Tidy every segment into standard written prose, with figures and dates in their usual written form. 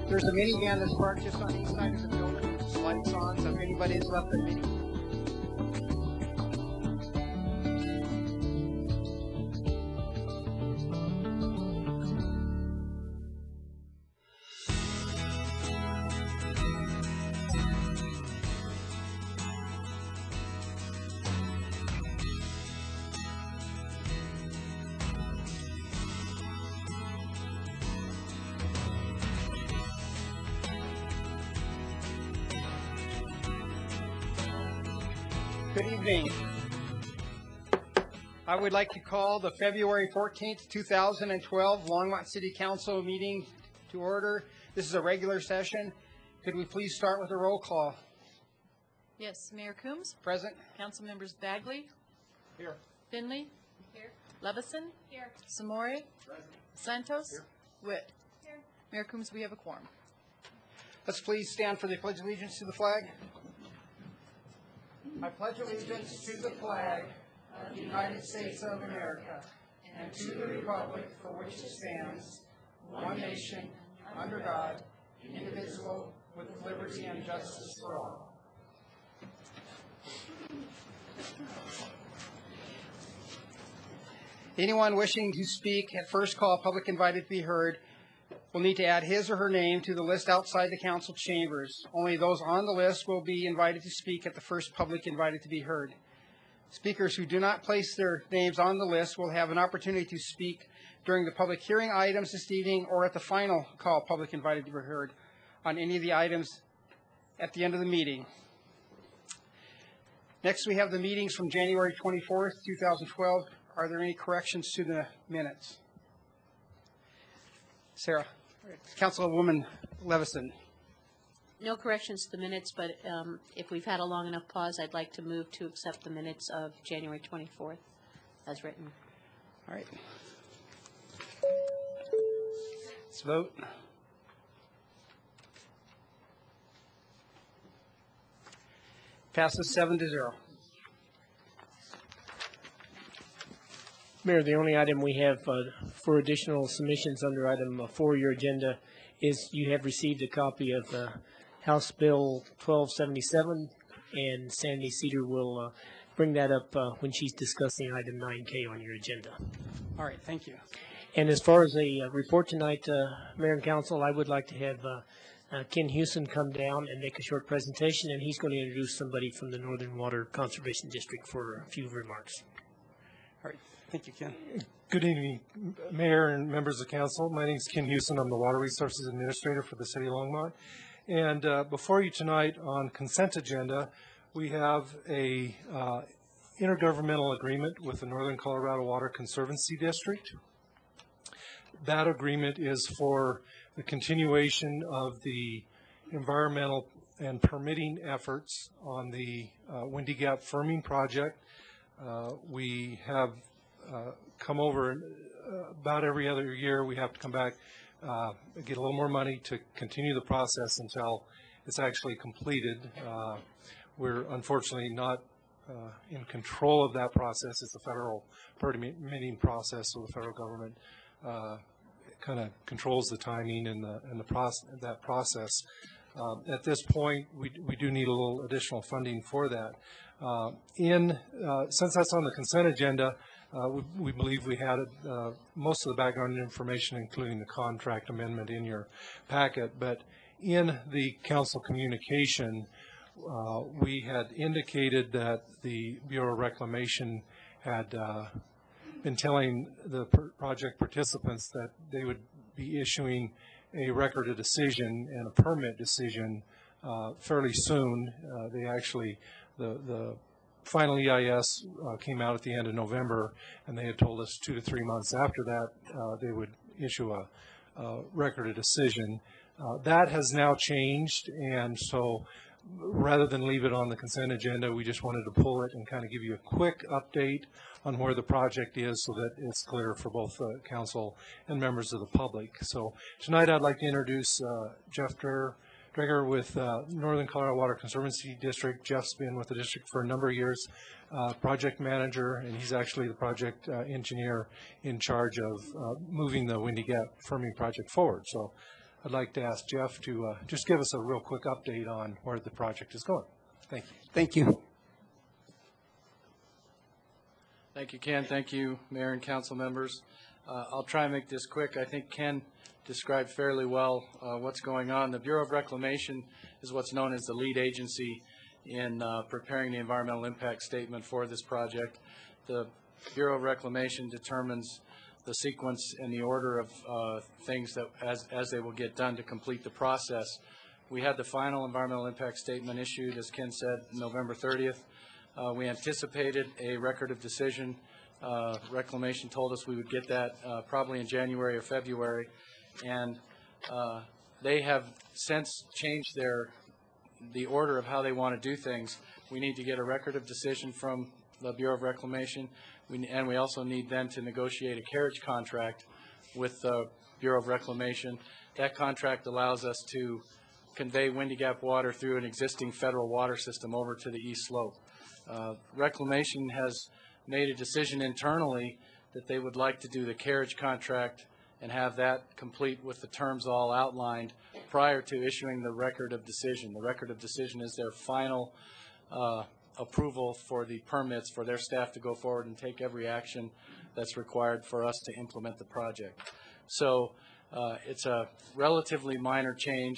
There's a minivan that's parked just on the east side of the building. There's lights on, so if anybody's left the mini. Good evening. I would like to call the February 14th, 2012 Longmont City Council meeting to order. This is a regular session. Could we please start with a roll call? Yes, Mayor Coombs. Present. Council members Bagley. Here. Finley. Here. Levison. Here. Samori. Present. Santos. Here. Witt. Here. Mayor Coombs, we have a quorum. Let's please stand for the Pledge of Allegiance to the flag. I pledge allegiance to the flag of the United States of America and to the republic for which it stands, one nation, under God, indivisible, with liberty and justice for all. Anyone wishing to speak at first call, public invited to be heard, will need to add his or her name to the list outside the council chambers. Only those on the list will be invited to speak at the first public invited to be heard. Speakers who do not place their names on the list will have an opportunity to speak during the public hearing items this evening or at the final call public invited to be heard on any of the items at the end of the meeting. Next, we have the meetings from January 24th, 2012. Are there any corrections to the minutes? Sarah. Councilwoman Levison. No corrections to the minutes, but if we've had a long enough pause, I'd like to move to accept the minutes of January 24th as written. All right. Let's vote. Passes 7-0. Mayor, the only item we have for additional submissions under item 4 your agenda is you have received a copy of House Bill 1277, and Sandy Cedar will bring that up when she's discussing item 9K on your agenda. All right, thank you. And as far as a report tonight, Mayor and Council, I would like to have Ken Houston come down and make a short presentation, and he's going to introduce somebody from the Northern Water Conservation District for a few remarks. All right. Thank you, Ken. Good evening, Mayor and members of Council. My name is Ken Houston. I'm the Water Resources Administrator for the City of Longmont. And before you tonight on consent agenda, we have a intergovernmental agreement with the Northern Colorado Water Conservancy District. That agreement is for the continuation of the environmental and permitting efforts on the Windy Gap firming project. We have come over about every other year. We have to come back, get a little more money to continue the process until it's actually completed. We're unfortunately not in control of that process. It's a federal permitting process, so the federal government kind of controls the timing and that process. At this point, we do need a little additional funding for that. Since that's on the consent agenda, we believe we had most of the background information, including the contract amendment, in your packet. But in the council communication, we had indicated that the Bureau of Reclamation had been telling the project participants that they would be issuing a record of decision and a permit decision fairly soon. They actually, the final EIS came out at the end of November, and they had told us 2 to 3 months after that they would issue a record of decision. That has now changed, and so rather than leave it on the consent agenda, we just wanted to pull it and kind of give you a quick update on where the project is so that it's clear for both council and members of the public. So tonight I'd like to introduce Jeff Dreger with Northern Colorado Water Conservancy District. Jeff's been with the district for a number of years, project manager, and he's actually the project engineer in charge of moving the Windy Gap firming project forward. So I'd like to ask Jeff to just give us a real quick update on where the project is going. Thank you. Thank you. Thank you, Ken. Thank you, Mayor and council members. I'll try and make this quick. I think Ken described fairly well what's going on. The Bureau of Reclamation is what's known as the lead agency in preparing the environmental impact statement for this project. The Bureau of Reclamation determines the sequence and the order of things that as they will get done to complete the process. We had the final environmental impact statement issued, as Ken said, November 30th. We anticipated a record of decision. Reclamation told us we would get that probably in January or February, and they have since changed the order of how they want to do things. We need to get a record of decision from the Bureau of Reclamation, and we also need then to negotiate a carriage contract with the Bureau of Reclamation. That contract allows us to convey Windy Gap water through an existing federal water system over to the east slope. Reclamation has made a decision internally that they would like to do the carriage contract and have that complete with the terms all outlined prior to issuing the record of decision. The record of decision is their final approval for the permits for their staff to go forward and take every action that's required for us to implement the project. So it's a relatively minor change,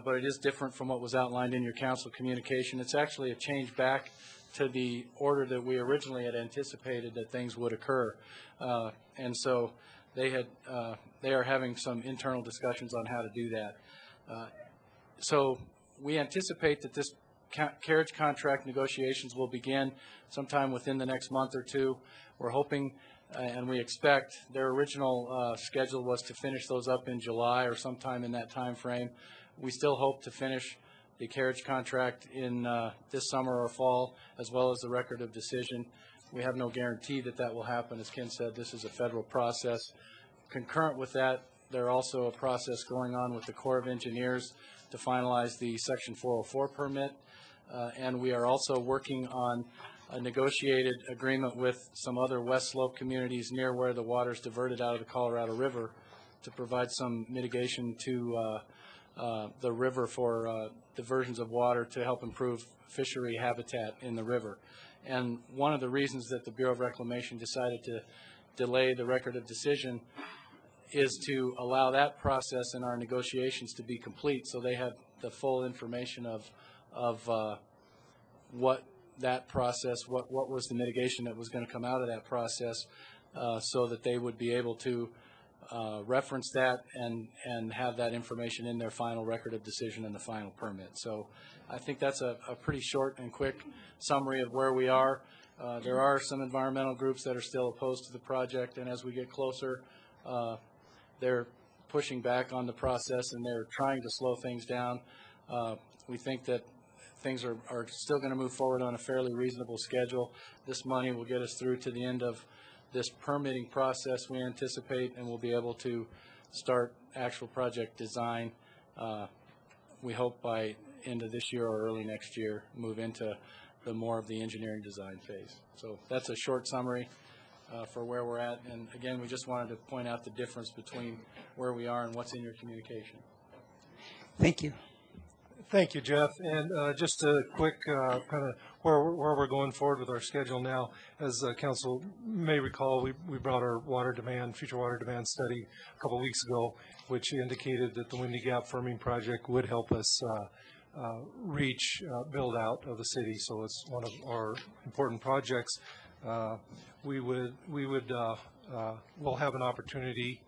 but it is different from what was outlined in your council communication. It's actually a change back to the order that we originally had anticipated that things would occur. And so they are having some internal discussions on how to do that. So we anticipate that this carriage contract negotiations will begin sometime within the next month or two. We're hoping and we expect their original schedule was to finish those up in July or sometime in that time frame. We still hope to finish the carriage contract in this summer or fall, as well as the record of decision. We have no guarantee that that will happen. As Ken said, this is a federal process. Concurrent with that, there's also a process going on with the Corps of Engineers to finalize the Section 404 permit. And we are also working on a negotiated agreement with some other West Slope communities near where the water is diverted out of the Colorado River to provide some mitigation to the river for diversions of water to help improve fishery habitat in the river. And one of the reasons that the Bureau of Reclamation decided to delay the record of decision is to allow that process in our negotiations to be complete so they have the full information of what that process, what was the mitigation that was going to come out of that process so that they would be able to reference that and have that information in their final record of decision and the final permit. So I think that's a pretty short and quick summary of where we are. There are some environmental groups that are still opposed to the project, and as we get closer, they're pushing back on the process and they're trying to slow things down. We think that things are still going to move forward on a fairly reasonable schedule. This money will get us through to the end of this permitting process, we anticipate, and we'll be able to start actual project design, we hope by end of this year or early next year, move into the more of the engineering design phase. So that's a short summary for where we're at. And again, we just wanted to point out the difference between where we are and what's in your communication. Thank you. Thank you, Jeff. And just a quick kind of where we're going forward with our schedule now. As council may recall, we brought our future water demand study a couple weeks ago, which indicated that the Windy Gap firming project would help us reach build out of the city. So it's one of our important projects. We'll have an opportunity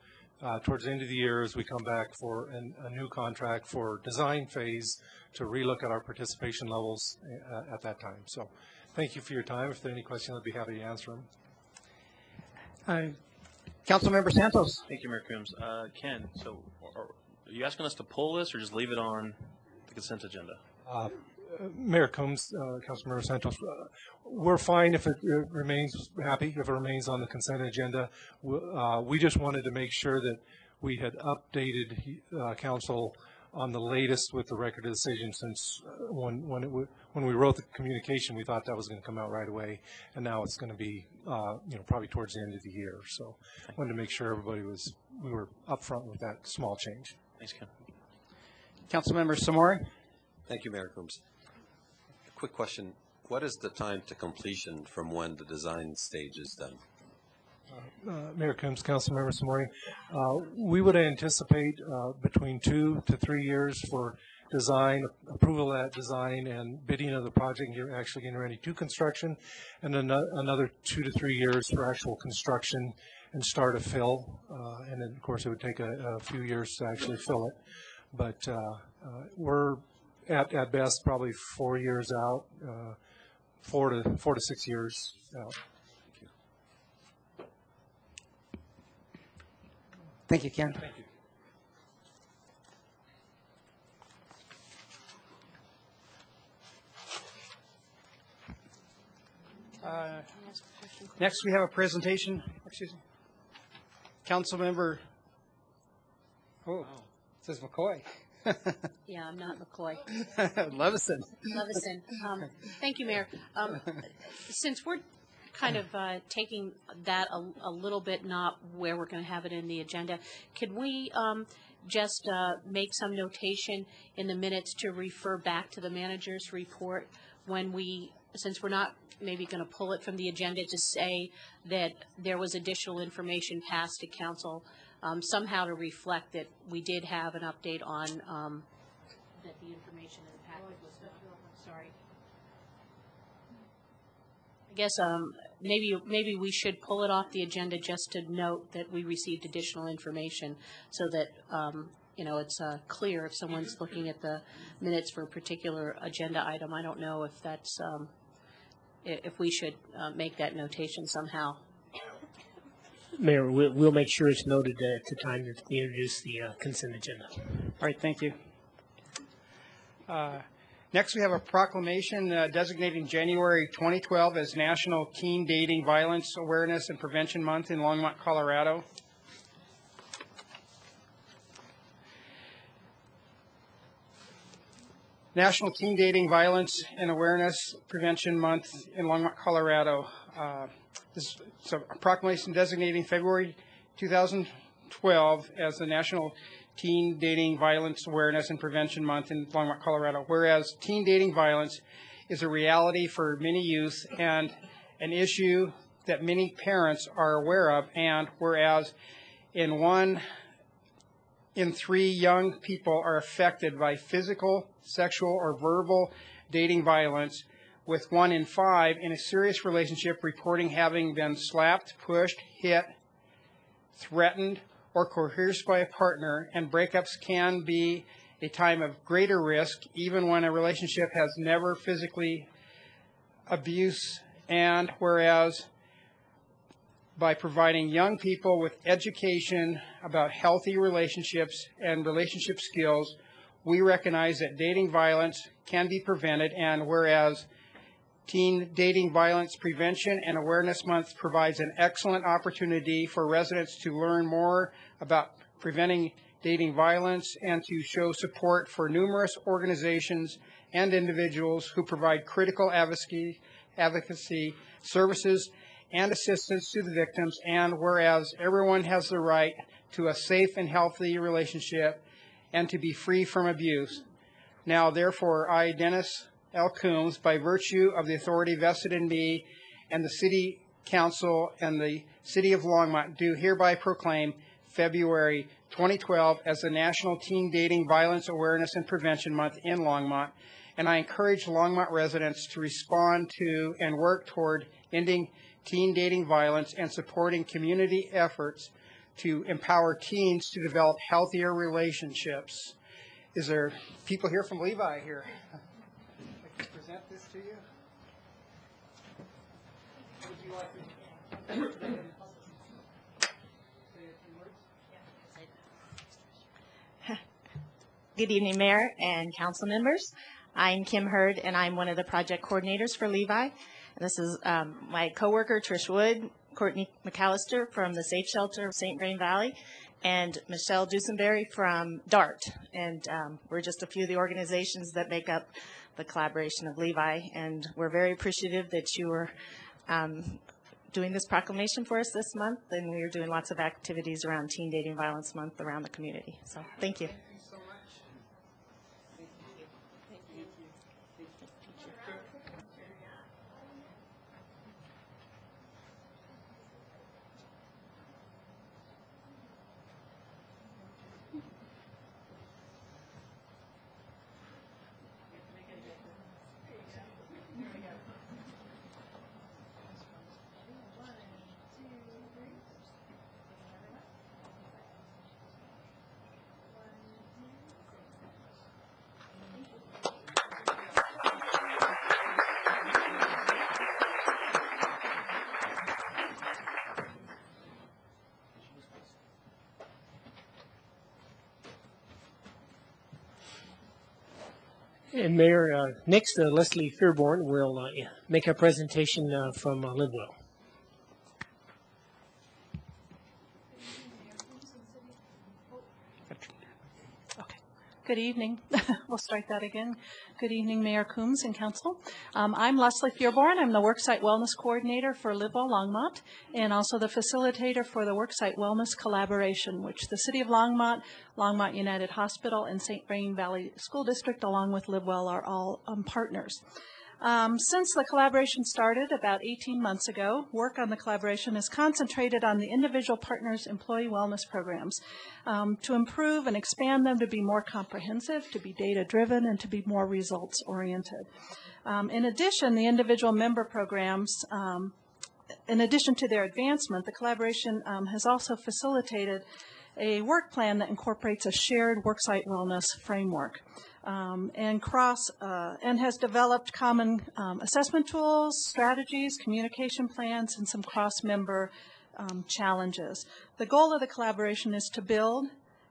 towards the end of the year as we come back for a new contract for design phase to relook at our participation levels at that time. So thank you for your time. If there are any questions, I'd be happy to answer them. Councilmember Santos. Thank you, Mayor Coombs. Ken, so are you asking us to pull this or just leave it on the consent agenda? Mayor Combs, Councilmember Santos, we're fine if it remains happy, if it remains on the consent agenda. We just wanted to make sure that we had updated council on the latest with the record of decision, since when we wrote the communication, we thought that was going to come out right away, and now it's going to be probably towards the end of the year. So I wanted to make sure we were upfront with that small change. Thanks, Ken. Councilmember Samori? Thank you, Mayor Coombs. A quick question. What is the time to completion from when the design stage is done? Mayor Coombs, council members this morning, we would anticipate between 2 to 3 years for design, approval of that design, and bidding of the project, and you're actually getting ready to construction, and then another 2 to 3 years for actual construction and start a fill, and then of course it would take a few years to actually fill it, but we're at best probably 4 years out, 4 to 6 years out. Thank you, Ken. Thank you. Next, we have a presentation. Excuse me. Councilmember. Oh, it says McCoy. Yeah, I'm not McCoy. Levison. Levison. Thank you, Mayor. Since we're kind of taking that a little bit not where we're going to have it in the agenda, could we just make some notation in the minutes to refer back to the manager's report when since we're not maybe going to pull it from the agenda, to say that there was additional information passed to council, somehow to reflect that we did have an update on that the information in the packet was sorry. I guess maybe we should pull it off the agenda just to note that we received additional information, so that it's clear if someone's looking at the minutes for a particular agenda item. I don't know if that's if we should make that notation somehow. Mayor, we'll make sure it's noted at the time that we introduce the consent agenda. All right, thank you. Next, we have a proclamation designating January 2012 as National Teen Dating Violence Awareness and Prevention Month in Longmont, Colorado. National Teen Dating Violence and Awareness Prevention Month in Longmont, Colorado. This is a proclamation designating February 2012 as the National Teen Dating Violence Awareness and Prevention Month in Longmont, Colorado. Whereas teen dating violence is a reality for many youth and an issue that many parents are aware of, and whereas 1 in 3 young people are affected by physical, sexual, or verbal dating violence, with 1 in 5 in a serious relationship reporting having been slapped, pushed, hit, threatened, or coerced by a partner, and breakups can be a time of greater risk even when a relationship has never physically abused, and whereas by providing young people with education about healthy relationships and relationship skills, we recognize that dating violence can be prevented, and whereas Teen Dating Violence Prevention and Awareness Month provides an excellent opportunity for residents to learn more about preventing dating violence and to show support for numerous organizations and individuals who provide critical advocacy services and assistance to the victims, and whereas everyone has the right to a safe and healthy relationship and to be free from abuse. Now, therefore, I, Dennis L. Coombs, by virtue of the authority vested in me and the City Council and the City of Longmont, do hereby proclaim February 2012 as the National Teen Dating Violence Awareness and Prevention Month in Longmont, and I encourage Longmont residents to respond to and work toward ending teen dating violence and supporting community efforts to empower teens to develop healthier relationships. Is there people here from Levi here? I can present this to you. Would you like to say a few words? Good evening, Mayor and council members. I'm Kim Hurd, and I'm one of the project coordinators for Levi. And this is my coworker, Trish Wood, Courtney McAllister from the Safe Shelter of St. Vrain Valley, and Michelle Dusenberry from DART. And we're just a few of the organizations that make up the collaboration of Levi. And we're very appreciative that you were doing this proclamation for us this month. And we are doing lots of activities around Teen Dating Violence Month around the community. So thank you. And Mayor, next Leslie Fearborn will make a presentation from Lidwell. Good evening. We'll start that again. Good evening, Mayor Coombs and Council. I'm Leslie Fearborn. I'm the Worksite Wellness Coordinator for Lidwell Longmont and also the facilitator for the Worksite Wellness Collaboration, which the City of Longmont, Longmont United Hospital, and St. Vrain Valley School District, along with Lidwell, are all partners. Since the collaboration started about 18 months ago, work on the collaboration is concentrated on the individual partners' employee wellness programs to improve and expand them to be more comprehensive, to be data-driven, and to be more results-oriented. In addition, the individual member programs, in addition to their advancement, the collaboration has also facilitated a work plan that incorporates a shared worksite wellness framework. And has developed common assessment tools, strategies, communication plans, and some cross-member challenges. The goal of the collaboration is to build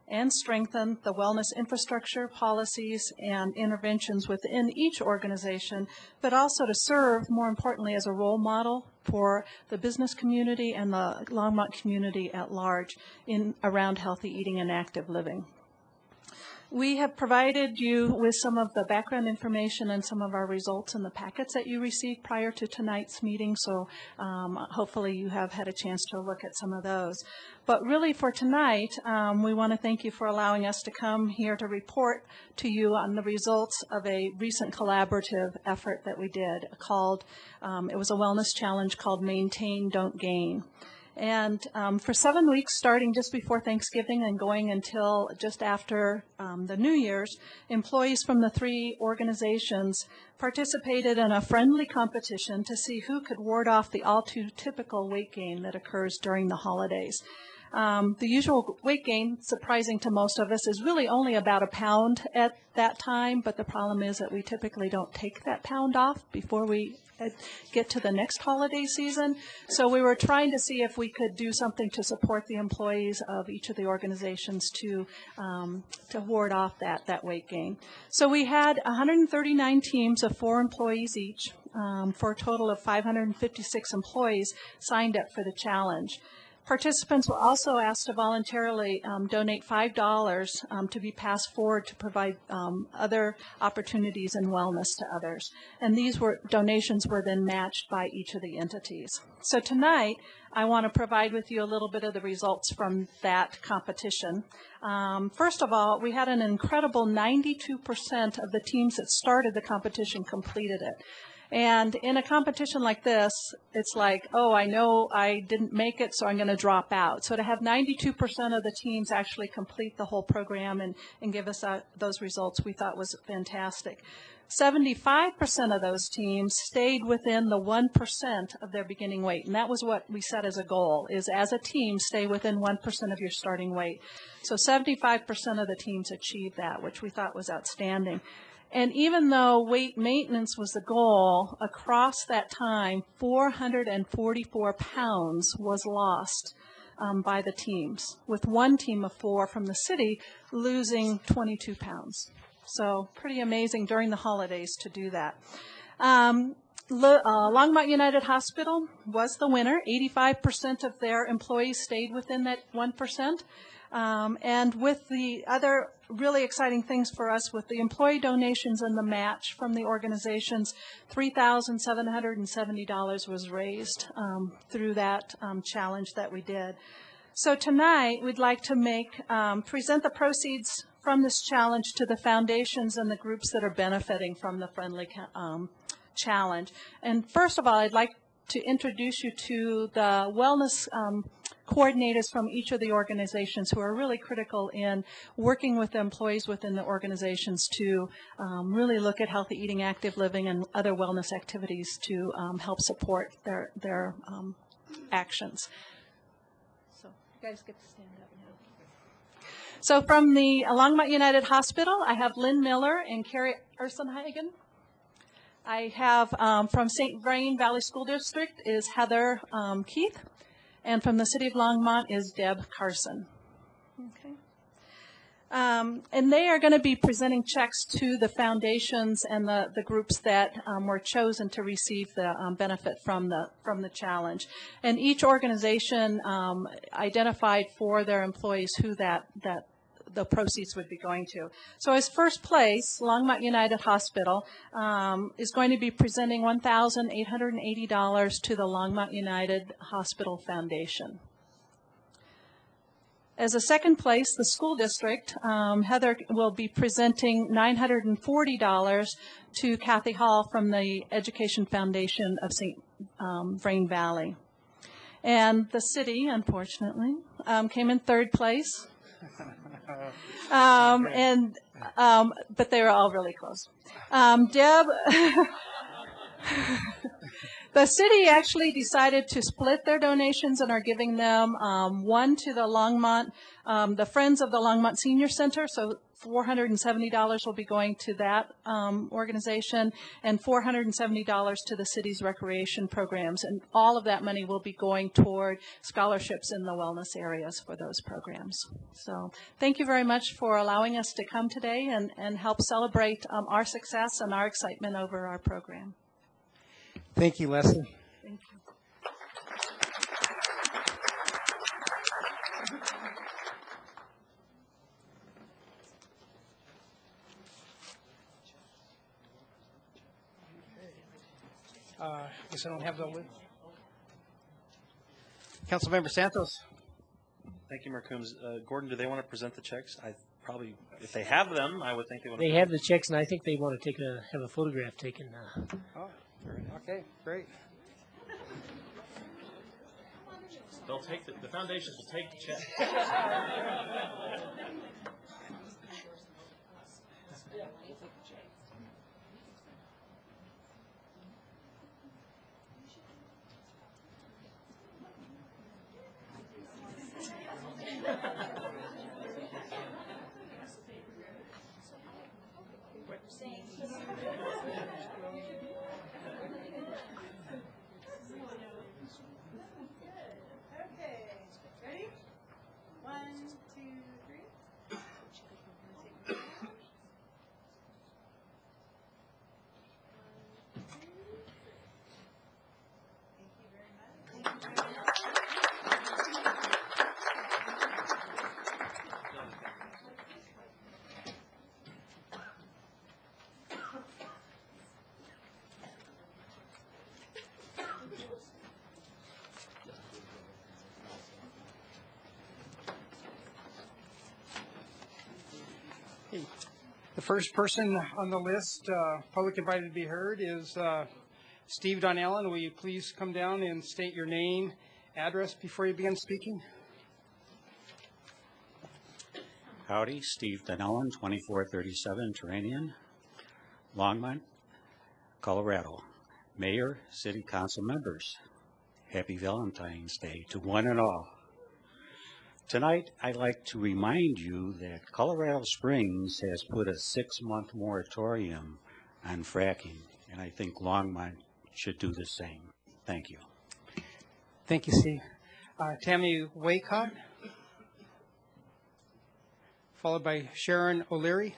and strengthen the wellness infrastructure, policies, and interventions within each organization, but also to serve, more importantly, as a role model for the business community and the Longmont community at large around healthy eating and active living. We have provided you with some of the background information and some of our results in the packets that you received prior to tonight's meeting, so hopefully you have had a chance to look at some of those. But really for tonight, we want to thank you for allowing us to come here to report to you on the results of a recent collaborative effort that we did called, it was a wellness challenge called Maintain, Don't Gain. And for 7 weeks, starting just before Thanksgiving and going until just after the New Year's, employees from the 3 organizations participated in a friendly competition to see who could ward off the all too typical weight gain that occurs during the holidays. The usual weight gain, surprising to most of us, is really only about a pound at that time, but the problem is that we typically don't take that pound off before we get to the next holiday season. So we were trying to see if we could do something to support the employees of each of the organizations to ward off that weight gain. So we had 139 teams of 4 employees each for a total of 556 employees signed up for the challenge. Participants were also asked to voluntarily donate $5 to be passed forward to provide other opportunities in wellness to others. And these donations were then matched by each of the entities. So tonight, I want to provide with you a little bit of the results from that competition. First of all, we had an incredible 92% of the teams that started the competition completed it. And in a competition like this, it's like, oh, I know I didn't make it, so I'm going to drop out. So to have 92% of the teams actually complete the whole program and give us those results, we thought was fantastic. 75% of those teams stayed within the 1% of their beginning weight. And that was what we set as a goal, is as a team, stay within 1% of your starting weight. So 75% of the teams achieved that, which we thought was outstanding. And even though weight maintenance was the goal, across that time, 444 pounds was lost by the teams, with one team of 4 from the city losing 22 pounds. So pretty amazing during the holidays to do that. Longmont United Hospital was the winner. 85% of their employees stayed within that 1%. And with the other really exciting things for us with the employee donations and the match from the organizations, $3,770 was raised through that challenge that we did. So tonight we'd like to present the proceeds from this challenge to the foundations and the groups that are benefiting from the Friendly Challenge. And first of all, I'd like to introduce you to the wellness coordinators from each of the organizations who are really critical in working with the employees within the organizations to really look at healthy eating, active living, and other wellness activities to help support their actions. So you guys get to stand up now. So from the Longmont United Hospital, I have Lynn Miller and Carrie Ursenhagen. I have from St. Vrain Valley School District is Heather Keith, and from the City of Longmont is Deb Carson. Okay. And they are going to be presenting checks to the foundations and the groups that were chosen to receive the benefit from the challenge. And each organization identified for their employees who the proceeds would be going to. So as first place, Longmont United Hospital is going to be presenting $1,880 to the Longmont United Hospital Foundation. As a second place, the school district, Heather will be presenting $940 to Kathy Hall from the Education Foundation of St. Vrain Valley. And the city, unfortunately, came in third place. But they were all really close. Deb, the city actually decided to split their donations and are giving them one to the Longmont, the Friends of the Longmont Senior Center, so $470 will be going to that organization, and $470 to the city's recreation programs. And all of that money will be going toward scholarships in the wellness areas for those programs. So thank you very much for allowing us to come today and help celebrate our success and our excitement over our program. Thank you, Leslie. Thank you. Guess I don't have the list. Councilmember Santos. Thank you, Mayor Coombs. Gordon, do they want to present the checks? Probably, if they have them, I would think they want to. They have the checks, and I think they want to have a photograph taken. Oh, okay, great. They'll take the foundations will take the check. The first person on the list, public invited to be heard, is Steve Donnellan. Will you please come down and state your name, address before you begin speaking? Howdy, Steve Donnellan, 2437 Turanian, Longmont, Colorado. Mayor, City Council members, happy Valentine's Day to one and all. Tonight, I'd like to remind you that Colorado Springs has put a 6-month moratorium on fracking, and I think Longmont should do the same. Thank you. Thank you, Steve. Tammy Waycott, followed by Sharon O'Leary.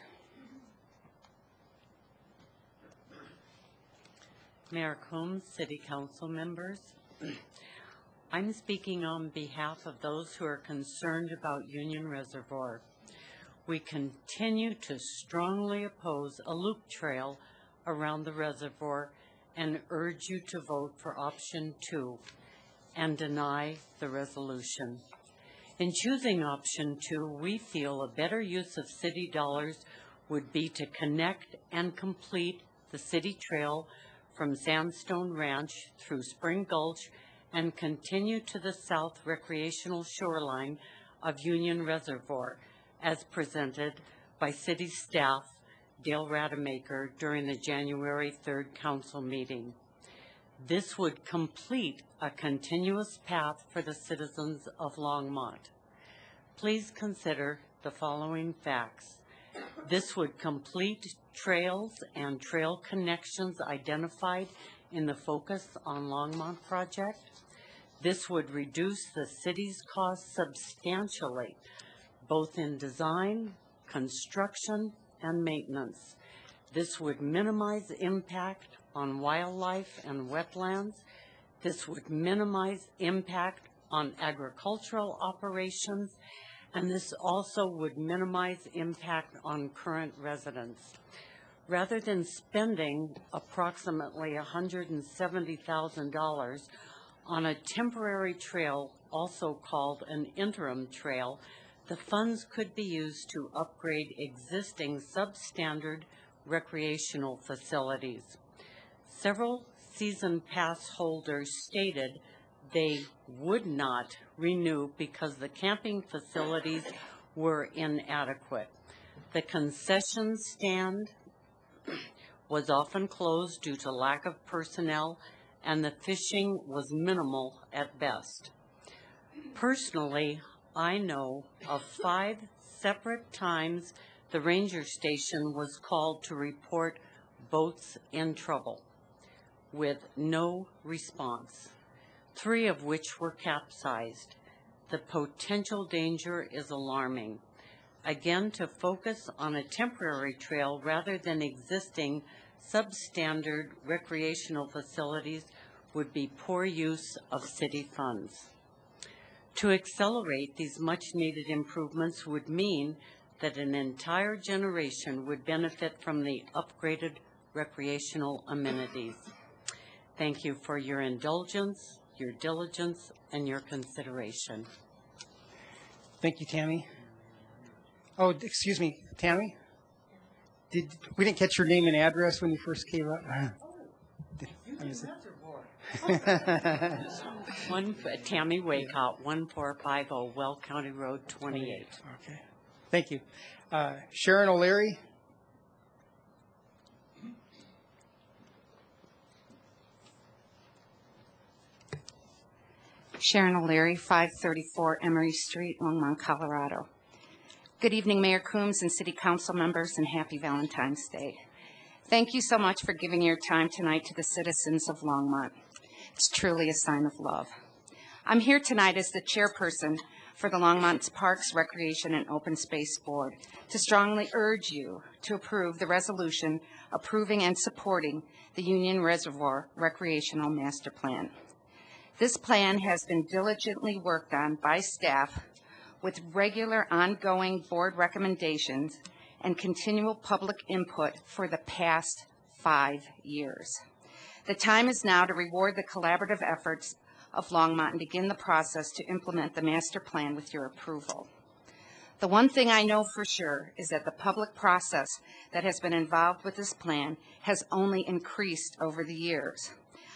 Mayor Coombs, City Council members. I'm speaking on behalf of those who are concerned about Union Reservoir. We continue to strongly oppose a loop trail around the reservoir and urge you to vote for option 2 and deny the resolution. In choosing option 2, we feel a better use of city dollars would be to connect and complete the city trail from Sandstone Ranch through Spring Gulch and continue to the south recreational shoreline of Union Reservoir as presented by city staff Dale Rademacher during the January 3rd council meeting. This would complete a continuous path for the citizens of Longmont. Please consider the following facts. This would complete trails and trail connections identified in the Focus on Longmont project. This would reduce the city's costs substantially, both in design, construction, and maintenance. This would minimize impact on wildlife and wetlands. This would minimize impact on agricultural operations, and this also would minimize impact on current residents. Rather than spending approximately $170,000 on a temporary trail, also called an interim trail, the funds could be used to upgrade existing substandard recreational facilities. Several season pass holders stated they would not renew because the camping facilities were inadequate. The concession stand was often closed due to lack of personnel, and the fishing was minimal at best. Personally, I know of 5 separate times the ranger station was called to report boats in trouble with no response, 3 of which were capsized. The potential danger is alarming. Again, to focus on a temporary trail rather than existing substandard recreational facilities would be poor use of city funds. To accelerate these much-needed improvements would mean that an entire generation would benefit from the upgraded recreational amenities. Thank you for your indulgence, your diligence, and your consideration. Thank you, Tammy. Oh, excuse me, Tammy? We didn't catch your name and address when you first came up? Tammy Waycott, 1450 Well County Road 28. Okay. Thank you. Sharon O'Leary? Sharon O'Leary, 534 Emery Street, Longmont, Colorado. Good evening, Mayor Coombs and City Council members, and happy Valentine's Day. Thank you so much for giving your time tonight to the citizens of Longmont. It's truly a sign of love. I'm here tonight as the chairperson for the Longmont Parks, Recreation, and Open Space Board to strongly urge you to approve the resolution approving and supporting the Union Reservoir Recreational Master Plan. This plan has been diligently worked on by staff with regular ongoing board recommendations and continual public input for the past 5 years. The time is now to reward the collaborative efforts of Longmont and begin the process to implement the master plan with your approval. The one thing I know for sure is that the public process that has been involved with this plan has only increased over the years.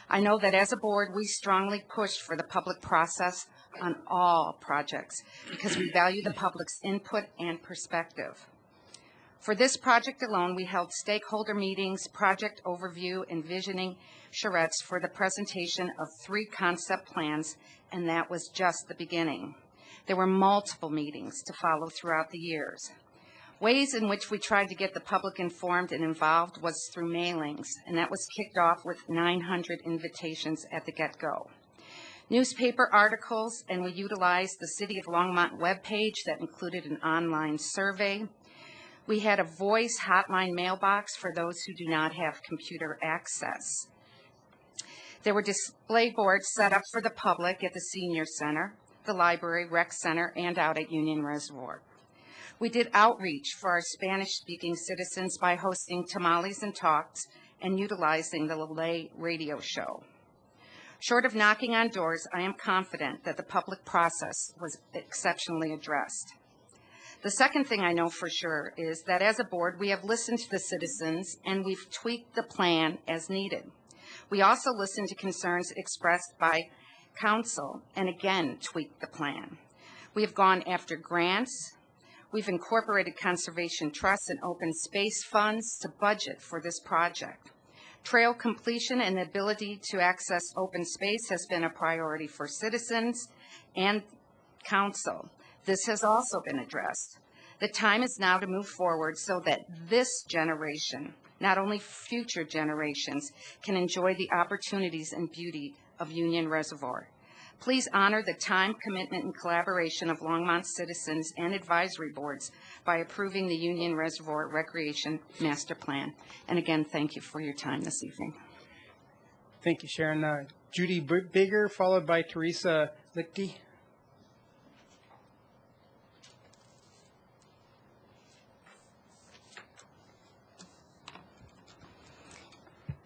I know that as a board, we strongly pushed for the public process on all projects because we value the public's input and perspective. For this project alone, we held stakeholder meetings, project overview, and visioning charrettes for the presentation of 3 concept plans, and that was just the beginning. There were multiple meetings to follow throughout the years. Ways in which we tried to get the public informed and involved was through mailings, and that was kicked off with 900 invitations at the get-go. Newspaper articles, and we utilized the City of Longmont webpage that included an online survey. We had a voice hotline mailbox for those who do not have computer access. There were display boards set up for the public at the Senior Center, the library, rec center, and out at Union Reservoir. We did outreach for our Spanish-speaking citizens by hosting tamales and talks and utilizing the Lele radio show. Short of knocking on doors, I am confident that the public process was exceptionally addressed. The second thing I know for sure is that as a board, we have listened to the citizens and we've tweaked the plan as needed. We also listened to concerns expressed by council and again tweaked the plan. We have gone after grants. We've incorporated conservation trusts and open space funds to budget for this project. Trail completion and the ability to access open space has been a priority for citizens and council. This has also been addressed. The time is now to move forward so that this generation, not only future generations, can enjoy the opportunities and beauty of Union Reservoir. Please honor the time, commitment, and collaboration of Longmont citizens and advisory boards by approving the Union Reservoir Recreation Master Plan. And again, thank you for your time this evening. Thank you, Sharon. Judy Bigger, followed by Teresa Lichty.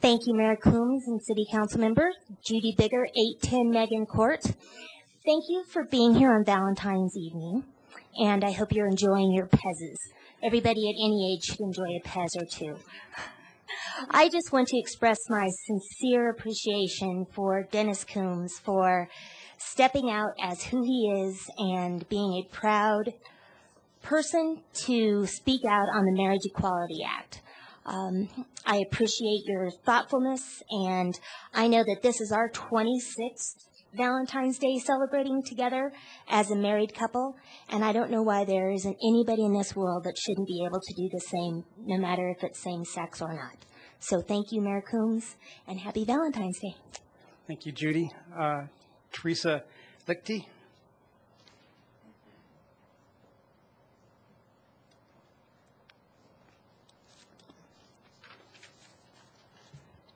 Thank you, Mayor Coombs and City Council members. Judy Bigger, 810 Megan Court. Thank you for being here on Valentine's evening, and I hope you're enjoying your pezzes. Everybody at any age should enjoy a pez or two. I just want to express my sincere appreciation for Dennis Coombs for stepping out as who he is and being a proud person to speak out on the Marriage Equality Act. I appreciate your thoughtfulness, and I know that this is our 26th Valentine's Day celebrating together as a married couple, and I don't know why there isn't anybody in this world that shouldn't be able to do the same, no matter if it's same-sex or not. So thank you, Mayor Coombs, and happy Valentine's Day. Thank you, Judy. Teresa Lichty.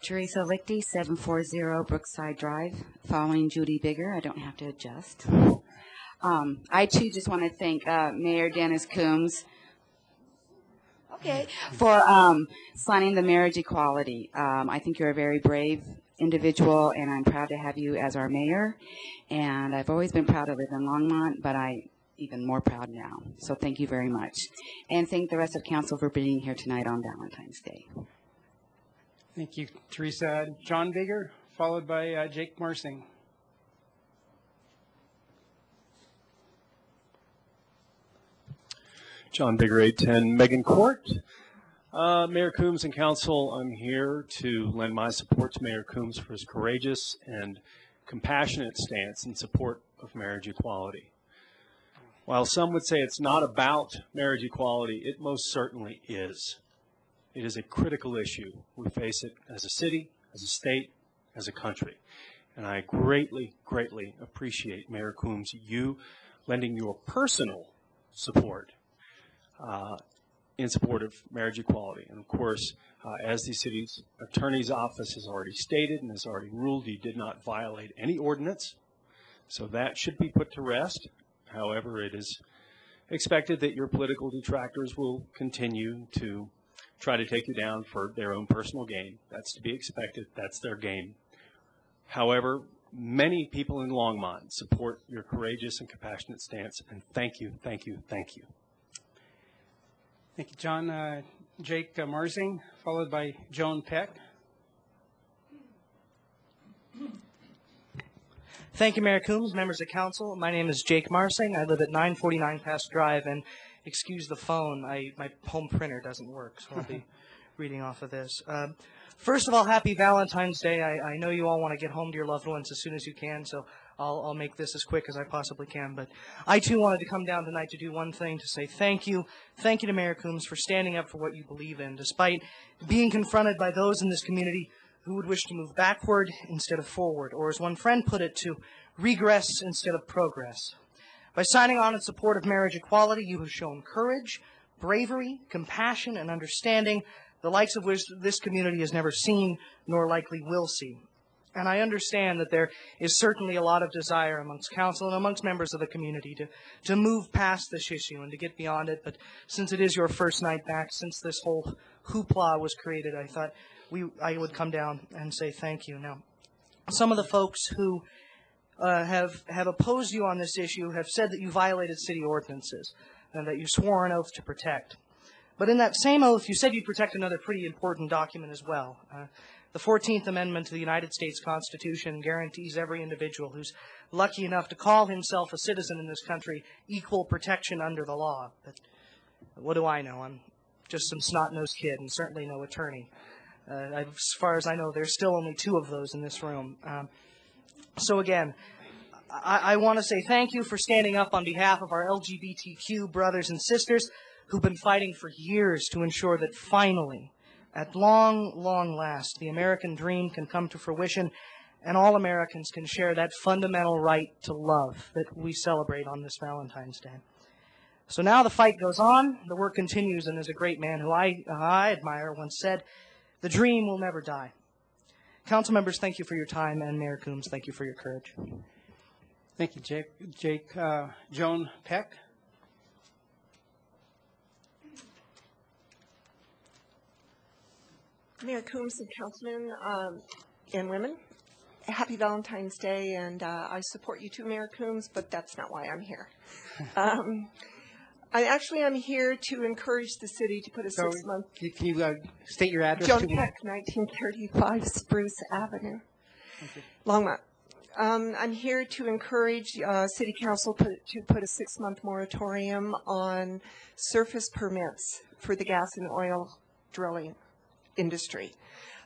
Teresa Lichty, 740 Brookside Drive. Following Judy Bigger, I don't have to adjust. I too just want to thank Mayor Dennis Coombs for signing the marriage equality. I think you're a very brave individual, and I'm proud to have you as our mayor. And I've always been proud to live in Longmont, but I'm even more proud now. So thank you very much. And thank the rest of council for being here tonight on Valentine's Day. Thank you, Teresa. John Bigger, followed by Jake Marsing. John Bigger, 810 Megan Court. Mayor Coombs and council, I'm here to lend my support to Mayor Coombs for his courageous and compassionate stance in support of marriage equality. While some would say it's not about marriage equality, it most certainly is. It is a critical issue. We face it as a city, as a state, as a country. And I greatly, greatly appreciate, Mayor Coombs, you lending your personal support in support of marriage equality. And of course, as the city's attorney's office has already stated and has already ruled, you did not violate any ordinance. So that should be put to rest. However, it is expected that your political detractors will continue to try to take you down for their own personal gain. That's to be expected. That's their game. However, many people in Longmont support your courageous and compassionate stance, and thank you, thank you, thank you. Thank you, John. Jake Marsing, followed by Joan Peck. Thank you, Mayor Coombs, members of council. My name is Jake Marsing. I live at 949 Pass Drive, and excuse the phone, my home printer doesn't work, so I'll be reading off of this. First of all, happy Valentine's Day. I know you all want to get home to your loved ones as soon as you can, so I'll make this as quick as I possibly can. But I, too, wanted to come down tonight to do one thing, to say thank you. Thank you to Mayor Coombs for standing up for what you believe in, despite being confronted by those in this community who would wish to move backward instead of forward, or as one friend put it, to regress instead of progress. By signing on in support of marriage equality, you have shown courage, bravery, compassion, and understanding, the likes of which this community has never seen nor likely will see. And I understand that there is certainly a lot of desire amongst council and amongst members of the community to move past this issue and to get beyond it. But since it is your first night back, since this whole hoopla was created, I thought I would come down and say thank you. Now, some of the folks who have opposed you on this issue have said that you violated city ordinances and that you swore an oath to protect. But in that same oath, you said you'd protect another pretty important document as well. The 14th Amendment to the United States Constitution guarantees every individual who's lucky enough to call himself a citizen in this country equal protection under the law. But what do I know? I'm just some snot-nosed kid and certainly no attorney. As far as I know, there's still only 2 of those in this room. So again, I want to say thank you for standing up on behalf of our LGBTQ brothers and sisters who've been fighting for years to ensure that finally, at long, long last, the American dream can come to fruition and all Americans can share that fundamental right to love that we celebrate on this Valentine's Day. So now the fight goes on, the work continues, and as a great man who I admire once said, the dream will never die. Council members, thank you for your time, and Mayor Coombs, thank you for your courage. Thank you, Jake. Joan Peck. Mayor Coombs and councilmen and women, happy Valentine's Day, and I support you too, Mayor Coombs, but that's not why I'm here. I'm here to encourage the city to put a 6-month... Can you state your address? Joan Peck, 1935 Spruce Avenue, Longmont. I'm here to encourage City Council to put a 6-month moratorium on surface permits for the gas and oil drilling industry.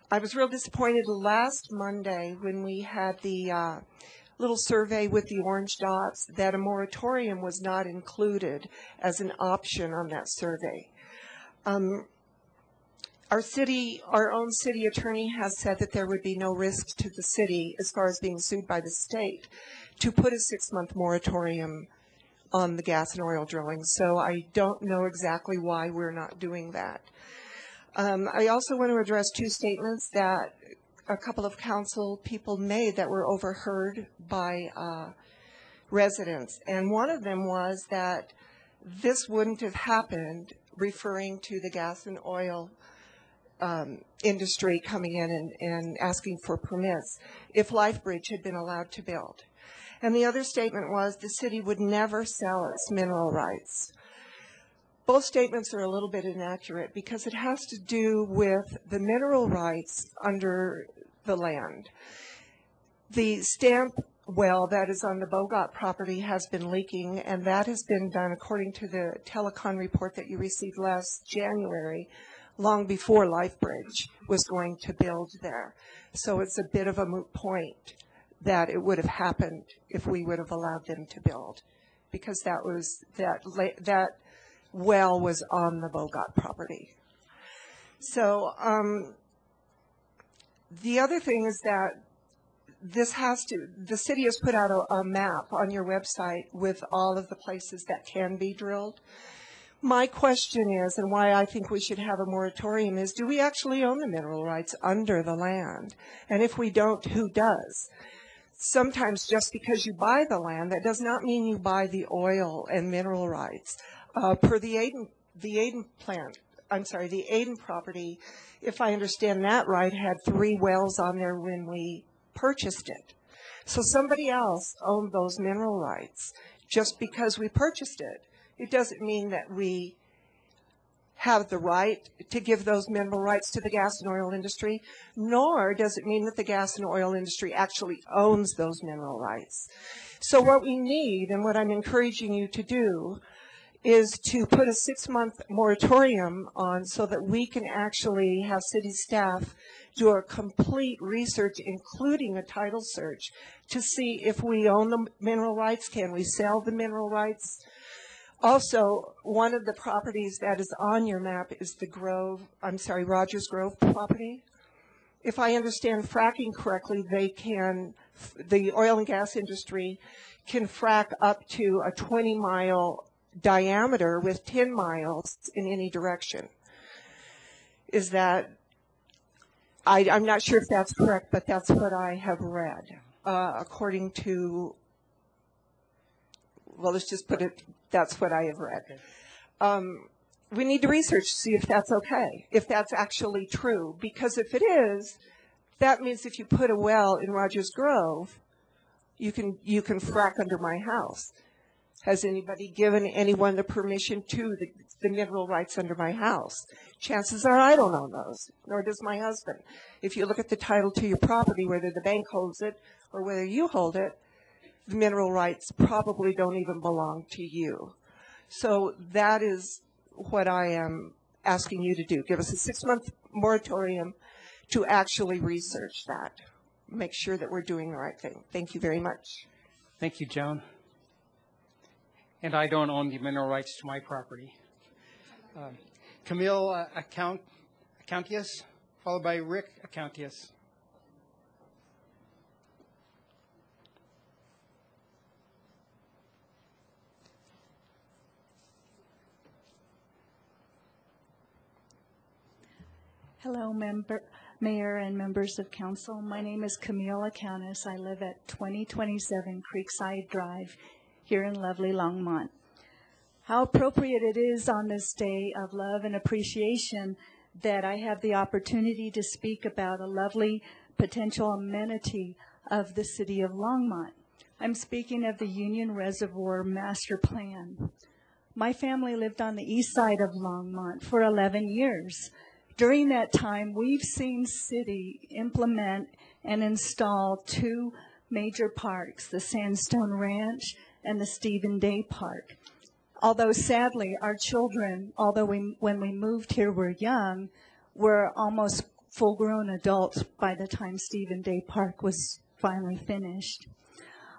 I was real disappointed last Monday when we had the little survey with the orange dots that a moratorium was not included as an option on that survey. Our own city attorney has said that there would be no risk to the city as far as being sued by the state to put a 6-month moratorium on the gas and oil drilling. So I don't know exactly why we're not doing that. I also want to address 2 statements that a couple of council people made that were overheard by residents. And one of them was that this wouldn't have happened, referring to the gas and oil industry coming in and asking for permits, if LifeBridge had been allowed to build. And the other statement was the city would never sell its mineral rights. Both statements are a little bit inaccurate because it has to do with the mineral rights under the land. The stamp well that is on the Bogott property has been leaking, and that has been done according to the telecon report that you received last January, long before LifeBridge was going to build there. So it's a bit of a moot point that it would have happened if we would have allowed them to build, because that well was on the Bogott property. So the other thing is that the city has put out a map on your website with all of the places that can be drilled. My question is, and why I think we should have a moratorium is, do we actually own the mineral rights under the land? And if we don't, who does? Sometimes just because you buy the land, that does not mean you buy the oil and mineral rights. Per the Aden property, if I understand that right, had 3 wells on there when we purchased it. So somebody else owned those mineral rights. Just because we purchased it, it doesn't mean that we have the right to give those mineral rights to the gas and oil industry, nor does it mean that the gas and oil industry actually owns those mineral rights. So what we need, and what I'm encouraging you to do, is to put a 6-month moratorium on so that we can actually have city staff do a complete research, including a title search, to see if we own the mineral rights, can we sell the mineral rights. Also, one of the properties that is on your map is the Rogers Grove property. If I understand fracking correctly, the oil and gas industry can frack up to a 20-mile diameter with 10 miles in any direction. Is that I'm not sure if that's correct, but that's what I have read. According to, well, let's just put it, that's what I have read. We need to research to see if that's okay, if that's actually true. Because if it is, that means if you put a well in Rogers Grove, you can frack under my house. Has anybody given anyone the permission to the mineral rights under my house? Chances are I don't own those, nor does my husband. If you look at the title to your property, whether the bank holds it or whether you hold it, the mineral rights probably don't even belong to you. So that is what I am asking you to do. Give us a 6-month moratorium to actually research that. Make sure that we're doing the right thing. Thank you very much. Thank you, Joan. And I don't own the mineral rights to my property. Camille Accountius, followed by Rick Accountius. Hello, Mayor and members of council. My name is Camille Accountis. I live at 2027 Creekside Drive here in lovely Longmont. How appropriate it is on this day of love and appreciation that I have the opportunity to speak about a lovely potential amenity of the city of Longmont. I'm speaking of the Union Reservoir Master Plan. My family lived on the east side of Longmont for 11 years. During that time, we've seen city implement and install 2 major parks, the Sandstone Ranch and the Stephen Day Park. Although sadly, our children, when we moved here were young, were almost full-grown adults by the time Stephen Day Park was finally finished.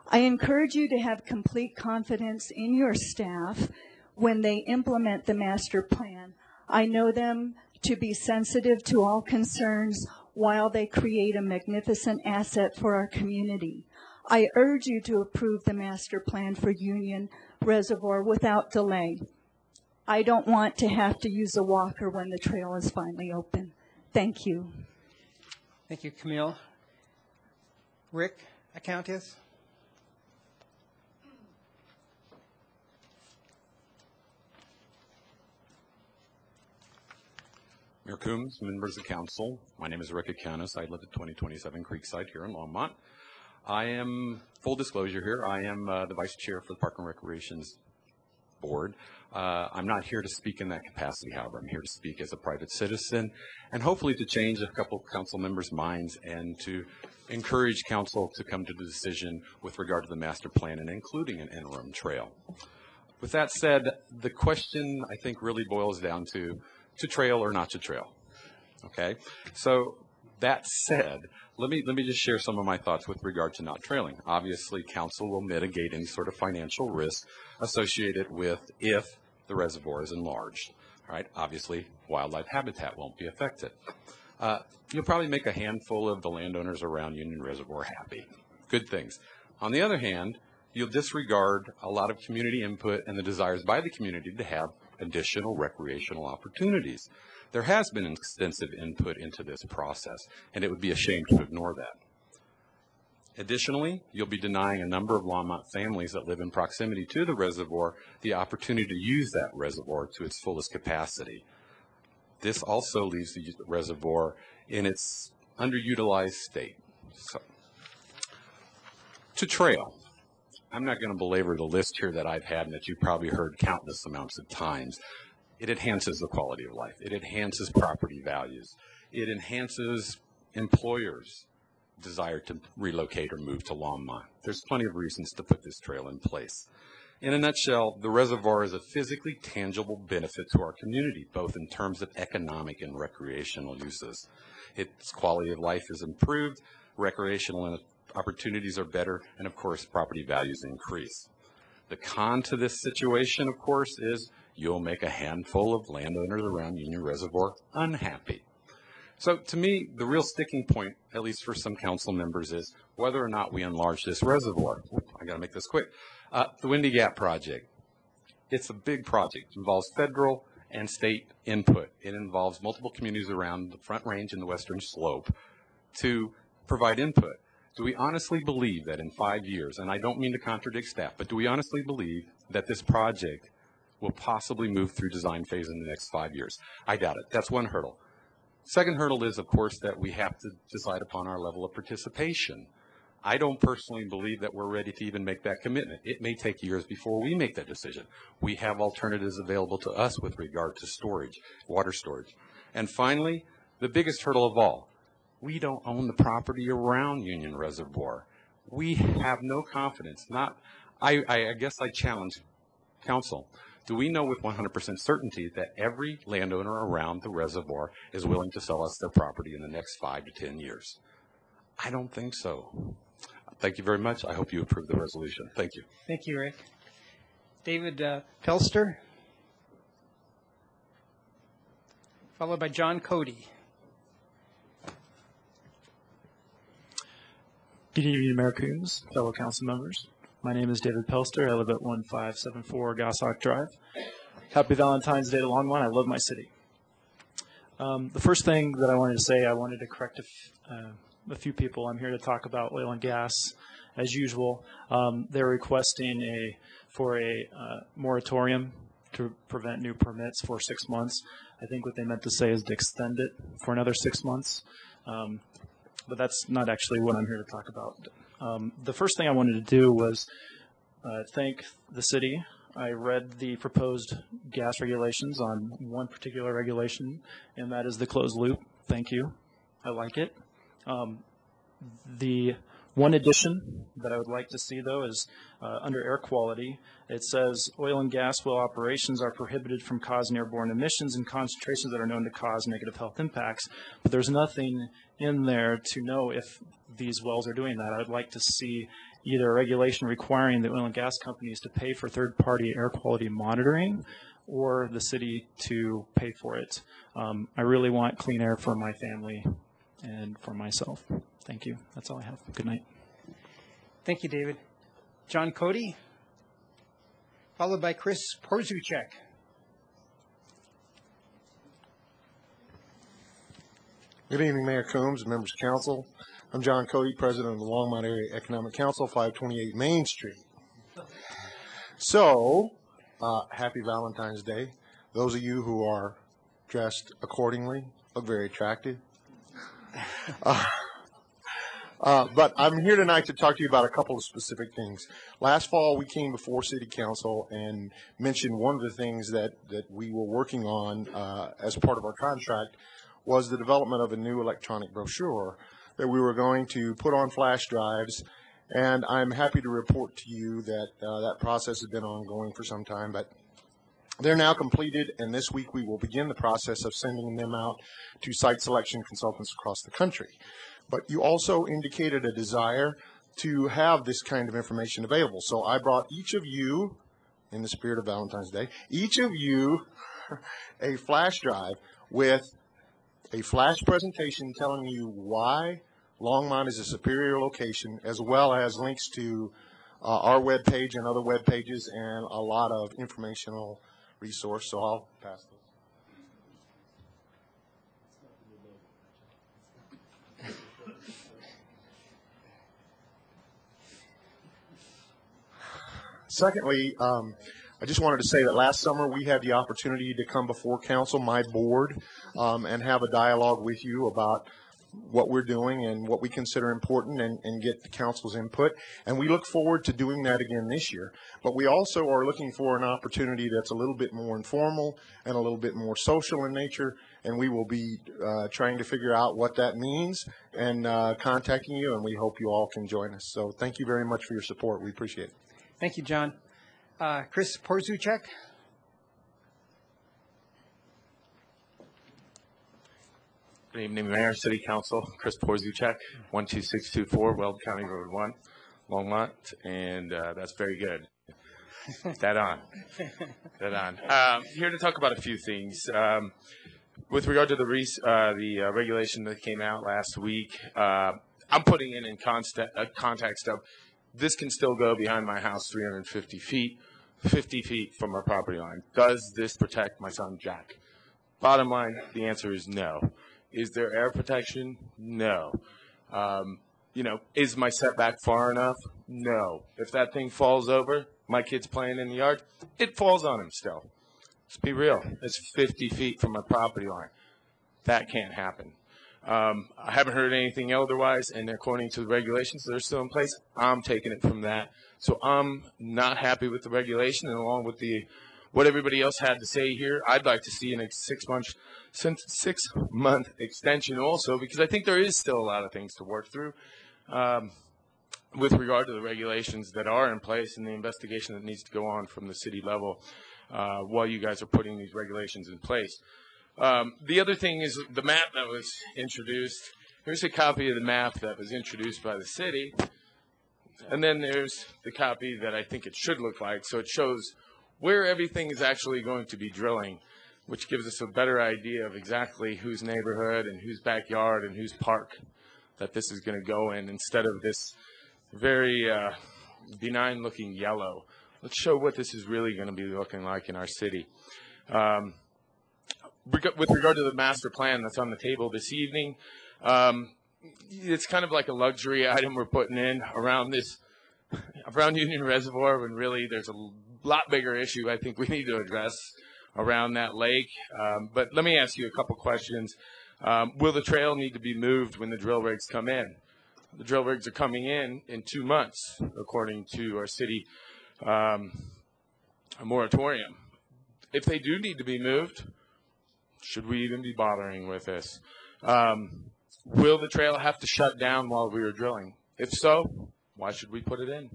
I encourage you to have complete confidence in your staff when they implement the master plan. I know them to be sensitive to all concerns while they create a magnificent asset for our community. I urge you to approve the master plan for Union Reservoir without delay. I don't want to have to use a walker when the trail is finally open. Thank you. Thank you, Camille. Rick Accountis. Mayor Coombs, members of council, my name is Rick Accountis. I live at 2027 Creekside here in Longmont. I am, full disclosure here, I am the vice chair for the Park and Recreations Board. I'm not here to speak in that capacity, however. I'm here to speak as a private citizen and hopefully to change a couple of council members' minds and to encourage council to come to the decision with regard to the master plan and including an interim trail. With that said, the question I think really boils down to trail or not to trail. Okay, so that said, let me just share some of my thoughts with regard to not trailing. Obviously, council will mitigate any sort of financial risk associated with if the reservoir is enlarged. All right, obviously, wildlife habitat won't be affected. You'll probably make a handful of the landowners around Union Reservoir happy. Good things. On the other hand, you'll disregard a lot of community input and the desires by the community to have additional recreational opportunities. There has been extensive input into this process, and it would be a shame to ignore that. Additionally, you'll be denying a number of Longmont families that live in proximity to the reservoir the opportunity to use that reservoir to its fullest capacity. This also leaves the reservoir in its underutilized state. So, to trail. I'm not going to belabor the list here that I've had and that you've probably heard countless amounts of times. It enhances the quality of life. It enhances property values. It enhances employers' desire to relocate or move to Longmont. There's plenty of reasons to put this trail in place. In a nutshell, the reservoir is a physically tangible benefit to our community, both in terms of economic and recreational uses. Its quality of life is improved, recreational opportunities are better, and of course, property values increase. The con to this situation, of course, is you'll make a handful of landowners around Union Reservoir unhappy. So to me, the real sticking point, at least for some council members, is whether or not we enlarge this reservoir. I got to make this quick. The Windy Gap project. It's a big project. It involves federal and state input. It involves multiple communities around the Front Range and the Western Slope to provide input. Do we honestly believe that in 5 years, and I don't mean to contradict staff, but do we honestly believe that this project will possibly move through design phase in the next 5 years? I doubt it. That's one hurdle. Second hurdle is, of course, that we have to decide upon our level of participation. I don't personally believe that we're ready to even make that commitment. It may take years before we make that decision. We have alternatives available to us with regard to storage, water storage. And finally, the biggest hurdle of all, we don't own the property around Union Reservoir. We have no confidence. I guess I challenge council. Do we know with 100% certainty that every landowner around the reservoir is willing to sell us their property in the next 5 to 10 years? I don't think so. Thank you very much. I hope you approve the resolution. Thank you. Thank you, Rick. David Pelster, followed by John Cody. Good evening, Mayor Coombs, fellow council members. My name is David Pelster. I live at 1574 Goshawk Drive. Happy Valentine's Day to Longmont. I love my city. The first thing that I wanted to say, I wanted to correct a few people. I'm here to talk about oil and gas, as usual. They're requesting for a moratorium to prevent new permits for 6 months. I think what they meant to say is to extend it for another 6 months. But that's not actually what I'm here to talk about. The first thing I wanted to do was thank the city. I read the proposed gas regulations on one particular regulation, and that is the closed loop. Thank you. I like it. The one addition that I would like to see, though, is under air quality. It says oil and gas well operations are prohibited from causing airborne emissions in concentrations that are known to cause negative health impacts. But there's nothing in there to know if these wells are doing that. I would like to see either a regulation requiring the oil and gas companies to pay for third-party air quality monitoring or the city to pay for it. I really want clean air for my family and for myself. Thank you. That's all I have. Good night. Thank you, David. John Cody, followed by Chris Porzuchek. Good evening, Mayor Coombs, members of council. I'm John Cody, president of the Longmont Area Economic Council, 528 Main Street. So, happy Valentine's Day. Those of you who are dressed accordingly look very attractive. But I'm here tonight to talk to you about a couple of specific things. Last fall, we came before City Council and mentioned one of the things that we were working on as part of our contract was the development of a new electronic brochure that we were going to put on flash drives. And I'm happy to report to you that that process has been ongoing for some time, but they're now completed, and this week we will begin the process of sending them out to site selection consultants across the country. But you also indicated a desire to have this kind of information available. So I brought each of you, in the spirit of Valentine's Day, each of you a flash drive with a flash presentation telling you why Longmont is a superior location, as well as links to our web page and other web pages and a lot of informational resource. So I'll pass this. Secondly, I just wanted to say that last summer we had the opportunity to come before council, my board, and have a dialogue with you about what we're doing and what we consider important and get the council's input. And we look forward to doing that again this year. But we also are looking for an opportunity that's a little bit more informal and a little bit more social in nature. And we will be trying to figure out what that means and contacting you. And we hope you all can join us. So thank you very much for your support. We appreciate it. Thank you, John. Chris Porzuchek. Good evening, Mayor, City Council. Chris Porzuchek, 12624 Weld County Road 1, Longmont, and that's very good. Dead on. Dead on. Here to talk about a few things. With regard to the regulation that came out last week, I'm putting it in context of this can still go behind my house 350 feet. 50 feet from our property line. Does this protect my son Jack? Bottom line, the answer is no. Is there air protection? No. Is my setback far enough? No. If that thing falls over, my kid's playing in the yard, it falls on him still. Let's be real. It's 50 feet from my property line. That can't happen. I haven't heard anything otherwise, and according to the regulations that are still in place, I'm taking it from that. So I'm not happy with the regulation, and along with what everybody else had to say here, I'd like to see a 6-month extension also, because I think there is still a lot of things to work through with regard to the regulations that are in place and the investigation that needs to go on from the city level while you guys are putting these regulations in place. The other thing is the map that was introduced. Here's a copy of the map that was introduced by the city. And then there's the copy that I think it should look like. So it shows where everything is actually going to be drilling, which gives us a better idea of exactly whose neighborhood and whose backyard and whose park that this is going to go in, instead of this very benign looking yellow. Let's show what this is really going to be looking like in our city. With regard to the master plan that's on the table this evening, it's kind of like a luxury item we're putting in around Union Reservoir, when really there's a lot bigger issue I think we need to address around that lake. But let me ask you a couple questions. Will the trail need to be moved when the drill rigs come in? The drill rigs are coming in 2 months, according to our city moratorium. If they do need to be moved, should we even be bothering with this? Will the trail have to shut down while we are drilling? If so, why should we put it in?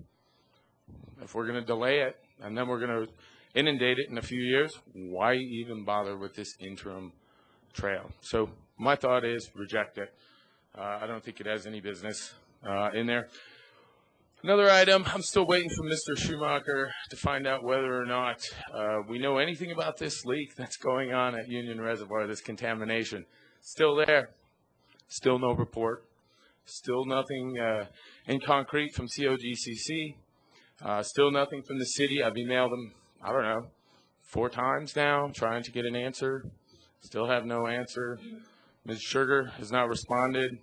If we're going to delay it and then we're going to inundate it in a few years, why even bother with this interim trail? So my thought is reject it. I don't think it has any business in there. Another item, I'm still waiting for Mr. Schumacher to find out whether or not we know anything about this leak that's going on at Union Reservoir, this contamination. Still there. Still no report. Still nothing in concrete from COGCC. Still nothing from the city. I've emailed them, 4 times now, trying to get an answer. Still have no answer. Ms. Sugar has not responded.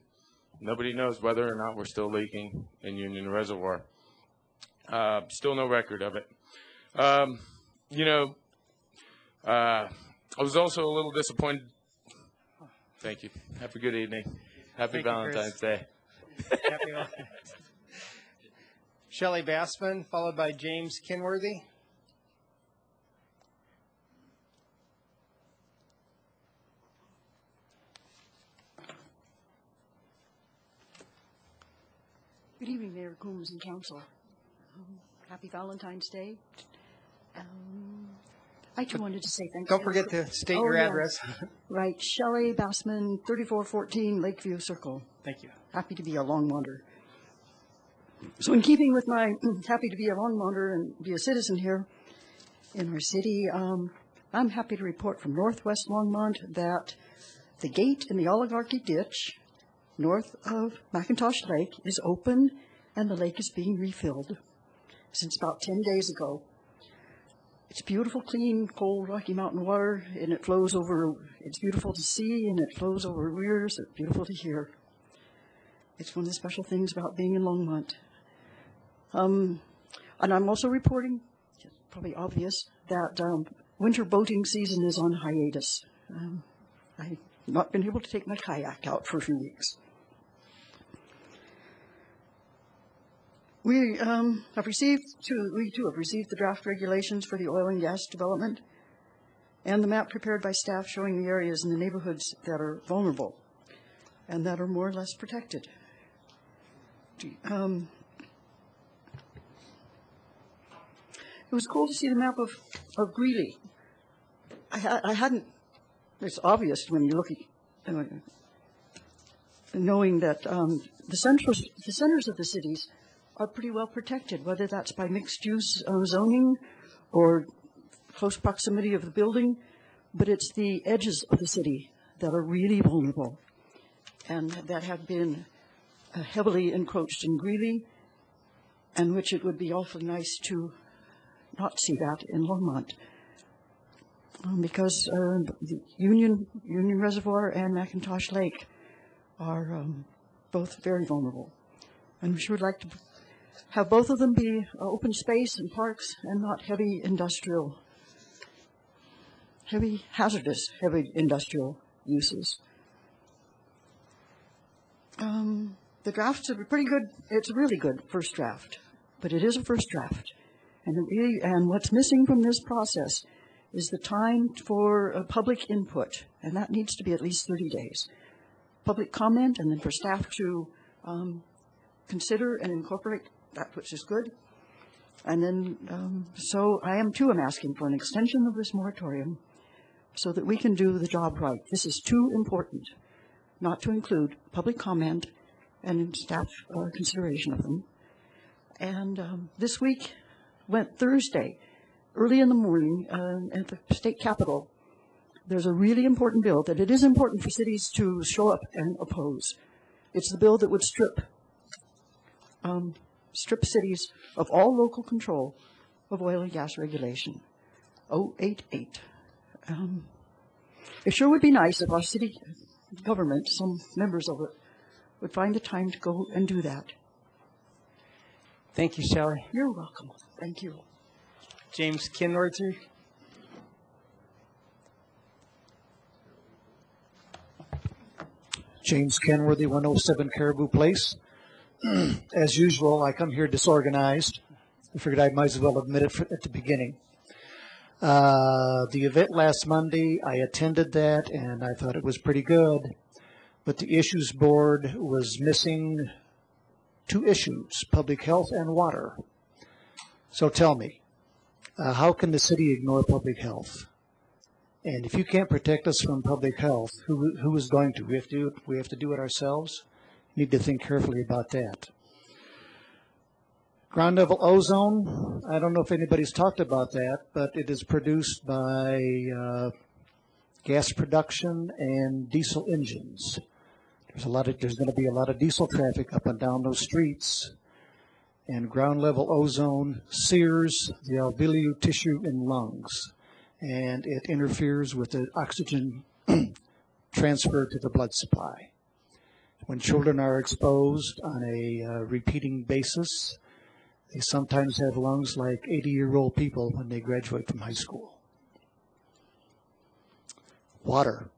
Nobody knows whether or not we're still leaking in Union Reservoir. Still no record of it. I was also a little disappointed. Thank you. Have a good evening. Happy Valentine's Day. Happy Valentine's. Shelley Bassman, followed by James Kinworthy. Good evening, Mayor Coombs and Council. Happy Valentine's Day. I too wanted to say thank you. Don't forget to state your address. Right, Shelley Bassman, 3414 Lakeview Circle. Thank you. Happy to be a Longmonter. So in keeping with my happy to be a Longmonter and be a citizen here in our city, I'm happy to report from Northwest Longmont that the gate in the Oligarchy Ditch north of McIntosh Lake is open and the lake is being refilled since about 10 days ago. It's beautiful, clean, cold Rocky Mountain water, and it flows over. It's beautiful to see, and it flows over weirs. It's beautiful to hear. It's one of the special things about being in Longmont. And I'm also reporting, probably obvious, that winter boating season is on hiatus. I've not been able to take my kayak out for a few weeks. We too have received the draft regulations for the oil and gas development and the map prepared by staff showing the areas in the neighborhoods that are vulnerable and that are more or less protected. It was cool to see the map of Greeley. I hadn't, it's obvious when you look at, knowing that the centers of the cities are pretty well protected, whether that's by mixed-use zoning or close proximity of the building, but it's the edges of the city that are really vulnerable and that have been heavily encroached in Greeley, and which it would be awfully nice to not see that in Longmont. Because the Union Reservoir and McIntosh Lake are both very vulnerable. And we sure would like to have both of them be open space and parks and not heavy hazardous uses. The drafts are pretty good. It's a really good first draft, but it is a first draft. And what's missing from this process is the time for public input, and that needs to be at least 30 days. Public comment, and then for staff to consider and incorporate that which is good. And then, so I am asking for an extension of this moratorium so that we can do the job right. This is too important not to include public comment and staff consideration of them. And this week went Thursday, early in the morning at the state capitol. There's a really important bill that it is important for cities to show up and oppose. It's the bill that would strip cities of all local control of oil and gas regulation. 088. It sure would be nice if our city government, some members of it, would find the time to go and do that. Thank you, Shelley. You're welcome. Thank you. James Kinworthy. James Kenworthy, 107 Caribou Place. As usual, I come here disorganized. I figured I might as well admit it at the beginning. The event last Monday, I attended that, and I thought it was pretty good. But the issues board was missing two issues, public health and water. So tell me, how can the city ignore public health? And if you can't protect us from public health, who is going to? We have to do it ourselves? Need to think carefully about that. Ground level ozone, I don't know if anybody's talked about that, but it is produced by gas production and diesel engines. There's going to be a lot of diesel traffic up and down those streets, and ground level ozone sears the alveolar tissue in lungs, and it interferes with the oxygen transfer to the blood supply. When children are exposed on a repeating basis, they sometimes have lungs like 80-year-old people when they graduate from high school. Water.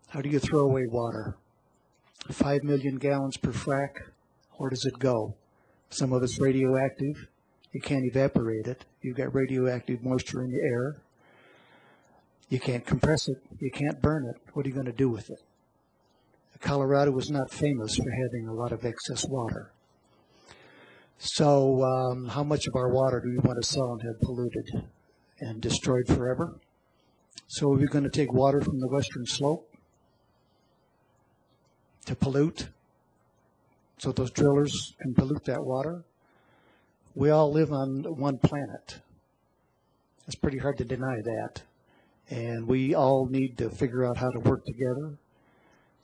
How do you throw away water? 5 million gallons per frac. Where does it go? Some of it's radioactive. You can't evaporate it. You've got radioactive moisture in the air. You can't compress it. You can't burn it. What are you going to do with it? Colorado is not famous for having a lot of excess water. So how much of our water do we want to sell and have polluted and destroyed forever? So are we going to take water from the western slope to pollute so those drillers can pollute that water? We all live on one planet. It's pretty hard to deny that. And we all need to figure out how to work together.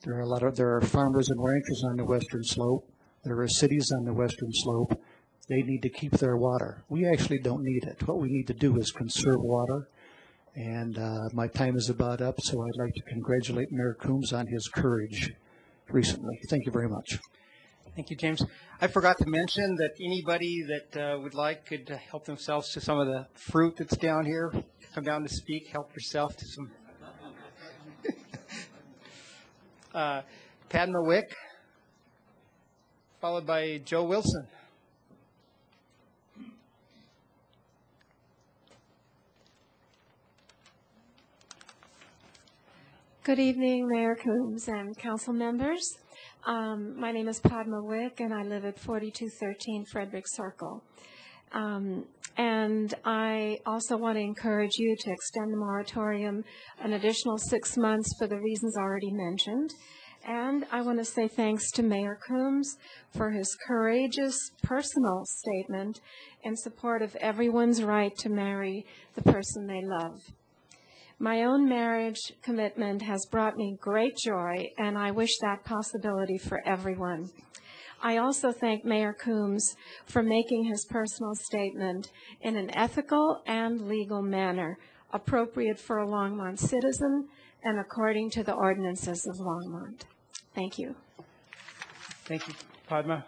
There are farmers and ranchers on the western slope. There are cities on the western slope. They need to keep their water. We actually don't need it. What we need to do is conserve water. And my time is about up, so I'd like to congratulate Mayor Coombs on his courage recently. Thank you very much. Thank you, James. I forgot to mention that anybody that would like could help themselves to some of the fruit that's down here. Come down to speak. Help yourself to some. Padma Wick, followed by Joe Wilson. Good evening, Mayor Coombs and council members. My name is Padma Wick, and I live at 4213 Frederick Circle. And I also want to encourage you to extend the moratorium an additional 6 months for the reasons already mentioned. And I want to say thanks to Mayor Coombs for his courageous personal statement in support of everyone's right to marry the person they love. My own marriage commitment has brought me great joy, and I wish that possibility for everyone. I also thank Mayor Coombs for making his personal statement in an ethical and legal manner appropriate for a Longmont citizen and according to the ordinances of Longmont. Thank you. Thank you, Padma.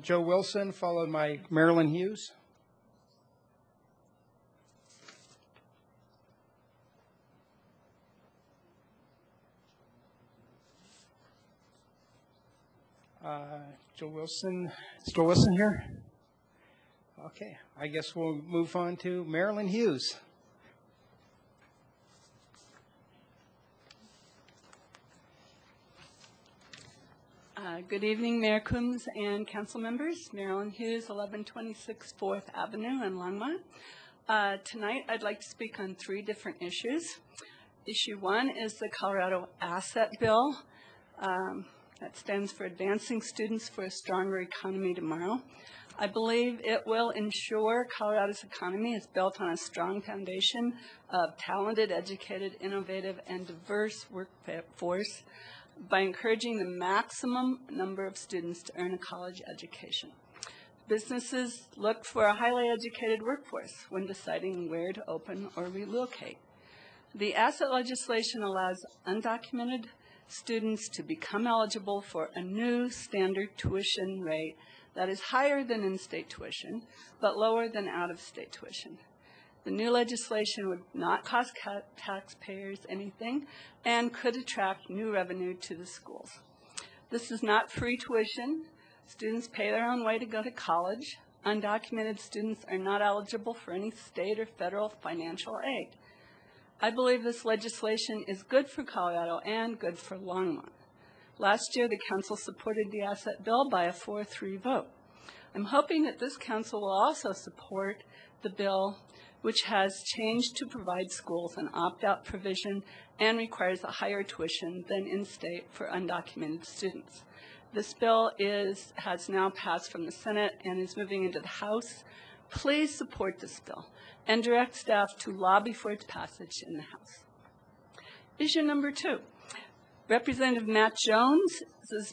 Joe Wilson, followed by Marilyn Hughes. Joe Wilson, Mr. Wilson here? Okay, I guess we'll move on to Marilyn Hughes. Good evening, Mayor Coombs and council members. Marilyn Hughes, 1126 4th Avenue in Longmont. Tonight, I'd like to speak on 3 different issues. Issue 1 is the Colorado Asset Bill. That stands for Advancing Students for a Stronger Economy Tomorrow. I believe it will ensure Colorado's economy is built on a strong foundation of talented, educated, innovative, and diverse workforce by encouraging the maximum number of students to earn a college education. Businesses look for a highly educated workforce when deciding where to open or relocate. The asset legislation allows undocumented students to become eligible for a new standard tuition rate that is higher than in-state tuition, but lower than out-of-state tuition. The new legislation would not cost taxpayers anything and could attract new revenue to the schools. This is not free tuition. Students pay their own way to go to college. Undocumented students are not eligible for any state or federal financial aid. I believe this legislation is good for Colorado and good for Longmont. Last year, the council supported the asset bill by a 4-3 vote. I'm hoping that this council will also support the bill, which has changed to provide schools an opt-out provision and requires a higher tuition than in-state for undocumented students. This bill has now passed from the Senate and is moving into the House. Please support this bill and direct staff to lobby for its passage in the House. Issue number 2, Representative Matt Jones'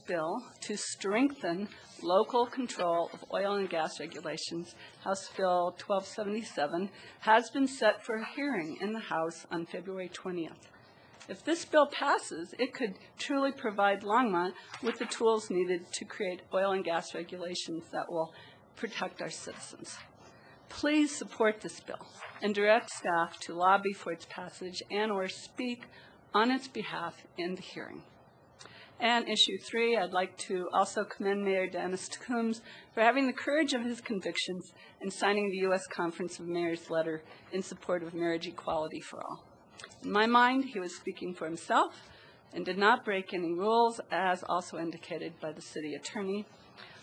bill to strengthen local control of oil and gas regulations, House Bill 1277, has been set for a hearing in the House on February 20th. If this bill passes, it could truly provide Longmont with the tools needed to create oil and gas regulations that will protect our citizens. Please support this bill and direct staff to lobby for its passage and/or speak on its behalf in the hearing. And issue 3, I'd like to also commend Mayor Dennis Coombs for having the courage of his convictions and signing the U.S. Conference of Mayors letter in support of marriage equality for all. In my mind, he was speaking for himself and did not break any rules, as also indicated by the city attorney.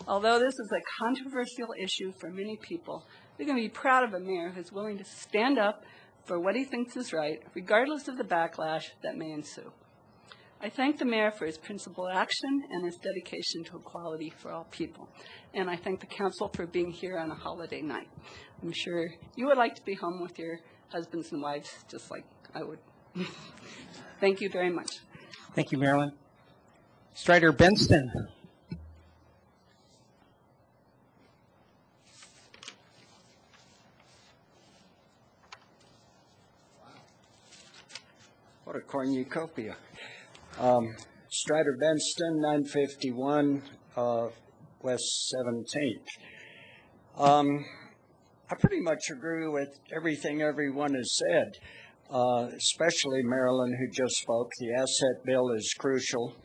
Although this is a controversial issue for many people, they're going to be proud of a mayor who's willing to stand up for what he thinks is right, regardless of the backlash that may ensue. I thank the mayor for his principled action and his dedication to equality for all people. And I thank the council for being here on a holiday night. I'm sure you would like to be home with your husbands and wives, just like I would. Thank you very much. Thank you, Marilyn. Strider Benston. What a cornucopia. Strider Benston, 951 West 17th. I pretty much agree with everything everyone has said, especially Marilyn, who just spoke. The asset bill is crucial,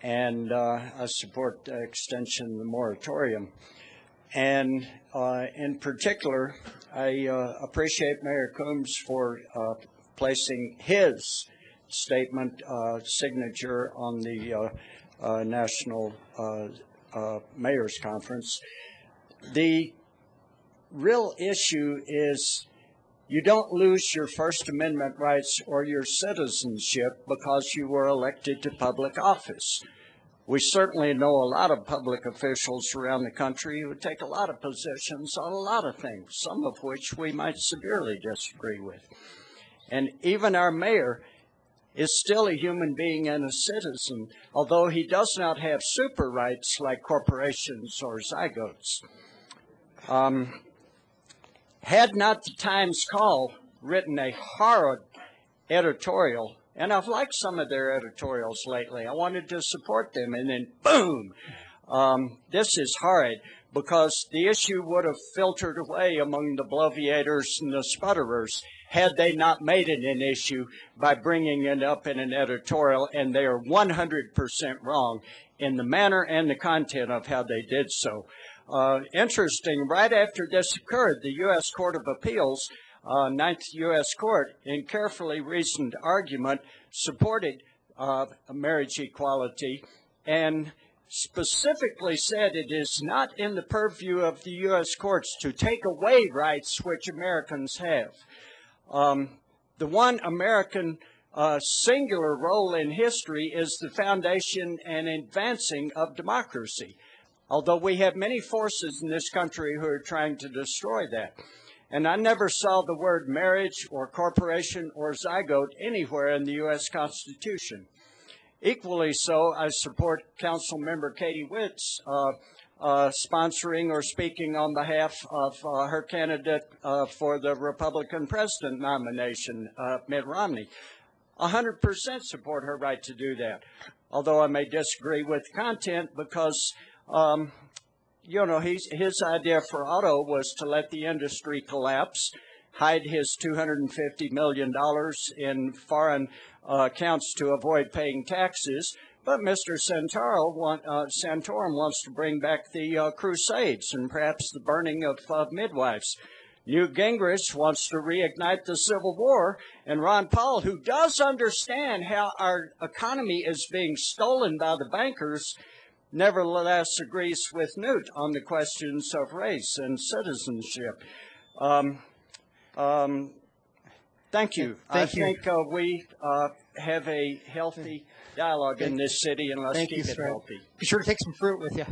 and I support the extension of the moratorium. And in particular, I appreciate Mayor Coombs for placing his statement signature on the National Mayors Conference. The real issue is you don't lose your First Amendment rights or your citizenship because you were elected to public office. We certainly know a lot of public officials around the country who take a lot of positions on a lot of things, some of which we might severely disagree with. And even our mayor is still a human being and a citizen, although he does not have super rights like corporations or zygotes. Had not the Times Call written a horrid editorial, and I've liked some of their editorials lately, I wanted to support them, and then boom, this is horrid, because the issue would have filtered away among the bloviators and the sputterers had they not made it an issue by bringing it up in an editorial, and they are 100% wrong in the manner and the content of how they did so. Interesting, right after this occurred, the U.S. Court of Appeals, Ninth U.S. Court, in carefully reasoned argument, supported marriage equality and specifically said it is not in the purview of the U.S. courts to take away rights which Americans have. The one American singular role in history is the foundation and advancing of democracy, although we have many forces in this country who are trying to destroy that. And I never saw the word marriage or corporation or zygote anywhere in the U.S. Constitution. Equally so, I support Council Member Katie Witt's sponsoring or speaking on behalf of her candidate for the Republican president nomination, Mitt Romney. 100% support her right to do that, although I may disagree with content because, you know, his idea for Otto was to let the industry collapse, hide his $250 million in foreign accounts to avoid paying taxes. But Mr. Santorum wants to bring back the Crusades and perhaps the burning of midwives. Newt Gingrich wants to reignite the Civil War, and Ron Paul, who does understand how our economy is being stolen by the bankers, nevertheless agrees with Newt on the questions of race and citizenship. Thank you. I think we have a healthy dialogue in this city, and let's keep it healthy. Be sure to take some fruit with you.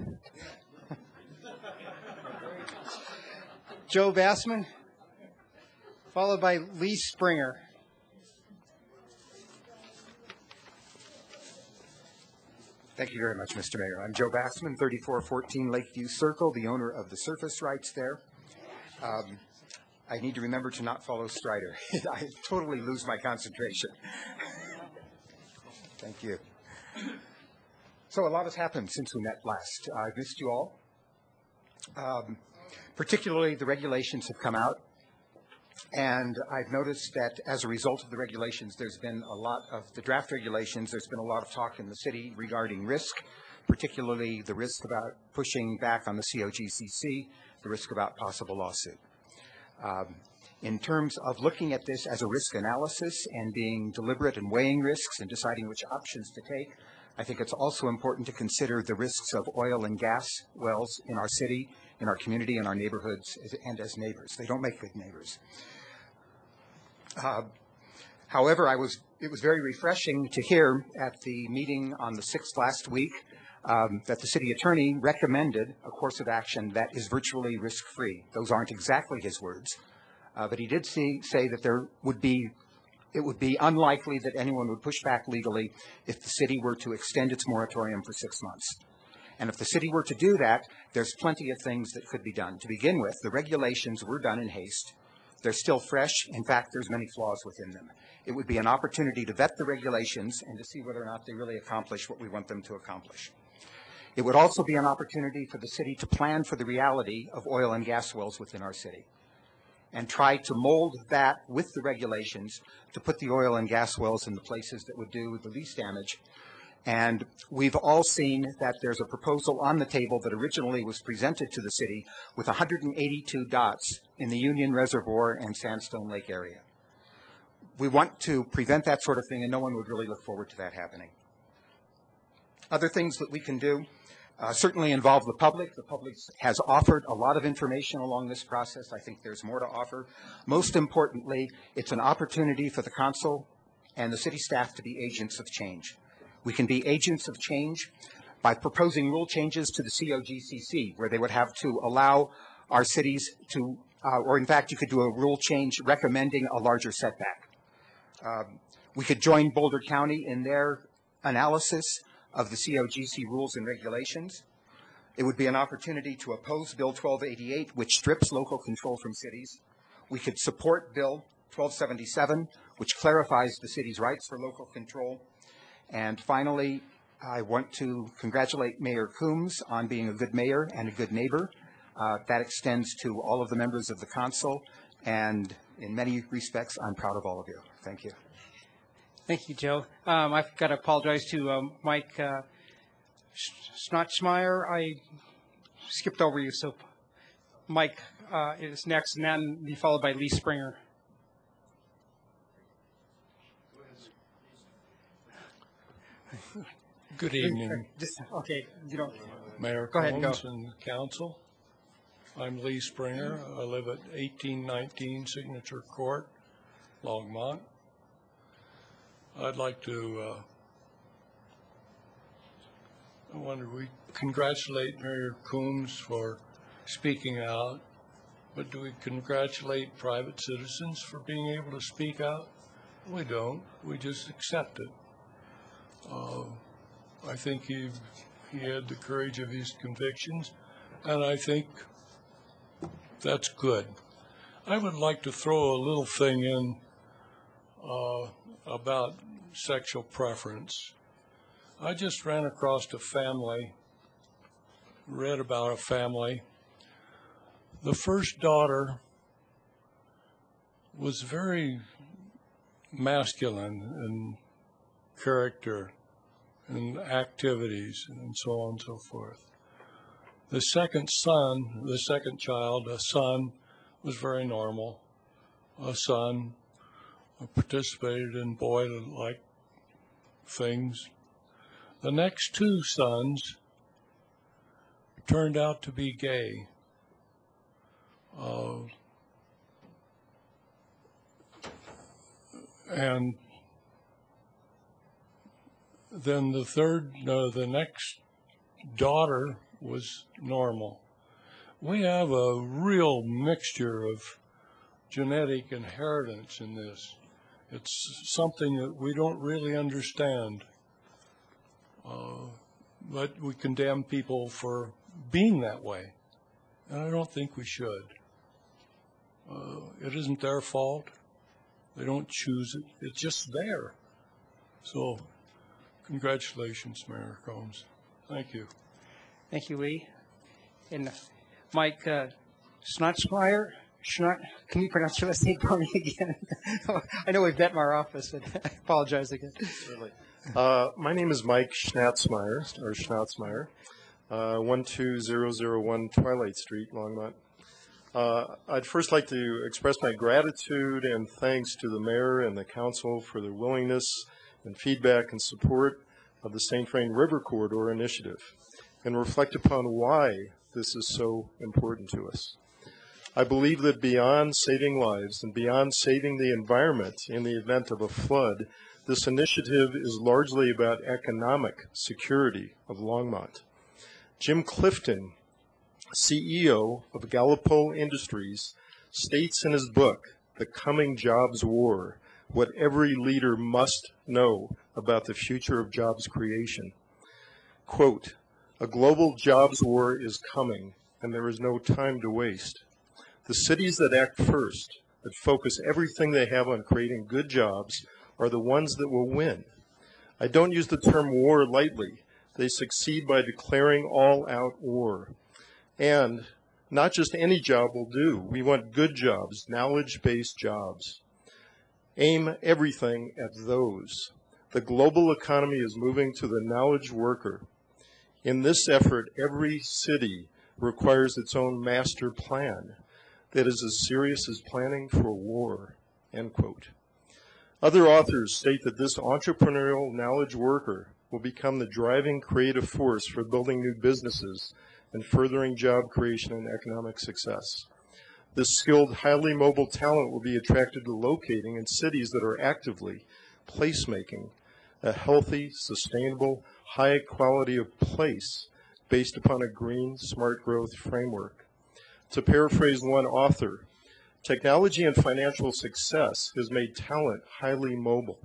Joe Bassman, followed by Lee Springer. Thank you very much, Mr. Mayor. I'm Joe Bassman, 3414 Lakeview Circle, the owner of the surface rights there. I need to remember to not follow Strider. I totally lose my concentration. Thank you. So a lot has happened since we met last. I've missed you all. Particularly, the regulations have come out, and I've noticed that as a result of the regulations, there's been a lot of the draft regulations, there's been a lot of talk in the city regarding risk, particularly the risk about pushing back on the COGCC, the risk about possible lawsuit. In terms of looking at this as a risk analysis and being deliberate and weighing risks and deciding which options to take, I think it's also important to consider the risks of oil and gas wells in our city, in our community, in our neighborhoods, and as neighbors. They don't make good neighbors. However, it was very refreshing to hear at the meeting on the 6th last week that the city attorney recommended a course of action that is virtually risk-free. Those aren't exactly his words, but he did say that it would be unlikely that anyone would push back legally if the city were to extend its moratorium for 6 months. And if the city were to do that, there's plenty of things that could be done. To begin with, the regulations were done in haste. They're still fresh. In fact, there's many flaws within them. It would be an opportunity to vet the regulations and to see whether or not they really accomplish what we want them to accomplish. It would also be an opportunity for the city to plan for the reality of oil and gas wells within our city and try to mold that with the regulations to put the oil and gas wells in the places that would do the least damage. And we've all seen that there's a proposal on the table that originally was presented to the city with 182 dots in the Union Reservoir and Sandstone Lake area. We want to prevent that sort of thing, and no one would really look forward to that happening. Other things that we can do certainly involve the public. The public has offered a lot of information along this process. I think there's more to offer. Most importantly, it's an opportunity for the council and the city staff to be agents of change. We can be agents of change by proposing rule changes to the COGCC, where they would have to allow our cities to, or in fact, you could do a rule change recommending a larger setback. We could join Boulder County in their analysis of the COGC rules and regulations. It would be an opportunity to oppose Bill 1288, which strips local control from cities. We could support Bill 1277, which clarifies the city's rights for local control. And finally, I want to congratulate Mayor Coombs on being a good mayor and a good neighbor. That extends to all of the members of the council, and in many respects, I'm proud of all of you. Thank you. Thank you, Joe. I've got to apologize to Mike Schnatzmeyer. I skipped over you, so Mike is next, and then be followed by Lee Springer. Good evening. Okay, you don't. Mayor Go ahead and go. Combs and council. I'm Lee Springer. I live at 1819 Signature Court, Longmont. I'd like to we congratulate Mayor Coombs for speaking out, but do we congratulate private citizens for being able to speak out? We don't. We just accept it. I think he had the courage of his convictions, and I think that's good. I would like to throw a little thing in about sexual preference. I just ran across a family, read about a family. The first daughter was very masculine in character and activities and so on and so forth. The second child, a son, was very normal. A son participated in boy-like things. The next two sons turned out to be gay. And then the next daughter was normal. We have a real mixture of genetic inheritance in this. It's something that we don't really understand. But we condemn people for being that way. And I don't think we should. It isn't their fault. They don't choose it. It's just there. So, congratulations, Mayor Combs. Thank you. Thank you, Lee. And Mike Schnatzmeyer. Can you pronounce your last name for me again? I know we've met in our office, but I apologize again. Certainly. My name is Mike Schnatzmeyer, 12001 Twilight Street, Longmont. I'd first like to express my gratitude and thanks to the mayor and the council for their willingness and feedback and support of the St. Vrain River Corridor initiative, and reflect upon why this is so important to us. I believe that beyond saving lives and beyond saving the environment in the event of a flood, this initiative is largely about economic security of Longmont. Jim Clifton, CEO of Gallipo Industries, states in his book, The Coming Jobs War, what every leader must know about the future of jobs creation. Quote, "A global jobs war is coming, and there is no time to waste. The cities that act first, that focus everything they have on creating good jobs, are the ones that will win. I don't use the term war lightly. They succeed by declaring all-out war. And not just any job will do. We want good jobs, knowledge-based jobs. Aim everything at those. The global economy is moving to the knowledge worker. In this effort, every city requires its own master plan that is as serious as planning for war," end quote. Other authors state that this entrepreneurial knowledge worker will become the driving creative force for building new businesses and furthering job creation and economic success. This skilled, highly mobile talent will be attracted to locating in cities that are actively placemaking a healthy, sustainable, high quality of place based upon a green, smart growth framework. To paraphrase one author, technology and financial success has made talent highly mobile.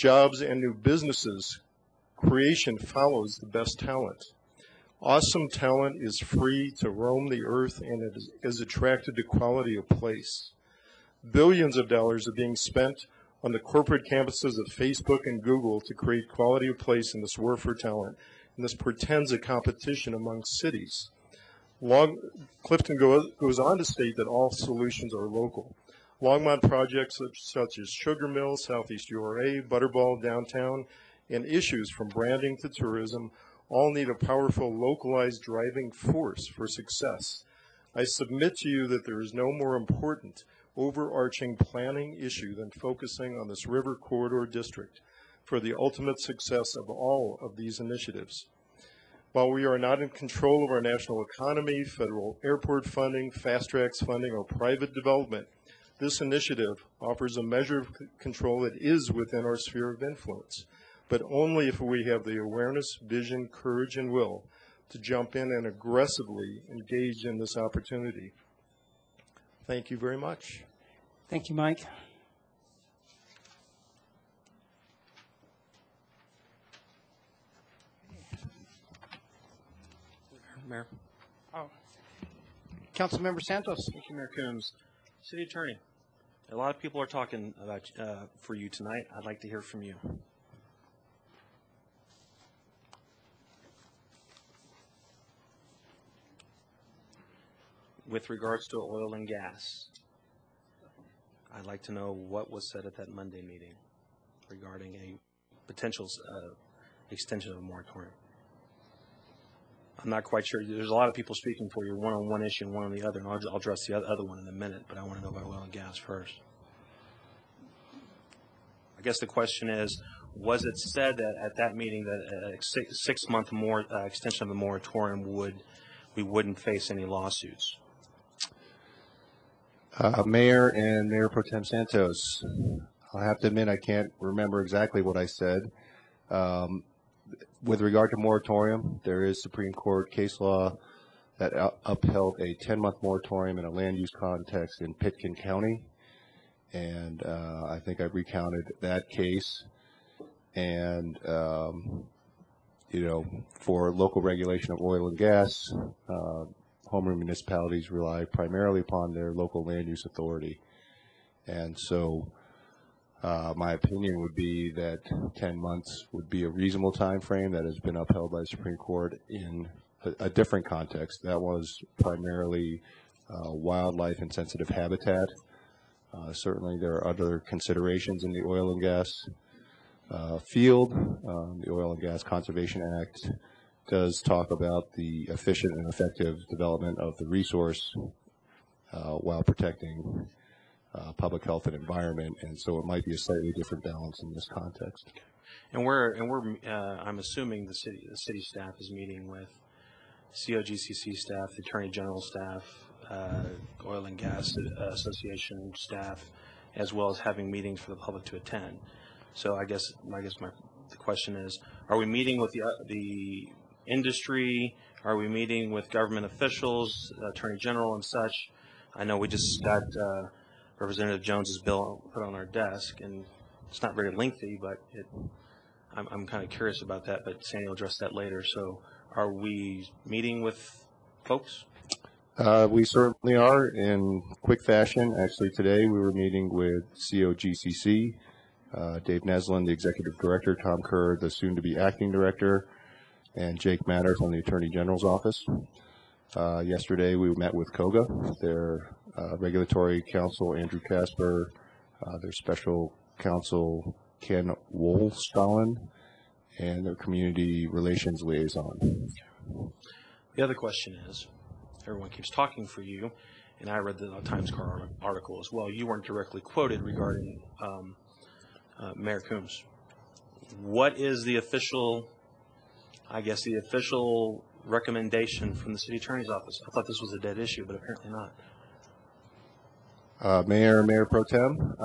jobs, and new businesses, creation follows the best talent. Awesome talent is free to roam the earth and it is attracted to quality of place. Billions of dollars are being spent on the corporate campuses of Facebook and Google to create quality of place in this war for talent, and this pretends a competition among cities. Clifton goes on to state that all solutions are local. Longmont projects such as Sugar Mill, Southeast URA, Butterball, Downtown, and issues from branding to tourism all need a powerful localized driving force for success. I submit to you that there is no more important overarching planning issue than focusing on this river corridor district for the ultimate success of all of these initiatives. While we are not in control of our national economy, federal airport funding, fast tracks funding, or private development, this initiative offers a measure of control that is within our sphere of influence, but only if we have the awareness, vision, courage, and will to jump in and aggressively engage in this opportunity. Thank you very much. Thank you, Mike. Mayor. Oh. Councilmember Santos. Thank you, Mayor Coombs. City Attorney, a lot of people are talking about for you tonight. I'd like to hear from you. With regards to oil and gas, I'd like to know what was said at that Monday meeting regarding a potential extension of a moratorium. I'm not quite sure. There's a lot of people speaking for you, one on one issue and one on the other, and I'll address the other one in a minute, but I want to know about oil and gas first. I guess the question is, was it said that at that meeting that a six-month extension of the moratorium we wouldn't face any lawsuits? Mayor and Mayor Pro Tem Santos, I have to admit I can't remember exactly what I said. With regard to moratorium, there is Supreme Court case law that upheld a 10-month moratorium in a land use context in Pitkin County, and I think I recounted that case. And you know, for local regulation of oil and gas, home rule municipalities rely primarily upon their local land use authority. And so my opinion would be that 10 months would be a reasonable time frame that has been upheld by the Supreme Court in a different context. That was primarily wildlife and sensitive habitat. Certainly there are other considerations in the oil and gas field. The Oil and Gas Conservation Act does talk about the efficient and effective development of the resource while protecting public health and environment, and so it might be a slightly different balance in this context. And I'm assuming the city staff is meeting with COGCC staff, the Attorney General staff, Oil and Gas Association staff, as well as having meetings for the public to attend. So I guess the question is, are we meeting with the industry? Are we meeting with government officials, Attorney General and such? I know we just got Representative Jones's bill put on our desk, and it's not very lengthy, but I'm kind of curious about that, but Sandy will address that later. So are we meeting with folks? We certainly are in quick fashion. Actually, today we were meeting with COGCC, Dave Neslin, the Executive Director, Tom Kerr, the soon-to-be Acting Director, and Jake Matter from the Attorney General's Office. Yesterday we met with COGA, their Regulatory Counsel, Andrew Casper, their Special Counsel, Ken Wolstollen, and their Community Relations Liaison. The other question is, everyone keeps talking for you, and I read the Times article as well. You weren't directly quoted regarding Mayor Coombs. What is the official, the official recommendation from the City Attorney's Office? I thought this was a dead issue, but apparently not. Mayor Pro Tem,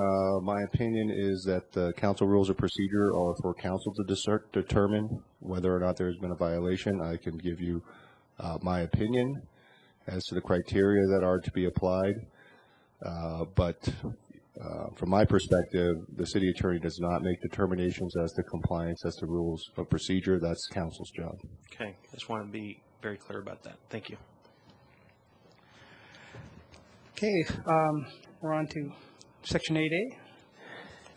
my opinion is that the council rules of procedure are for council to determine whether or not there's been a violation. I can give you my opinion as to the criteria that are to be applied, but From my perspective, the city attorney does not make determinations as to compliance as to rules of procedure. That's council's job. Okay, I just want to be very clear about that. Thank you. Okay, we're on to Section 8A.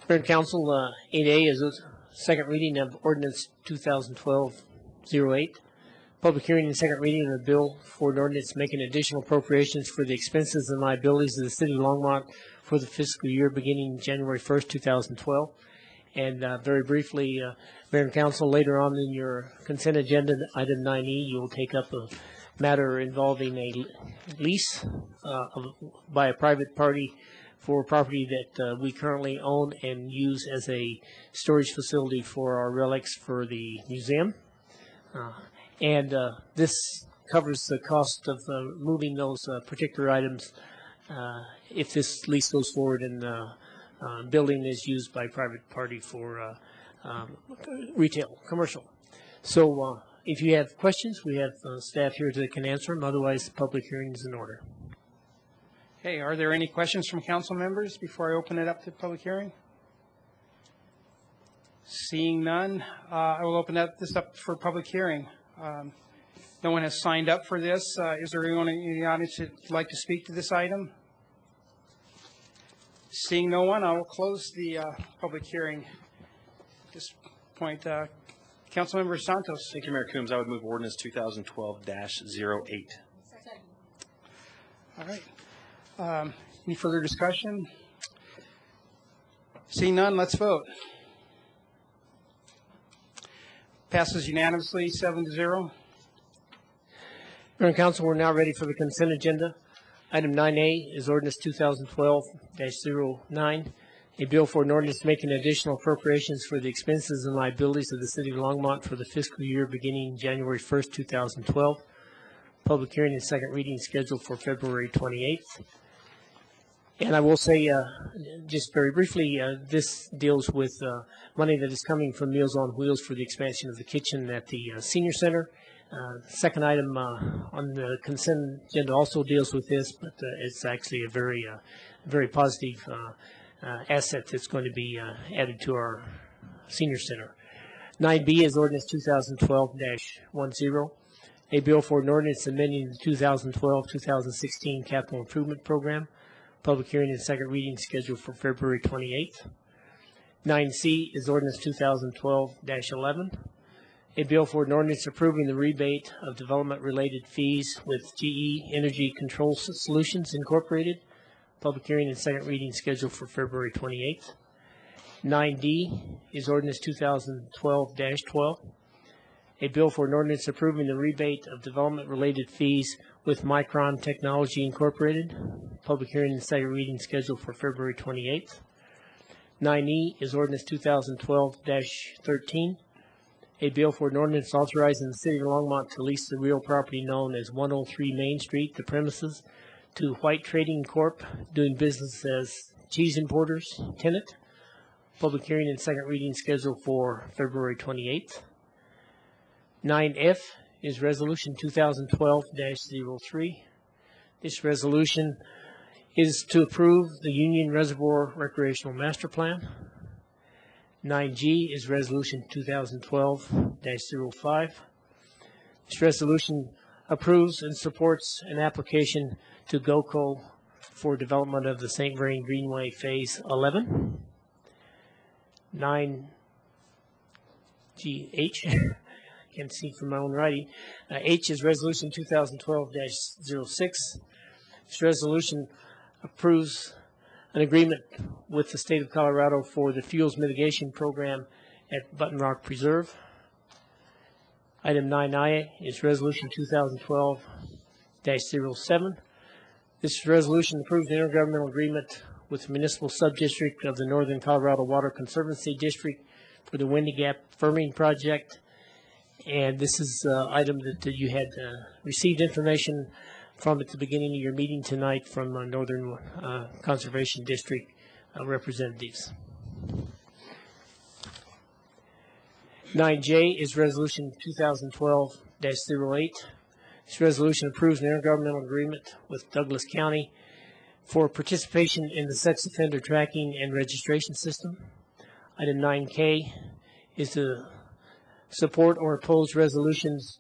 Mayor and Council, 8A is a second reading of Ordinance 2012-08. Public hearing and second reading of the bill for an ordinance making additional appropriations for the expenses and liabilities of the city of Longmont for the fiscal year beginning January 1st, 2012. And very briefly, Mayor and Council, later on in your consent agenda, item 9E, you will take up a matter involving a lease by a private party for property that we currently own and use as a storage facility for our relics for the museum. And this covers the cost of moving those particular items if this lease goes forward and the building is used by private party for retail, commercial. So if you have questions, we have staff here that can answer them. Otherwise, the public hearing is in order. Okay, are there any questions from council members before I open it up to public hearing? Seeing none, I will open this up for public hearing. No one has signed up for this. Is there anyone in the audience that would like to speak to this item? Seeing no one, I will close the public hearing at this point. Councilmember Santos. Thank you, Mayor Coombs. I would move Ordinance 2012-08. All right. Any further discussion? Seeing none, let's vote. Passes unanimously, 7-0. Mayor and Council, we're now ready for the consent agenda. Item 9A is Ordinance 2012-09, a bill for an ordinance making additional appropriations for the expenses and liabilities of the city of Longmont for the fiscal year beginning January 1st, 2012. Public hearing and second reading scheduled for February 28th. And I will say, just very briefly, this deals with money that is coming from Meals on Wheels for the expansion of the kitchen at the senior center. Second item on the consent agenda also deals with this, but it's actually a very positive asset that's going to be added to our senior center. 9B is Ordinance 2012-10, a bill for an ordinance amending the 2012-2016 Capital Improvement Program. Public hearing and second reading scheduled for February 28th. 9C is Ordinance 2012-11, a bill for an ordinance approving the rebate of development-related fees with GE Energy Control Solutions Incorporated. Public hearing and second reading scheduled for February 28th. 9D is Ordinance 2012-12, a bill for an ordinance approving the rebate of development-related fees with Micron Technology Incorporated. Public hearing and second reading scheduled for February 28th. 9E is Ordinance 2012-13, a bill for an ordinance authorizing the city of Longmont to lease the real property known as 103 Main Street, the premises, to White Trading Corp., doing business as Cheese Importers tenant. Public hearing and second reading scheduled for February 28th. 9F is Resolution 2012-03. This resolution is to approve the Union Reservoir Recreational Master Plan. 9G is Resolution 2012-05. This resolution approves and supports an application to GOCO for development of the St. Vrain Greenway Phase 11. 9GH, can't see from my own writing. H is Resolution 2012-06. This resolution approves an agreement with the state of Colorado for the fuels mitigation program at Button Rock Preserve. Item 9I is Resolution 2012-07. This resolution approves the intergovernmental agreement with the municipal subdistrict of the Northern Colorado Water Conservancy District for the Windy Gap Firming Project. And this is an item that you had received information from at the beginning of your meeting tonight from Northern Conservation District representatives. 9J is Resolution 2012-08. This resolution approves an intergovernmental agreement with Douglas County for participation in the sex offender tracking and registration system. Item 9K is to support or oppose resolutions,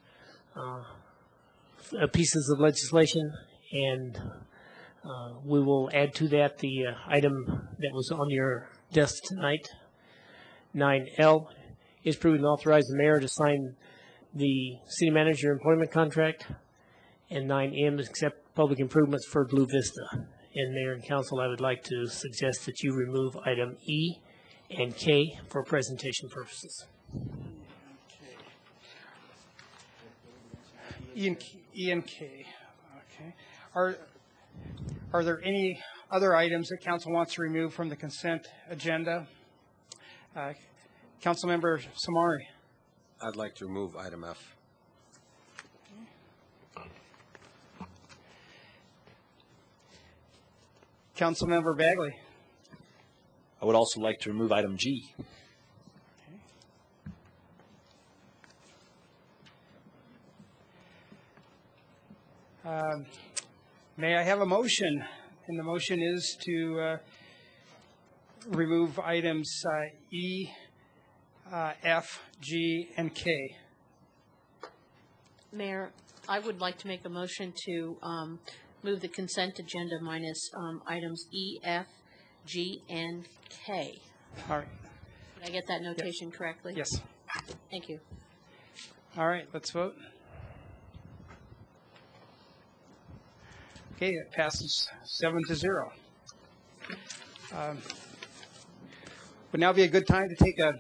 pieces of legislation, and we will add to that the item that was on your desk tonight. 9L is approved and authorize the mayor to sign the city manager employment contract. And 9M is accept public improvements for Blue Vista. And Mayor and Council, I would like to suggest that you remove item E and K for presentation purposes. E and K. Okay. Are there any other items that council wants to remove from the consent agenda? Councilmember Samari. I'd like to remove item F. Councilmember Bagley. I would also like to remove item G. May I have a motion? And the motion is to remove items E, F, G, and K. Mayor, I would like to make a motion to move the consent agenda minus items E, F, G, and K. All right. Did I get that notation correctly? Yes. Thank you. All right, let's vote. Okay, it passes 7-0. Would now be a good time to take a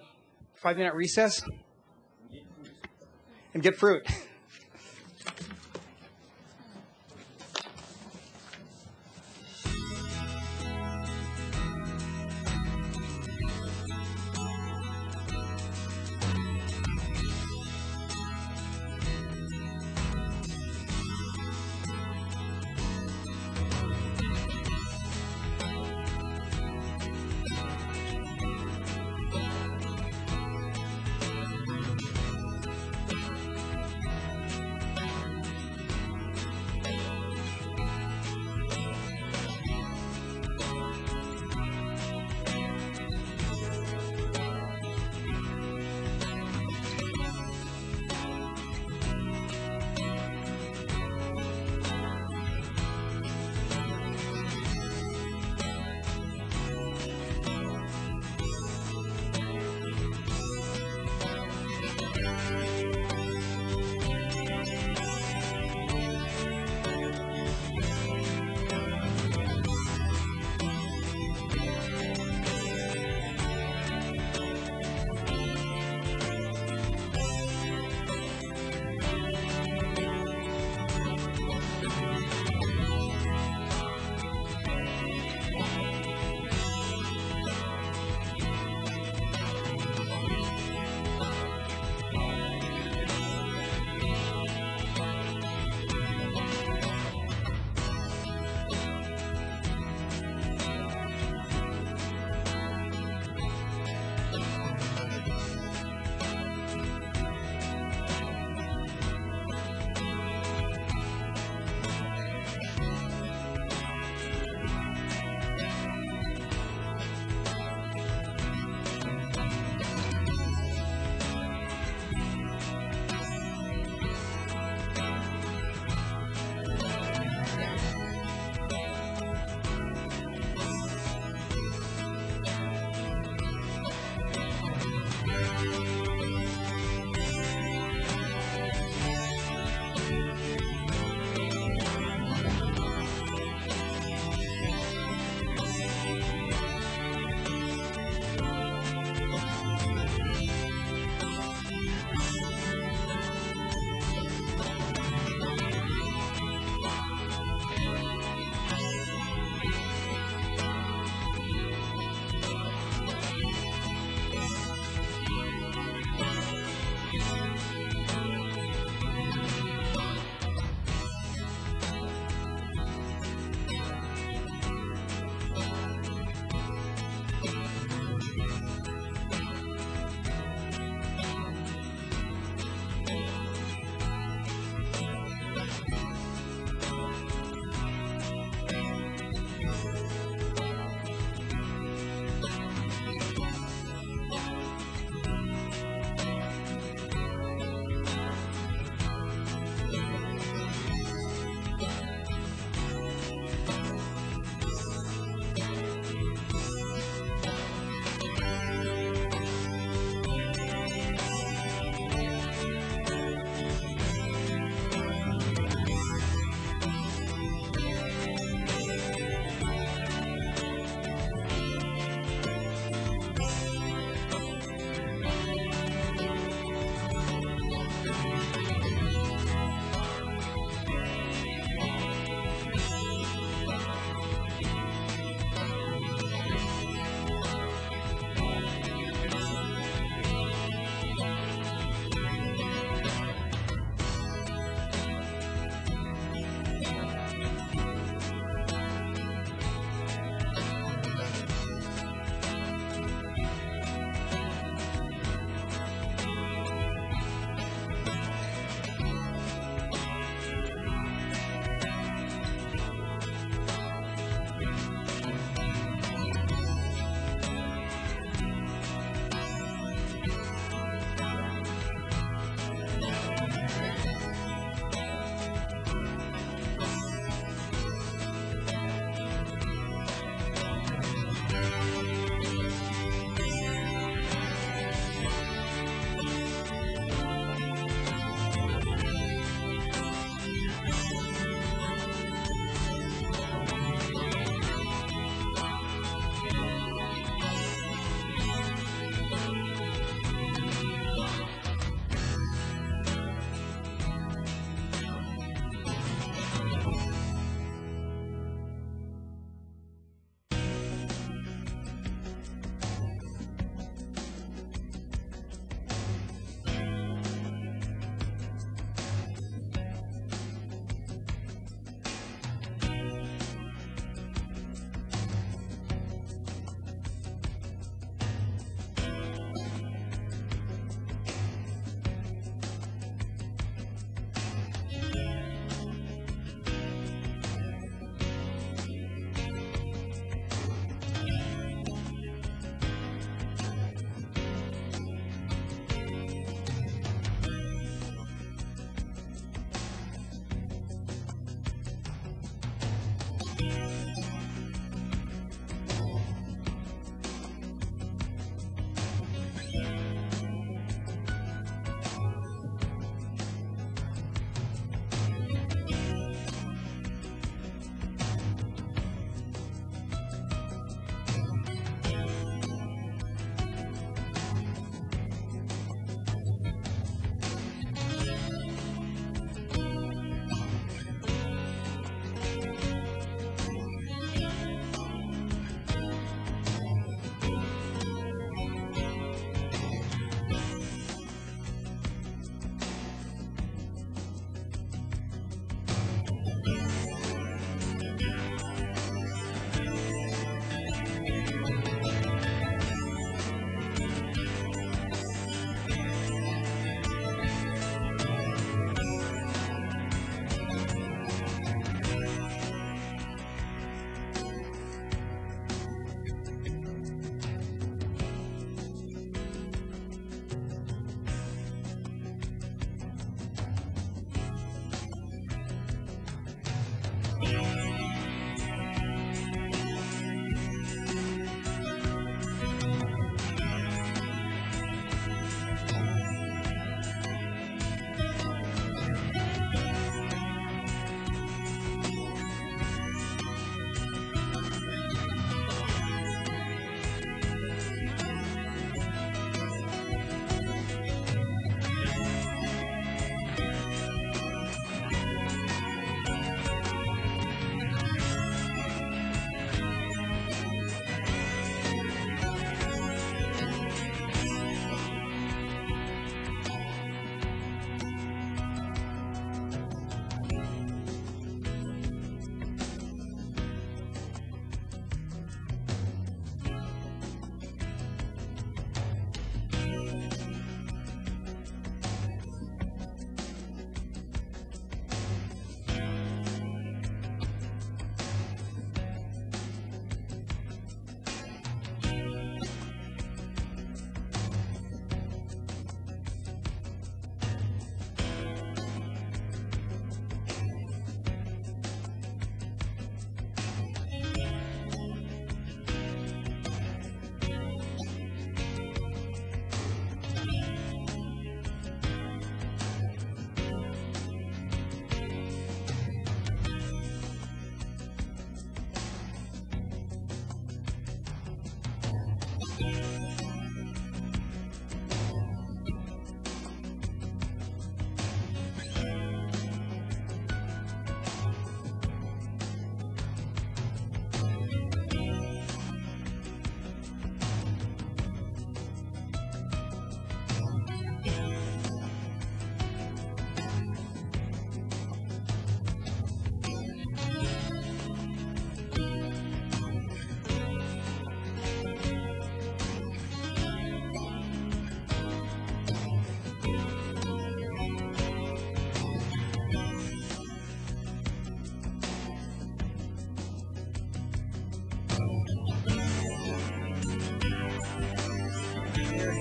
5-minute recess and get fruit.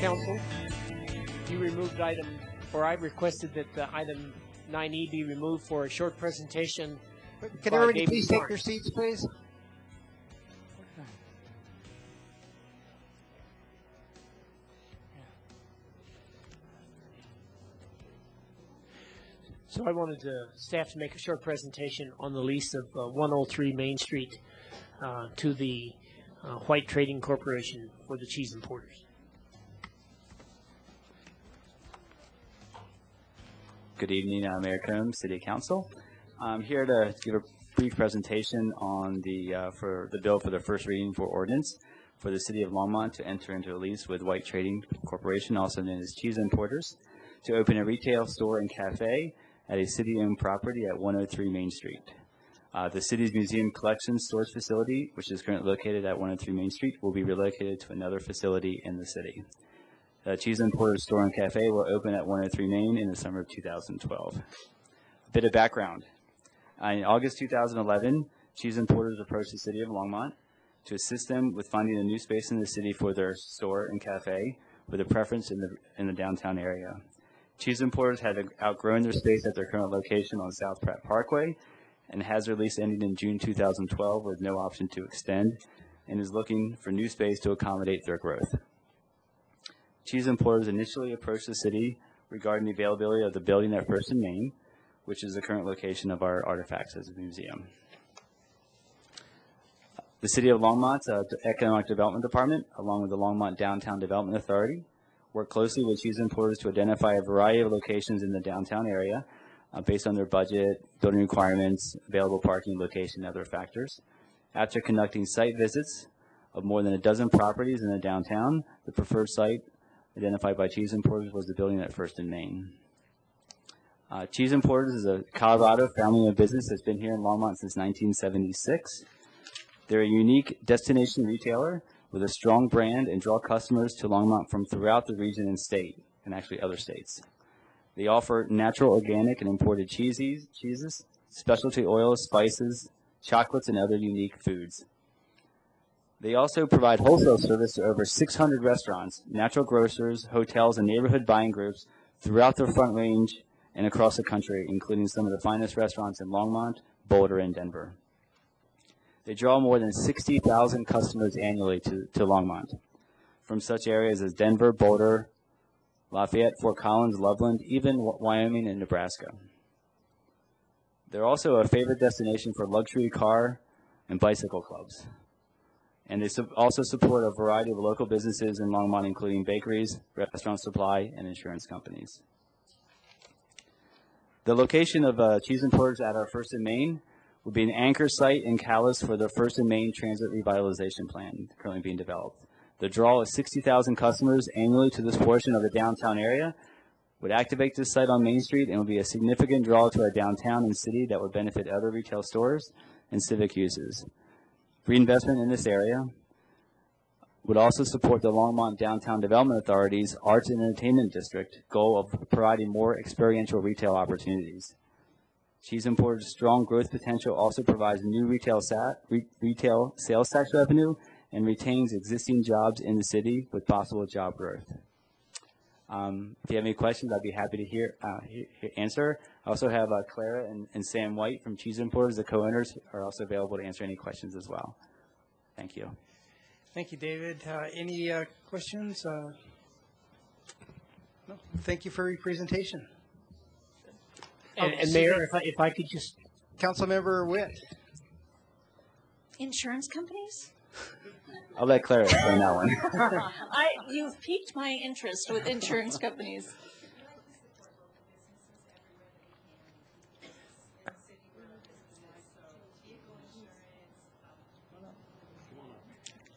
Council. You removed item, or I requested that item 9E be removed for a short presentation. Can by everybody David please take Martin. their seats, please? So I wanted staff to make a short presentation on the lease of 103 Main Street to the White Trading Corporation for the cheese importers. Good evening, Mayor Combs, City Council. I'm here to give a brief presentation on for the bill for the first reading for ordinance for the City of Longmont to enter into a lease with White Trading Corporation, also known as Cheese Importers, to open a retail store and cafe at a city-owned property at 103 Main Street. The city's museum collection storage facility, which is currently located at 103 Main Street, will be relocated to another facility in the city. The Cheese Importers Store and Cafe will open at 103 Main in the summer of 2012. A bit of background. In August 2011, Cheese Importers approached the City of Longmont to assist them with finding a new space in the city for their store and cafe, with a preference in the downtown area. Cheese Importers had outgrown their space at their current location on South Pratt Parkway and has their lease ending in June 2012 with no option to extend, and is looking for new space to accommodate their growth. Cheese Importers initially approached the city regarding the availability of the building at First and Main, which is the current location of our artifacts as a museum. The City of Longmont's Economic Development Department, along with the Longmont Downtown Development Authority, work closely with Cheese Importers to identify a variety of locations in the downtown area based on their budget, building requirements, available parking, location, and other factors. After conducting site visits of more than a dozen properties in the downtown, the preferred site identified by Cheese Importers was the building at First and Main. Cheese Importers is a Colorado family-owned business that's been here in Longmont since 1976. They're a unique destination retailer with a strong brand and draw customers to Longmont from throughout the region and state, and actually other states. They offer natural, organic, and imported cheeses, specialty oils, spices, chocolates, and other unique foods. They also provide wholesale service to over 600 restaurants, natural grocers, hotels, and neighborhood buying groups throughout their Front Range and across the country, including some of the finest restaurants in Longmont, Boulder, and Denver. They draw more than 60,000 customers annually to Longmont from such areas as Denver, Boulder, Lafayette, Fort Collins, Loveland, even Wyoming and Nebraska. They're also a favorite destination for luxury car and bicycle clubs. And they also support a variety of local businesses in Longmont, including bakeries, restaurant supply, and insurance companies. The location of Cheese Importers at our First and Main would be an anchor site and catalyst for the First and Main Transit Revitalization Plan currently being developed. The draw of 60,000 customers annually to this portion of the downtown area would activate this site on Main Street and would be a significant draw to our downtown and city that would benefit other retail stores and civic uses. Reinvestment in this area would also support the Longmont Downtown Development Authority's Arts and Entertainment District goal of providing more experiential retail opportunities. Cheese Importers' strong growth potential also provides new retail sales tax revenue and retains existing jobs in the city with possible job growth. If you have any questions, I'd be happy to answer. I also have Clara and Sam White from Cheese Importers, the co-owners, are also available to answer any questions as well. Thank you. Thank you, David. Any questions? No. Thank you for your presentation. And Mayor, if I could just... Councilmember Witt. Insurance companies? I'll let Clara explain that one. You've piqued my interest with insurance companies.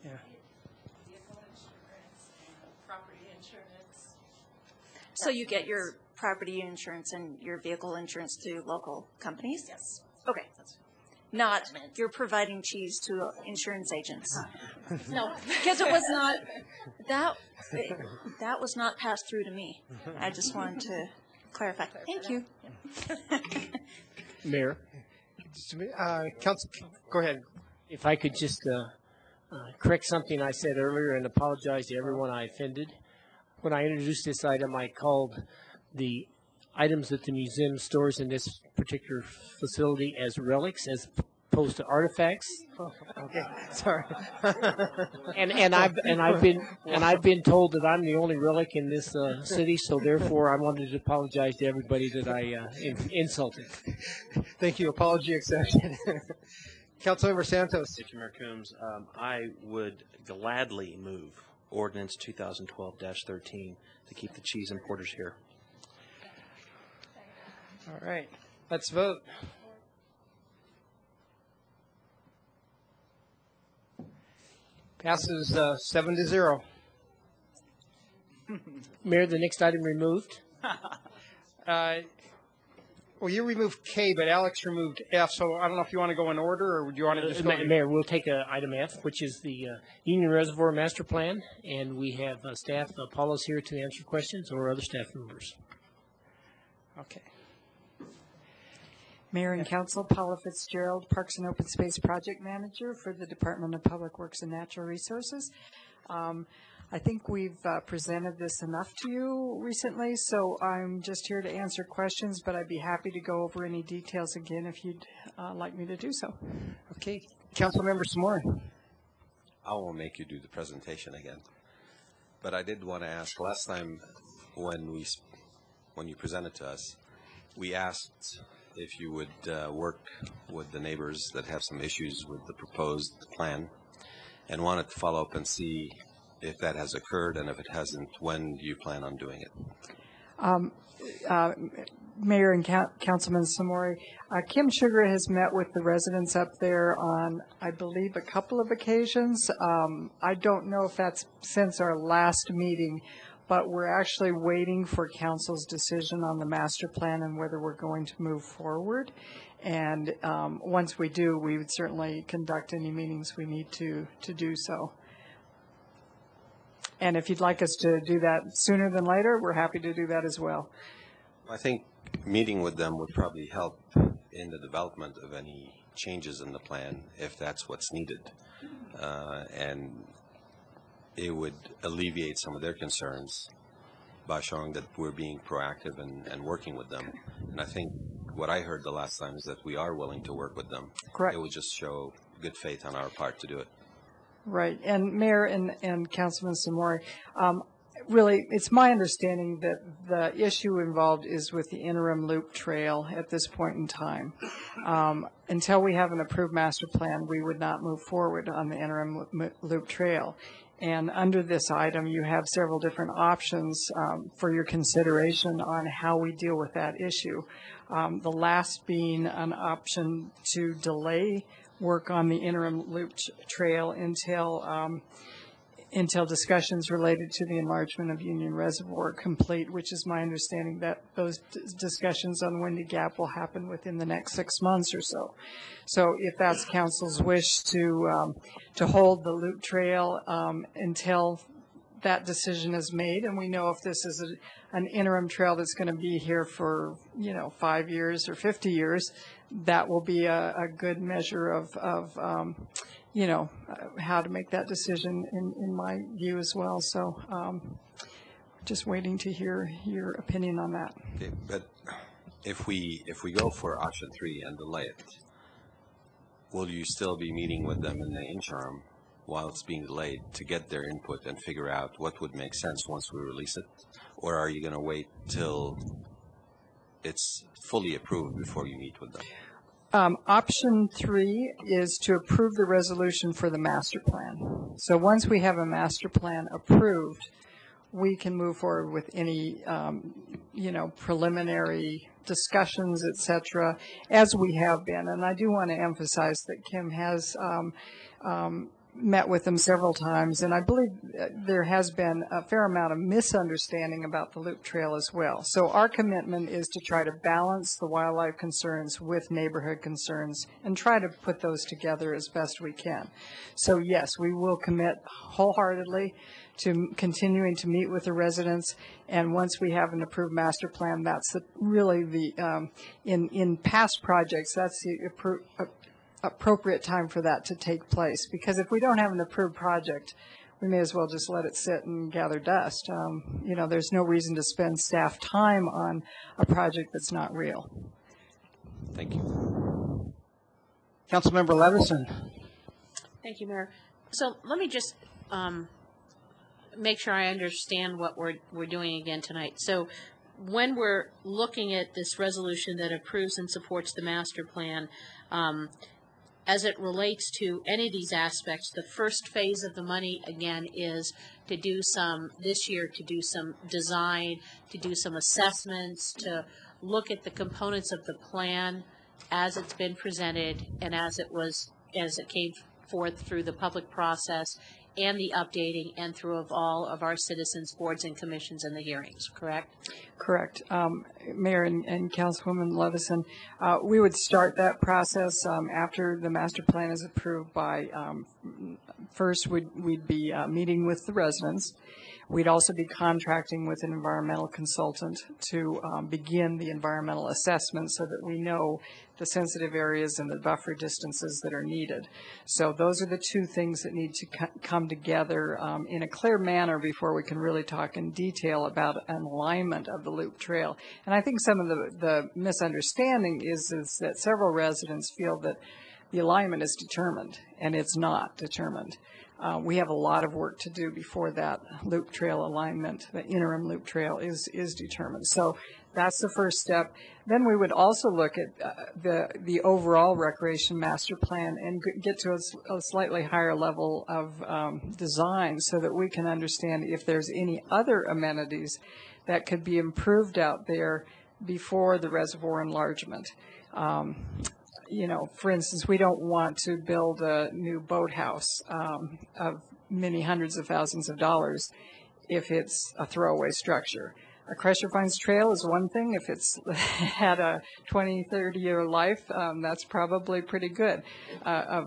Yeah. Property insurance. So you get your property insurance and your vehicle insurance through local companies? Yes. Okay. Not you're providing cheese to insurance agents. No, because it was not that was not passed through to me. I just wanted to clarify. Thank you. Mayor. Council, go ahead. If I could just correct something I said earlier and apologize to everyone I offended. when I introduced this item, I called the items that the museum stores in this particular facility as relics, as opposed to artifacts. Oh, okay, sorry. And I've been told that I'm the only relic in this city, so therefore I wanted to apologize to everybody that I insulted. Thank you. Apology accepted. Councilmember Santos. Thank you, Mayor Coombs. I would gladly move ordinance 2012-13 to keep the cheese importers here. All right, let's vote. Passes 7-0. Mayor, the next item removed. Well, you removed K, but Alex removed F, so I don't know if you want to go in order, or do you want to just go? Mayor, we'll take item F, which is the Union Reservoir Master Plan, and we have staff, Paula's here to answer questions, or other staff members. Okay. Mayor and Council, Paula Fitzgerald, Parks and Open Space Project Manager for the Department of Public Works and Natural Resources. I think we've presented this enough to you recently, so I'm just here to answer questions, but I'd be happy to go over any details again if you'd like me to do so. Okay. Councilmember Samori. I won't make you do the presentation again. But I did want to ask, last time when you presented to us, we asked if you would work with the neighbors that have some issues with the proposed plan, and wanted to follow up and see if that has occurred, and if it hasn't, when do you plan on doing it? Mayor and Councilman Samori, Kim Sugar has met with the residents up there on, I believe, a couple of occasions. I don't know if that's since our last meeting, but we're actually waiting for council's decision on the master plan and whether we're going to move forward. And once we do, we would certainly conduct any meetings we need to do so. And if you'd like us to do that sooner than later, we're happy to do that as well. I think meeting with them would probably help in the development of any changes in the plan, if that's what's needed. And it would alleviate some of their concerns by showing that we're being proactive and working with them. And I think what I heard the last time is that we are willing to work with them. Correct. It would just show good faith on our part to do it. Right. And Mayor and Councilman Samori, really, it's my understanding that the issue involved is with the interim loop trail at this point in time. Until we have an approved master plan, we would not move forward on the interim loop trail. And under this item, you have several different options for your consideration on how we deal with that issue. The last being an option to delay work on the interim loop trail until discussions related to the enlargement of Union Reservoir complete, which is my understanding that those discussions on Windy Gap will happen within the next 6 months or so. So if that's council's wish to hold the loop trail until that decision is made, and we know if this is an interim trail that's going to be here for 5 years or 50 years, that will be a good measure of how to make that decision in my view as well. So just waiting to hear your opinion on that. Okay, but if we go for option 3 and delay it, will you still be meeting with them in the interim while it's being delayed to get their input and figure out what would make sense once we release it? Or are you going to wait till it's fully approved before you meet with them? Option 3 is to approve the resolution for the master plan. So once we have a master plan approved, we can move forward with any, preliminary discussions, et cetera, as we have been. And I do want to emphasize that Kim has met with them several times, and I believe there has been a fair amount of misunderstanding about the loop trail as well. So our commitment is to try to balance the wildlife concerns with neighborhood concerns and try to put those together as best we can. So yes, we will commit wholeheartedly to continuing to meet with the residents, and once we have an approved master plan, that's really the in past projects, that's the appropriate time for that to take place. Because if we don't have an approved project, we may as well just let it sit and gather dust. You know, there's no reason to spend staff time on a project that's not real. Thank you. Councilmember Levison. Thank you, Mayor. So let me just make sure I understand what we're doing again tonight. So when we're looking at this resolution that approves and supports the master plan, as it relates to any of these aspects, the first phase of the money, again, is to do some, this year, to do some design, to do some assessments, to look at the components of the plan as it's been presented and as it came forth through the public process and the updating and through of all of our citizens, boards and commissions and the hearings, correct? Correct. Mayor and Councilwoman Levison, we would start that process after the master plan is approved by, first we'd be meeting with the residents. We'd also be contracting with an environmental consultant to begin the environmental assessment so that we know the sensitive areas and the buffer distances that are needed. So those are the two things that need to come together in a clear manner before we can really talk in detail about an alignment of the loop trail. And I think some of the misunderstanding is that several residents feel that the alignment is determined, and it's not determined. We have a lot of work to do before that loop trail alignment, the interim loop trail, is determined. So that's the first step. Then we would also look at the overall recreation master plan and get to a slightly higher level of design so that we can understand if there's any other amenities that could be improved out there before the reservoir enlargement. You know, for instance, we don't want to build a new boathouse of many hundreds of thousands of dollars if it's a throwaway structure. A Crusher Finds Trail is one thing. If it's had a 20, 30-year life, that's probably pretty good. A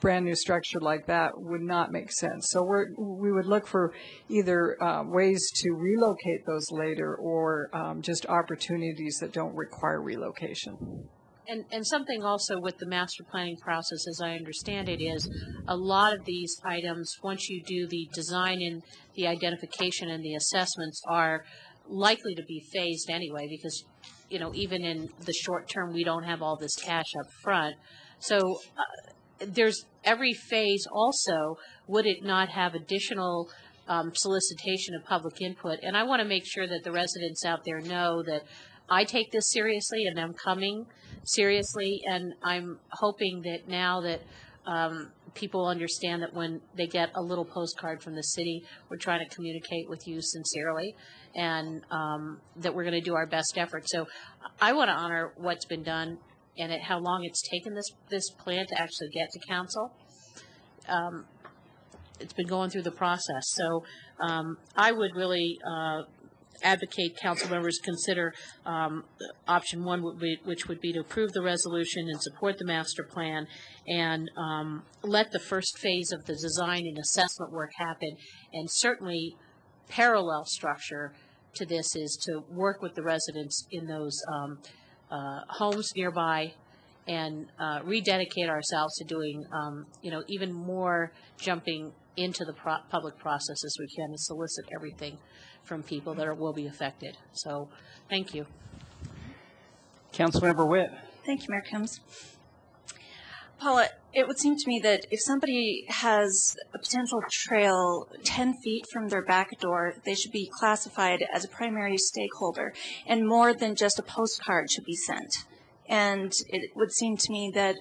brand new structure like that would not make sense. So we would look for either ways to relocate those later or just opportunities that don't require relocation. And something also with the master planning process, as I understand it, is a lot of these items, once you do the design and the identification and the assessments, are likely to be phased anyway, because, you know, even in the short term, we don't have all this cash up front. So there's every phase also, would it not have additional solicitation of public input? And I want to make sure that the residents out there know that I take this seriously and I'm coming seriously, and I'm hoping that now that people understand that when they get a little postcard from the city, we're trying to communicate with you sincerely, and that we're going to do our best effort. So I want to honor what's been done and how long it's taken this plan to actually get to council. It's been going through the process. So I would really advocate council members consider option one, which would be to approve the resolution and support the master plan, and let the first phase of the design and assessment work happen. And certainly parallel structure to this is to work with the residents in those homes nearby and rededicate ourselves to doing you know, even more jumping into the public process as we can to solicit everything from people that will be affected. So thank you. Councilmember Witt. Thank you, Mayor Combs. Paula, it would seem to me that if somebody has a potential trail 10 feet from their back door, they should be classified as a primary stakeholder, and more than just a postcard should be sent. And it would seem to me that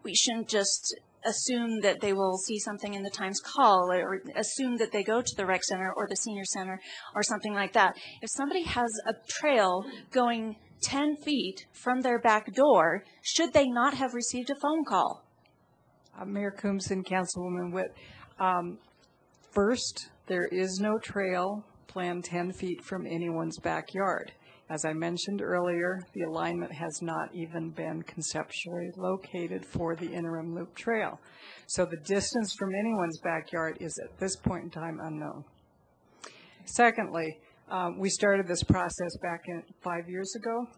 we shouldn't just assume that they will see something in the Times Call or assume that they go to the rec center or the senior center or something like that. If somebody has a trail going 10 feet from their back door, should they not have received a phone call? Mayor Coombs and Councilwoman Witt, first, there is no trail planned 10 feet from anyone's backyard. As I mentioned earlier, the alignment has not even been conceptually located for the interim loop trail. So the distance from anyone's backyard is at this point in time unknown. Secondly, we started this process back 5 years ago.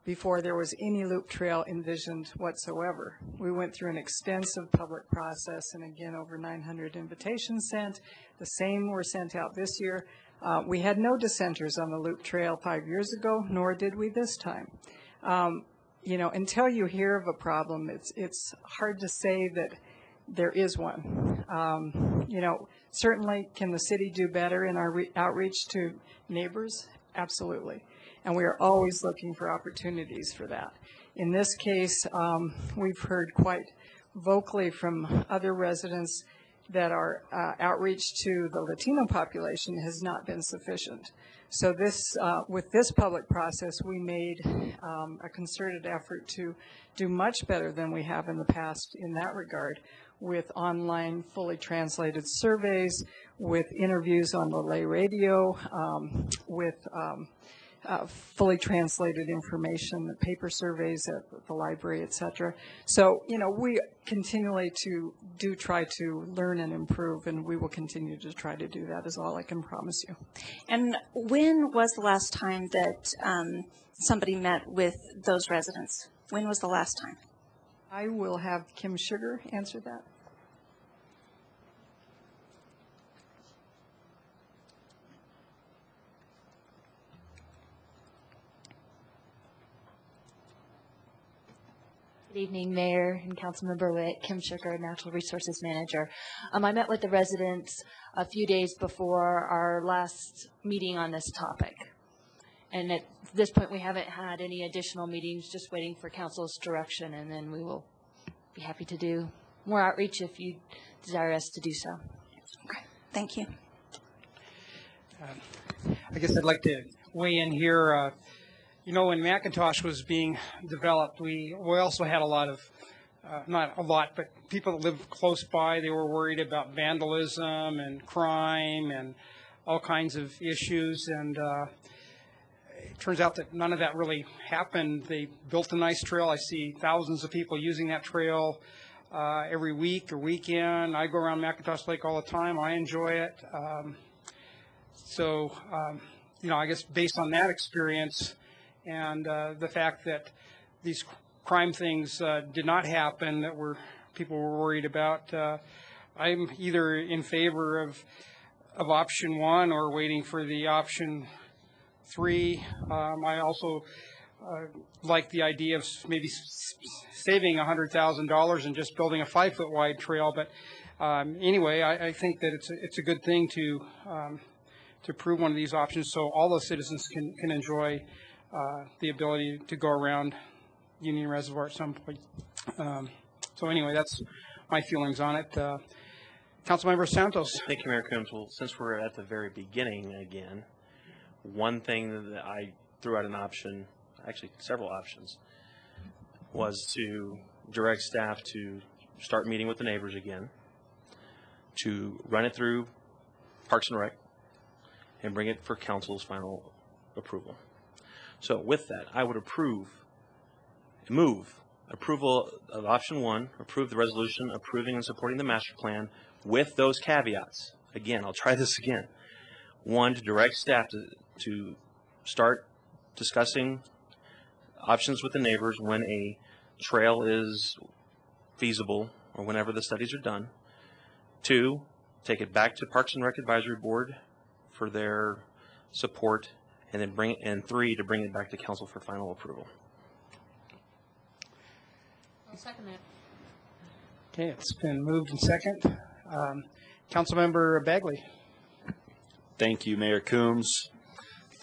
before there was any loop trail envisioned whatsoever. We went through an extensive public process, and again, over 900 invitations sent. The same were sent out this year. We had no dissenters on the loop trail 5 years ago, nor did we this time. You know, until you hear of a problem, it's hard to say that there is one. You know, certainly, can the city do better in our outreach to neighbors? Absolutely. And we are always looking for opportunities for that. In this case, we've heard quite vocally from other residents that our outreach to the Latino population has not been sufficient. So this, with this public process, we made a concerted effort to do much better than we have in the past in that regard, with online fully translated surveys, with interviews on the lay radio, with fully translated information, paper surveys at the library, et cetera. So, you know, we continually try to learn and improve, and we will continue to try to do that, is all I can promise you. And when was the last time that somebody met with those residents? When was the last time? I will have Kim Sugar answer that. Good evening, Mayor and Councilmember Witt. Kim Sugar, Natural Resources Manager. I met with the residents a few days before our last meeting on this topic. And at this point, we haven't had any additional meetings, just waiting for council's direction, and then we will be happy to do more outreach if you desire us to do so. Okay, thank you. I guess I'd like to weigh in here. You know, when Macintosh was being developed, we also had a lot of, not a lot, but people that lived close by, they were worried about vandalism and crime and all kinds of issues. And it turns out that none of that really happened. They built a nice trail. I see thousands of people using that trail every week or weekend. I go around Macintosh Lake all the time. I enjoy it. You know, I guess based on that experience, and the fact that these crime things did not happen that people were worried about, I'm either in favor of option 1 or waiting for the option 3. I also like the idea of maybe saving $100,000 and just building a 5-foot wide trail. But anyway, I think that it's a good thing to approve one of these options so all the citizens can enjoy the ability to go around Union Reservoir at some point. So anyway, that's my feelings on it. Councilmember Santos. Thank you, Mayor Coombs. Well, since we're at the very beginning again, one thing that I threw out an option, actually several options, was to direct staff to start meeting with the neighbors again, to run it through Parks and Rec, and bring it for council's final approval. So with that, I would move approval of option 1, approve the resolution approving and supporting the master plan with those caveats. Again, I'll try this again. 1, to direct staff to start discussing options with the neighbors when a trail is feasible or whenever the studies are done. 2, take it back to Parks and Rec Advisory Board for their support, and then 3, to bring it back to council for final approval. I'll second that. Okay, it's been moved and second. Councilmember Bagley. Thank you, Mayor Coombs.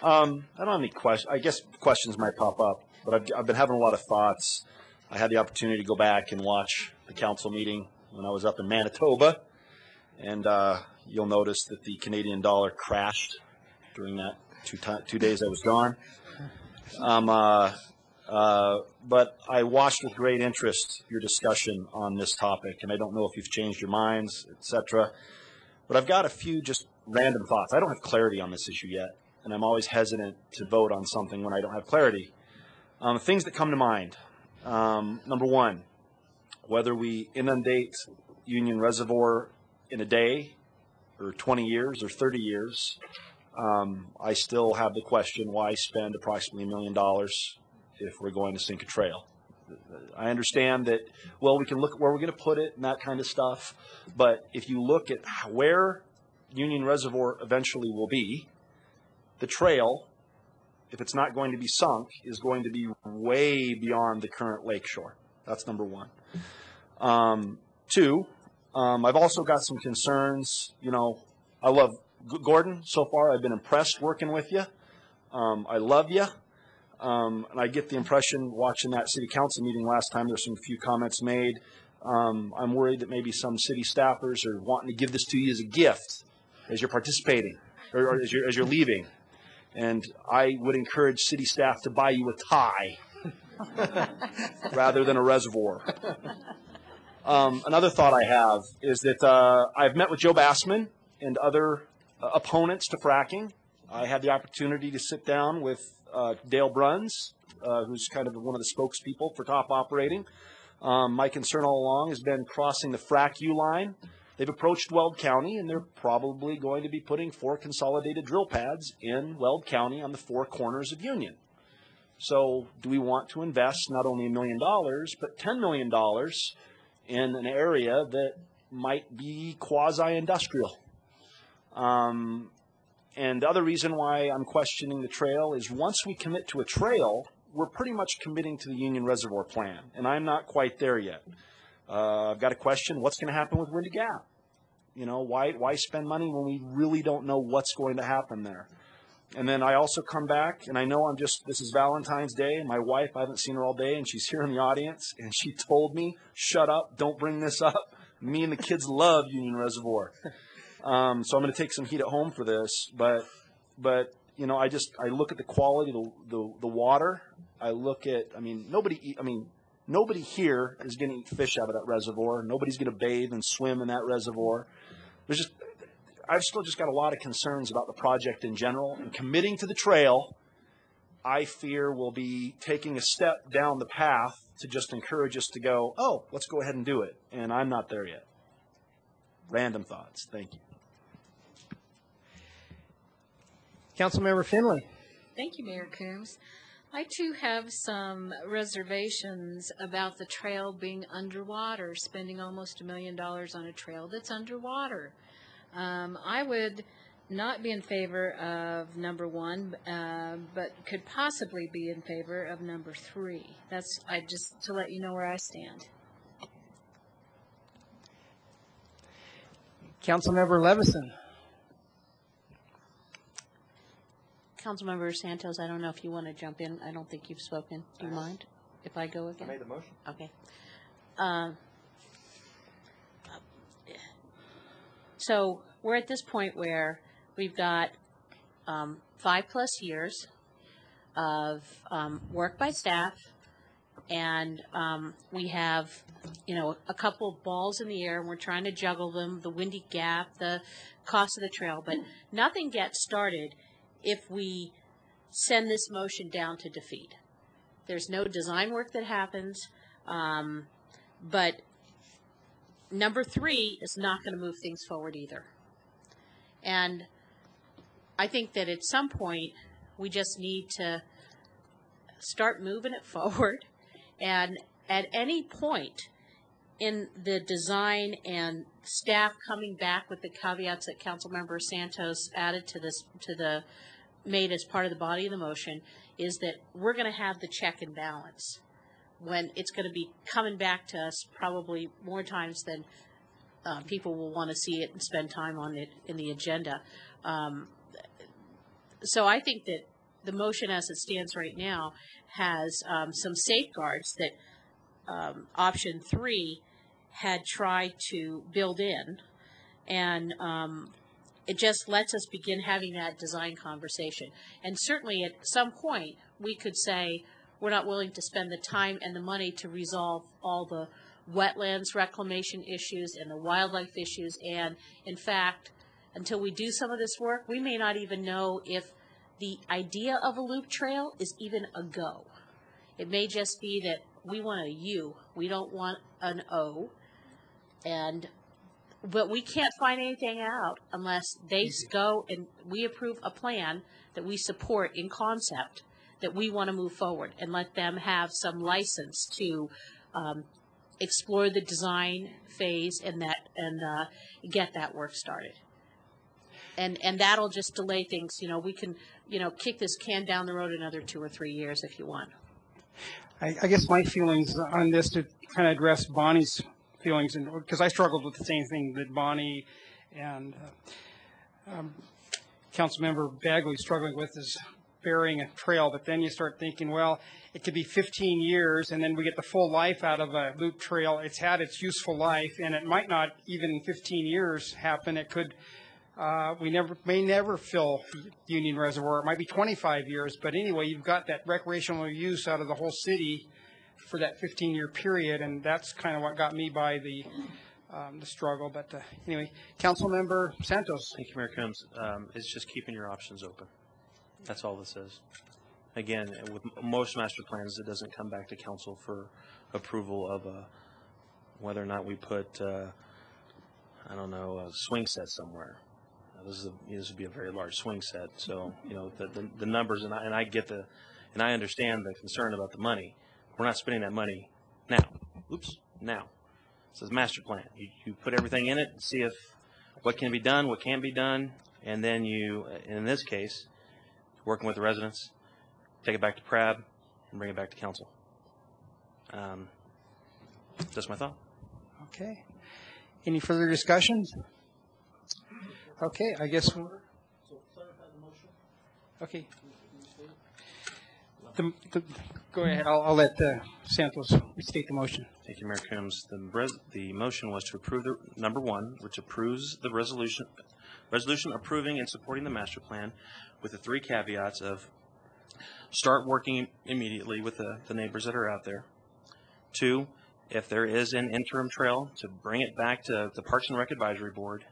I don't have any questions. I guess questions might pop up, but I've been having a lot of thoughts. I had the opportunity to go back and watch the council meeting when I was up in Manitoba, and you'll notice that the Canadian dollar crashed during that 2 days I was gone. But I watched with great interest your discussion on this topic, and I don't know if you've changed your minds, etc. But I've got a few just random thoughts. I don't have clarity on this issue yet, and I'm always hesitant to vote on something when I don't have clarity. Things that come to mind. Number 1, whether we inundate Union Reservoir in a day, or 20 years, or 30 years, I still have the question, why spend approximately $1 million if we're going to sink a trail. I understand that, well, we can look at where we're going to put it and that kind of stuff, but if you look at where Union Reservoir eventually will be, the trail, if it's not going to be sunk, is going to be way beyond the current lakeshore. That's number one. Two, I've also got some concerns. You know, I love Gordon. So far, I've been impressed working with you. I love you. And I get the impression watching that city council meeting last time, there's some few comments made. I'm worried that maybe some city staffers are wanting to give this to you as a gift as you're participating or as you're leaving. And I would encourage city staff to buy you a tie rather than a reservoir. Another thought I have is that I've met with Joe Bassman and other opponents to fracking. I had the opportunity to sit down with Dale Bruns, who's kind of one of the spokespeople for Top Operating. My concern all along has been crossing the frac U line. They've approached Weld County, and they're probably going to be putting 4 consolidated drill pads in Weld County on the 4 corners of Union. So do we want to invest not only $1 million, but $10 million in an area that might be quasi-industrial? And the other reason why I'm questioning the trail is once we commit to a trail, we're pretty much committing to the Union Reservoir plan, and I'm not quite there yet. I've got a question, what's going to happen with Windy Gap? You know, why spend money when we really don't know what's going to happen there? And then I also come back, and I know this is Valentine's Day, and my wife, I haven't seen her all day, and she's here in the audience, and she told me, shut up, don't bring this up. Me and the kids love Union Reservoir. So I'm going to take some heat at home for this, but you know, I look at the quality of the water. I look at, nobody here is going to eat fish out of that reservoir. Nobody's going to bathe and swim in that reservoir. I've still just got a lot of concerns about the project in general, and committing to the trail, I fear will be taking a step down the path to just encourage us to go, oh, let's go ahead and do it, and I'm not there yet. Random thoughts. Thank you. Councilmember Finley. Thank you, Mayor Coombs. I too have some reservations about the trail being underwater, spending almost $1 million on a trail that's underwater. I would not be in favor of number 1, but could possibly be in favor of number 3. That's just to let you know where I stand. Councilmember Levison. Councilmember Santos, I don't know if you want to jump in. I don't think you've spoken. Do you mind if I go again? I made the motion. Okay. So we're at this point where we've got 5+ years of work by staff, and we have, you know, a couple of balls in the air, and we're trying to juggle them, the Windy Gap, the cost of the trail, but nothing gets started if we send this motion down to defeat. There's no design work that happens, but number 3 is not going to move things forward either. And I think that at some point we just need to start moving it forward, and at any point in the design and staff coming back with the caveats that Councilmember Santos added to this, made as part of the body of the motion, is that we're going to have the check and balance when it's going to be coming back to us probably more times than people will want to see it and spend time on it in the agenda. So I think that the motion as it stands right now has some safeguards that option 3 had tried to build in, and it just lets us begin having that design conversation. And certainly at some point we could say we're not willing to spend the time and the money to resolve all the wetlands reclamation issues and the wildlife issues, and in fact, until we do some of this work, we may not even know if the idea of a loop trail is even a go. It may just be that we want a U, we don't want an O, but we can't find anything out unless they go and we approve a plan that we support in concept that we want to move forward and let them have some license to explore the design phase and get that work started. And that'll just delay things. We can, kick this can down the road another 2 or 3 years if you want. I guess my feelings on this, to kind of address Bonnie's feelings, because I struggled with the same thing that Bonnie and Councilmember Bagley struggling with, is burying a trail. But then you start thinking, well, it could be 15 years, and then we get the full life out of a loop trail. It's had its useful life, and it might not even in 15 years happen. It could. We may never fill Union Reservoir. It might be 25 years, but anyway, you've got that recreational use out of the whole city for that 15-year period, and that's kind of what got me by the struggle. But anyway, Councilmember Santos. Thank you, Mayor Combs. It's just keeping your options open. That's all this is. Again, with most master plans, it doesn't come back to council for approval of whether or not we put, a swing set somewhere. This would be a very large swing set. So, the numbers, and I get and I understand the concern about the money. We're not spending that money now. Now. It says master plan. You put everything in it, see what can be done, what can't be done, and then you, in this case, working with the residents, take it back to PRAB and bring it back to council. Just my thought. Okay. Any further discussions? Okay, I guess. Okay. Go ahead. I'll let Santos restate the motion. Thank you, Mayor Coombs. The motion was to approve number 1, which approves the resolution approving and supporting the master plan, with the 3 caveats of start working immediately with the neighbors that are out there. 2, if there is an interim trail, to bring it back to the Parks and Rec Advisory Board.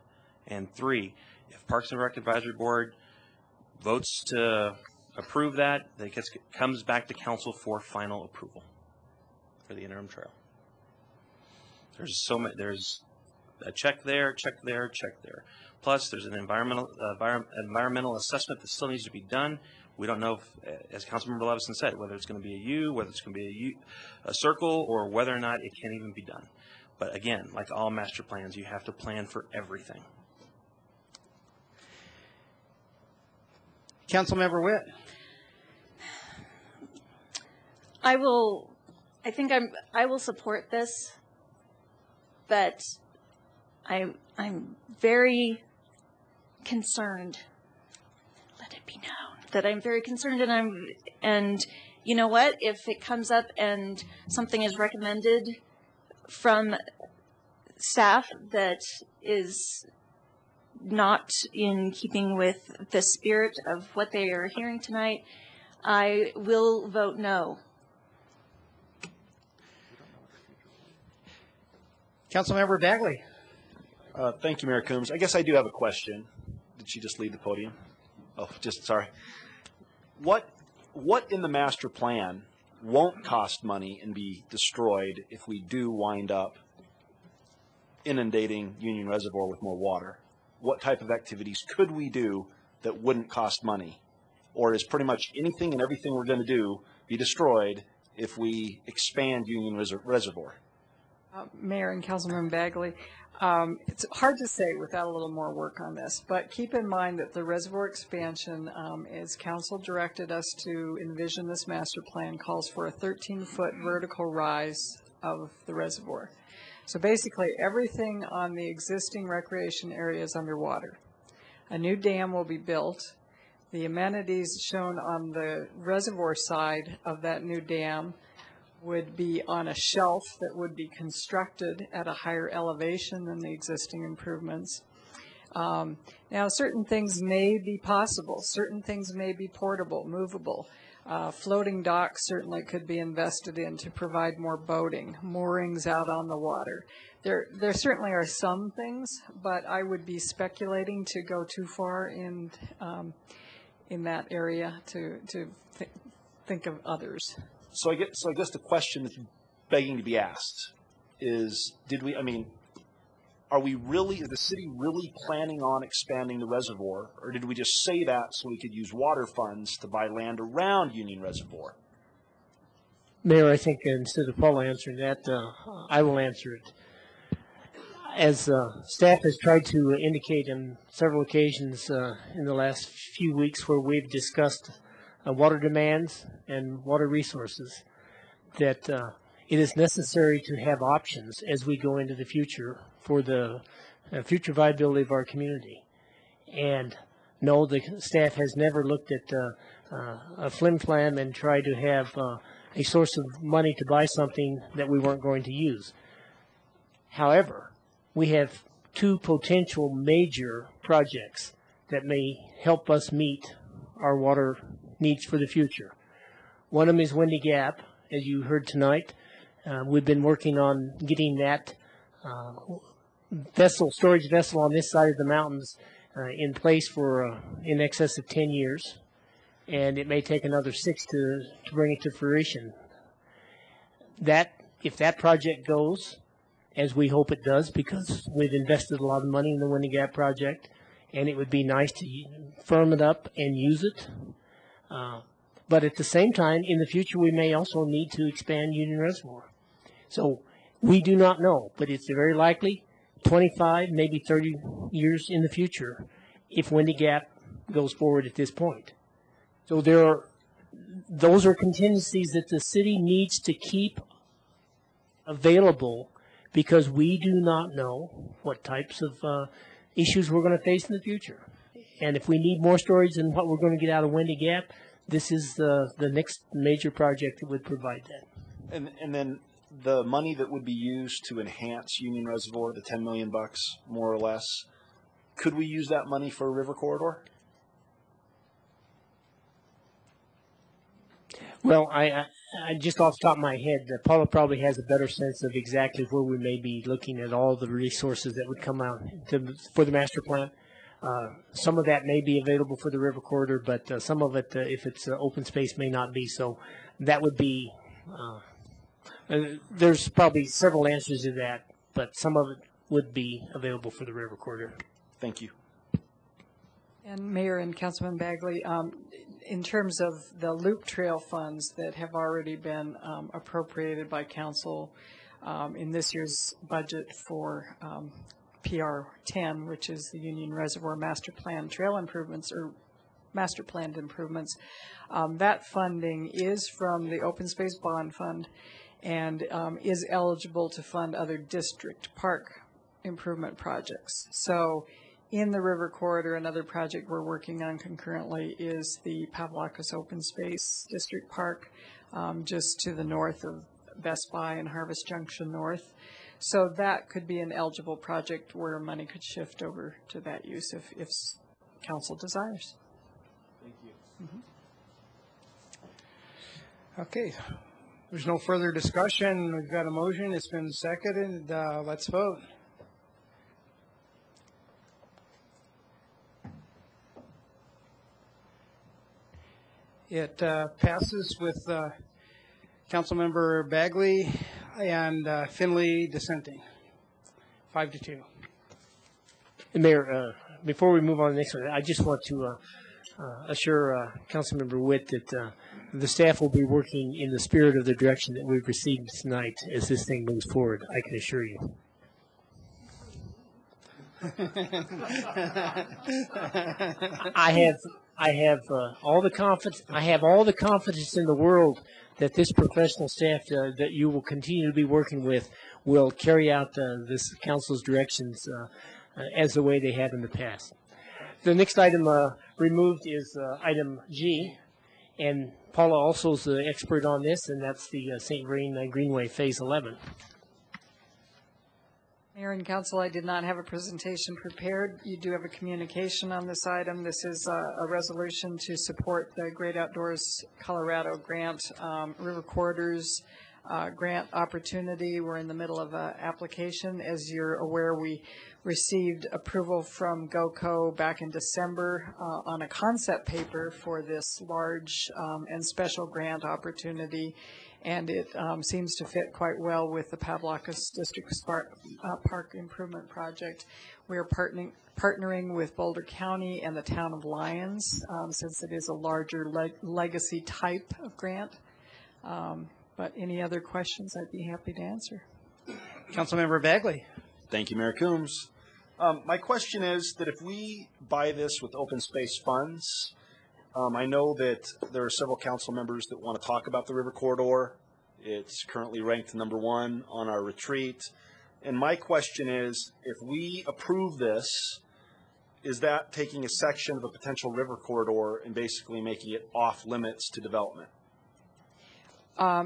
And 3, if Parks and Rec Advisory Board votes to approve that, it comes back to council for final approval for the interim trail. There's a check there, check there, check there. Plus, there's an environmental assessment that still needs to be done. We don't know, as Councilmember Levison said, whether it's going to be a U, whether it's going to be a circle, or whether or not it can even be done. But again, like all master plans, you have to plan for everything. Councilmember Witt. I will support this, but I'm very concerned. Let it be known that I'm very concerned, and you know what? If it comes up and something is recommended from staff that is not in keeping with the spirit of what they are hearing tonight, I will vote no. Councilmember Bagley. Thank you, Mayor Coombs. I guess I do have a question. Did she just leave the podium? Oh, sorry. What in the master plan won't cost money and be destroyed if we do wind up inundating Union Reservoir with more water? What type of activities could we do that wouldn't cost money? Or is pretty much anything and everything we're going to do be destroyed if we expand Union Reservoir? Mayor and Councilman Bagley, it's hard to say without a little more work on this, but keep in mind that the reservoir expansion, as council directed us to envision this master plan, calls for a 13-foot vertical rise of the reservoir. So basically everything on the existing recreation area is underwater. A new dam will be built. The amenities shown on the reservoir side of that new dam would be on a shelf that would be constructed at a higher elevation than the existing improvements. Now, certain things may be possible. Certain things may be portable, movable. Floating docks certainly could be invested in to provide more boating, moorings out on the water. There certainly are some things, but I would be speculating to go too far in that area to think of others. So I guess the question that's begging to be asked is, is the city really planning on expanding the reservoir, or did we just say that so we could use water funds to buy land around Union Reservoir? Mayor, I think instead of Paul answering that, I will answer it. As staff has tried to indicate on several occasions in the last few weeks where we've discussed water demands and water resources, that it is necessary to have options as we go into the future for the future viability of our community. And no, the staff has never looked at a flim-flam and tried to have a source of money to buy something that we weren't going to use. However, we have two potential major projects that may help us meet our water needs for the future. One of them is Windy Gap, as you heard tonight. We've been working on getting that storage vessel on this side of the mountains in place for in excess of 10 years, and it may take another 6 to bring it to fruition. If that project goes, as we hope it does, because we've invested a lot of money in the Windy Gap project, and it would be nice to firm it up and use it. But at the same time, in the future, we may also need to expand Union Reservoir. So we do not know, but it's very likely 25, maybe 30 years in the future if Windy Gap goes forward at this point. So those are contingencies that the city needs to keep available, because we do not know what types of issues we're going to face in the future. And if we need more storage than what we're going to get out of Windy Gap, this is the next major project that would provide that. And then the money that would be used to enhance Union Reservoir, the $10 million, more or less, could we use that money for a river corridor? Well, I just off the top of my head, Paula probably has a better sense of exactly where we may be looking at all the resources that would come out for the master plan. Some of that may be available for the river corridor, but some of it, if it's open space, may not be. So that would be, there's probably several answers to that, but some of it would be available for the river corridor. Thank you. And Mayor and Councilman Bagley, in terms of the loop trail funds that have already been appropriated by council in this year's budget for PR 10, which is the Union Reservoir Master Plan Trail Improvements, or Master Planned Improvements, that funding is from the Open Space Bond Fund and is eligible to fund other district park improvement projects. So in the River Corridor, another project we're working on concurrently is the Pavlakis Open Space District Park, just to the north of Best Buy and Harvest Junction North. So that could be an eligible project where money could shift over to that use if council desires. Thank you. Mm-hmm. Okay. There's no further discussion. We've got a motion. It's been seconded. Let's vote. It passes with Councilmember Bagley and Finley dissenting, 5-2. Mayor, before we move on to the next one, I just want to assure Councilmember Witt that the staff will be working in the spirit of the direction that we've received tonight as this thing moves forward. I can assure you. I have all the confidence. I have all the confidence in the world that this professional staff that you will continue to be working with will carry out this council's directions as the way they have in the past. The next item removed is item G, and Paula also is the expert on this, and that's the St. Greenway Phase 11. Mayor and Council, I did not have a presentation prepared. You do have a communication on this item. This is a resolution to support the Great Outdoors Colorado grant, River Corridors grant opportunity. We're in the middle of an application. As you're aware, we received approval from GOCO back in December on a concept paper for this large and special grant opportunity, and it seems to fit quite well with the Pavlakis District Park Improvement Project. We are partnering with Boulder County and the town of Lyons, since it is a larger legacy type of grant. But any other questions, I'd be happy to answer. Councilmember Bagley. Thank you, Mayor Coombs. My question is that if we buy this with open space funds, I know that there are several council members that want to talk about the river corridor. It's currently ranked number 1 on our retreat. And my question is, if we approve this, is that taking a section of a potential river corridor and basically making it off limits to development?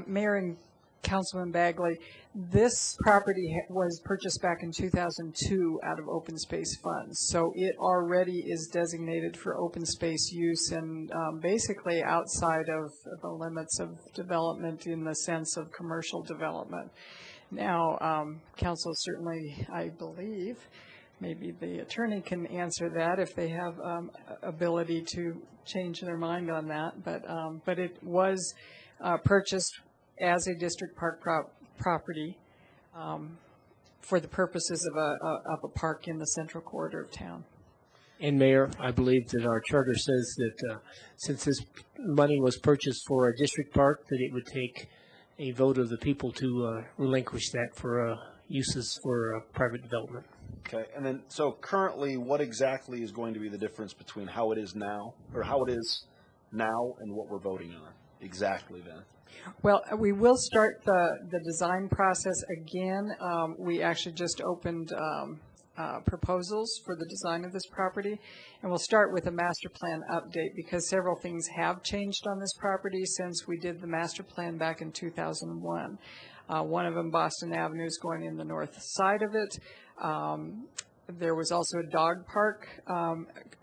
Mayor and Councilman Bagley, this property was purchased back in 2002 out of open space funds. So it already is designated for open space use and basically outside of the limits of development in the sense of commercial development. Now, council certainly, I believe, maybe the attorney can answer that if they have ability to change their mind on that. But it was purchased as a district park property for the purposes of a park in the central corridor of town. And Mayor, I believe that our charter says that since this money was purchased for a district park, that it would take a vote of the people to relinquish that for uses for private development. Okay, and then so currently, what exactly is going to be the difference between how it is now, or how it is now, and what we're voting on exactly then? Well, we will start the design process again. We actually just opened proposals for the design of this property, and we'll start with a master plan update because several things have changed on this property since we did the master plan back in 2001. One of them, Boston Avenue, is going in the north side of it. There was also a dog park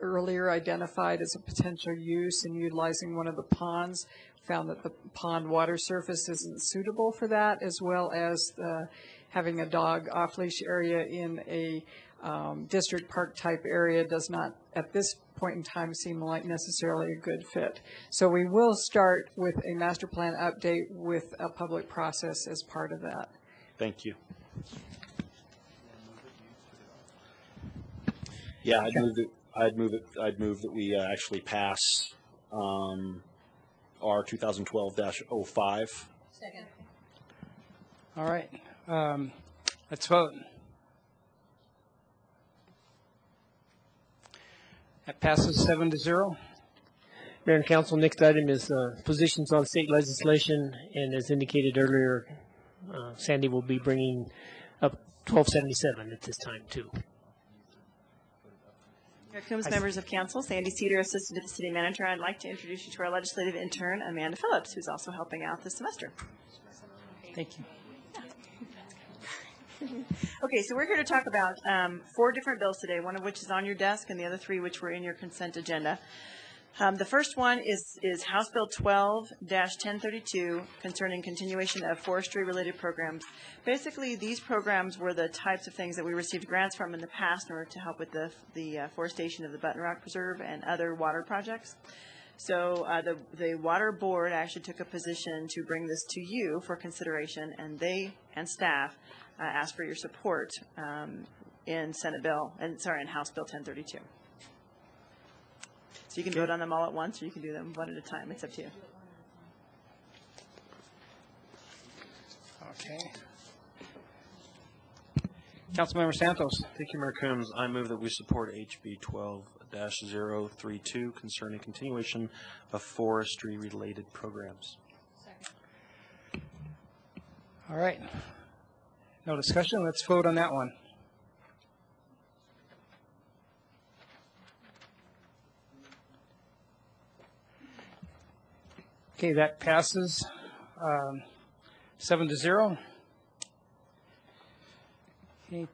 earlier identified as a potential use in utilizing one of the ponds. Found that the pond water surface isn't suitable for that, as well as having a dog off-leash area in a district park type area does not, at this point in time, seem like necessarily a good fit. So we will start with a master plan update with a public process as part of that. Thank you. Yeah, I'd move that we actually pass R 2012-05. Second. All right. Let's vote. That passes 7-0. Mayor and Council, next item is positions on state legislation, and as indicated earlier, Sandy will be bringing up 1277 at this time, too. Mayor Coombs, members of council, Sandy Cedar, assistant to the city manager. I'd like to introduce you to our legislative intern, Amanda Phillips, who's also helping out this semester. Thank you. Okay, so we're here to talk about 4 different bills today, one of which is on your desk and the other 3 which were in your consent agenda. The first one is House Bill 12-1032 concerning continuation of forestry-related programs. Basically, these programs were the types of things that we received grants from in the past in order to help with the forestation of the Button Rock Preserve and other water projects. So the Water Board actually took a position to bring this to you for consideration, and they and staff asked for your support in House Bill 1032. So you can vote on them all at once, or you can do them one at a time. It's up to you. Okay. Councilmember Santos. Thank you, Mayor Coombs. I move that we support HB 12-032 concerning continuation of forestry-related programs. Second. All right. No discussion. Let's vote on that one. Okay, that passes 7-0. Okay,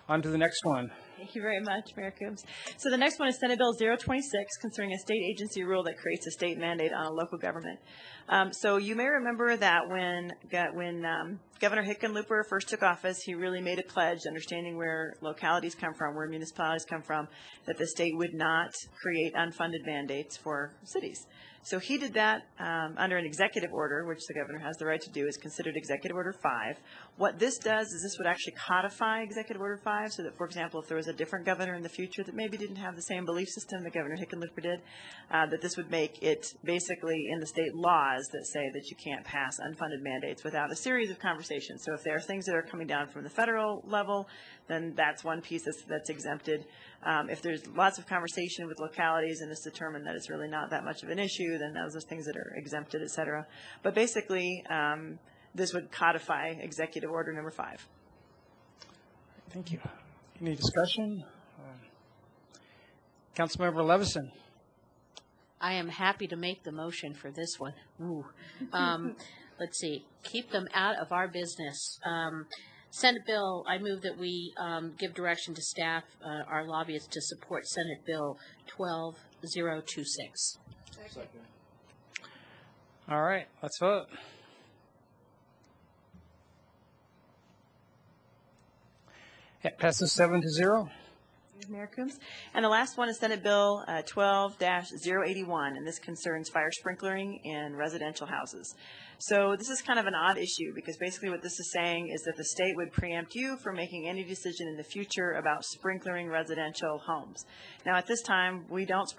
on to the next one. Thank you very much, Mayor Coombs. So the next one is Senate Bill 026, concerning a state agency rule that creates a state mandate on a local government. So you may remember that when Governor Hickenlooper first took office, he really made a pledge, understanding where localities come from, where municipalities come from, that the state would not create unfunded mandates for cities. So he did that under an executive order, which the governor has the right to do, is considered Executive Order 5. What this does is this would actually codify Executive Order 5 so that, for example, if there was a different governor in the future that maybe didn't have the same belief system that Governor Hickenlooper did, that this would make it basically in the state laws that say that you can't pass unfunded mandates without a series of conversations. So if there are things that are coming down from the federal level, then that's one piece that's exempted. If there's lots of conversation with localities and it's determined that it's really not that much of an issue, then those are things that are exempted, et cetera. But basically, this would codify Executive Order number 5. Thank you. Any discussion? Councilmember Levison. I am happy to make the motion for this one. Ooh. Let's see. Keep them out of our business. Senate Bill, I move that we give direction to staff, our lobbyists, to support Senate Bill 12026. Second. All right, let's vote. It passes 7-0. Mayor Coombs. And the last one is Senate Bill 12-081, and this concerns fire sprinklering in residential houses. So this is kind of an odd issue because basically what this is saying is that the state would preempt you from making any decision in the future about sprinklering residential homes. Now at this time, we don't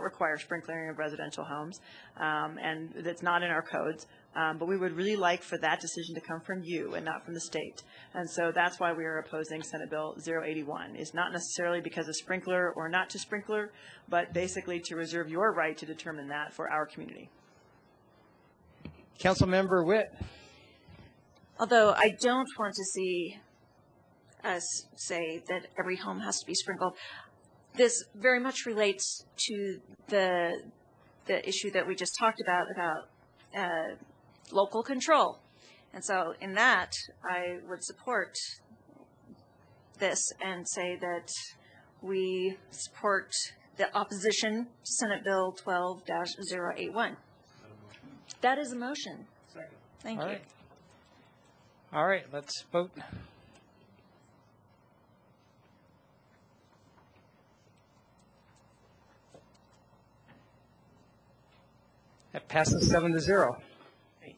require sprinkling of residential homes, and that's not in our codes. But we would really like for that decision to come from you and not from the state. And so that's why we are opposing Senate Bill 081. It's not necessarily because of sprinkler or not to sprinkler, but basically to reserve your right to determine that for our community. Councilmember Witt. Although I don't want to see us say that every home has to be sprinkled, this very much relates to the issue that we just talked about local control. And so in that, I would support this and say that we support the opposition to Senate Bill 12-081. That is a motion. Second. Thank you. All right, let's vote. That passes 7-0.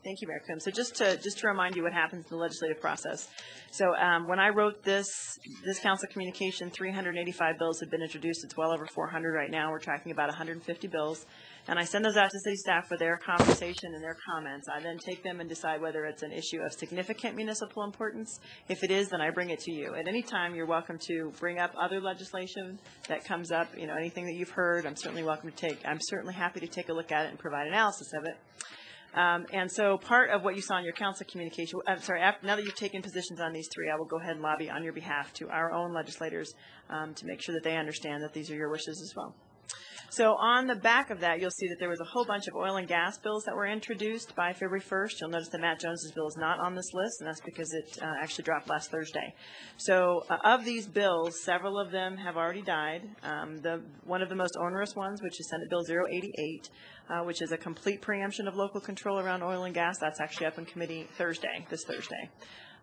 Thank you, Mayor Coombs. So just to remind you what happens in the legislative process. So when I wrote this council communication, 385 bills have been introduced. It's well over 400 right now. We're tracking about 150 bills. And I send those out to city staff for their conversation and their comments. I then take them and decide whether it's an issue of significant municipal importance. If it is, then I bring it to you. At any time, you're welcome to bring up other legislation that comes up, anything that you've heard. I'm certainly happy to take a look at it and provide analysis of it. And so part of what you saw in your council communication, now that you've taken positions on these three, I will go ahead and lobby on your behalf to our own legislators to make sure that they understand that these are your wishes as well. So on the back of that, you'll see that there was a whole bunch of oil and gas bills that were introduced by February 1st. You'll notice that Matt Jones's bill is not on this list, and that's because it actually dropped last Thursday. So of these bills, several of them have already died. One of the most onerous ones, which is Senate Bill 088, which is a complete preemption of local control around oil and gas, that's actually up in committee this Thursday.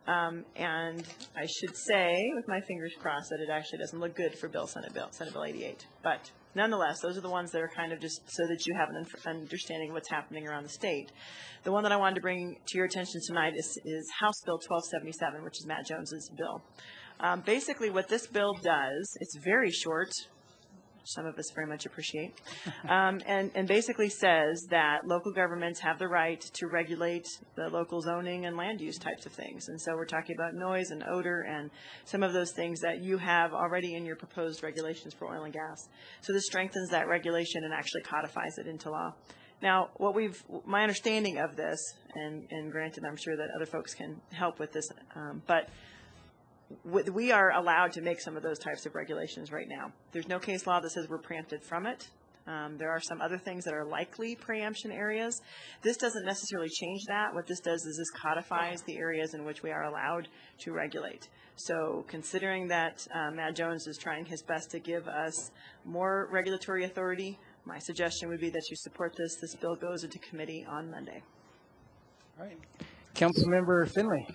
And I should say, with my fingers crossed, that it actually doesn't look good for Senate Bill 88. But nonetheless, those are the ones that are kind of just so that you have an understanding of what's happening around the state. The one that I wanted to bring to your attention tonight is House Bill 1277, which is Matt Jones's bill. Basically, what this bill does, it's very short. Some of us very much appreciate, and basically says that local governments have the right to regulate the local zoning and land use types of things. And so we're talking about noise and odor and some of those things that you have already in your proposed regulations for oil and gas. So this strengthens that regulation and actually codifies it into law. Now, my understanding of this, and granted, I'm sure that other folks can help with this, but we are allowed to make some of those types of regulations right now. There's no case law that says we're preempted from it. There are some other things that are likely preemption areas. This doesn't necessarily change that. What this does is this codifies the areas in which we are allowed to regulate. So considering that Matt Jones is trying his best to give us more regulatory authority, my suggestion would be that you support this. This bill goes into committee on Monday. All right. Councilmember Finley.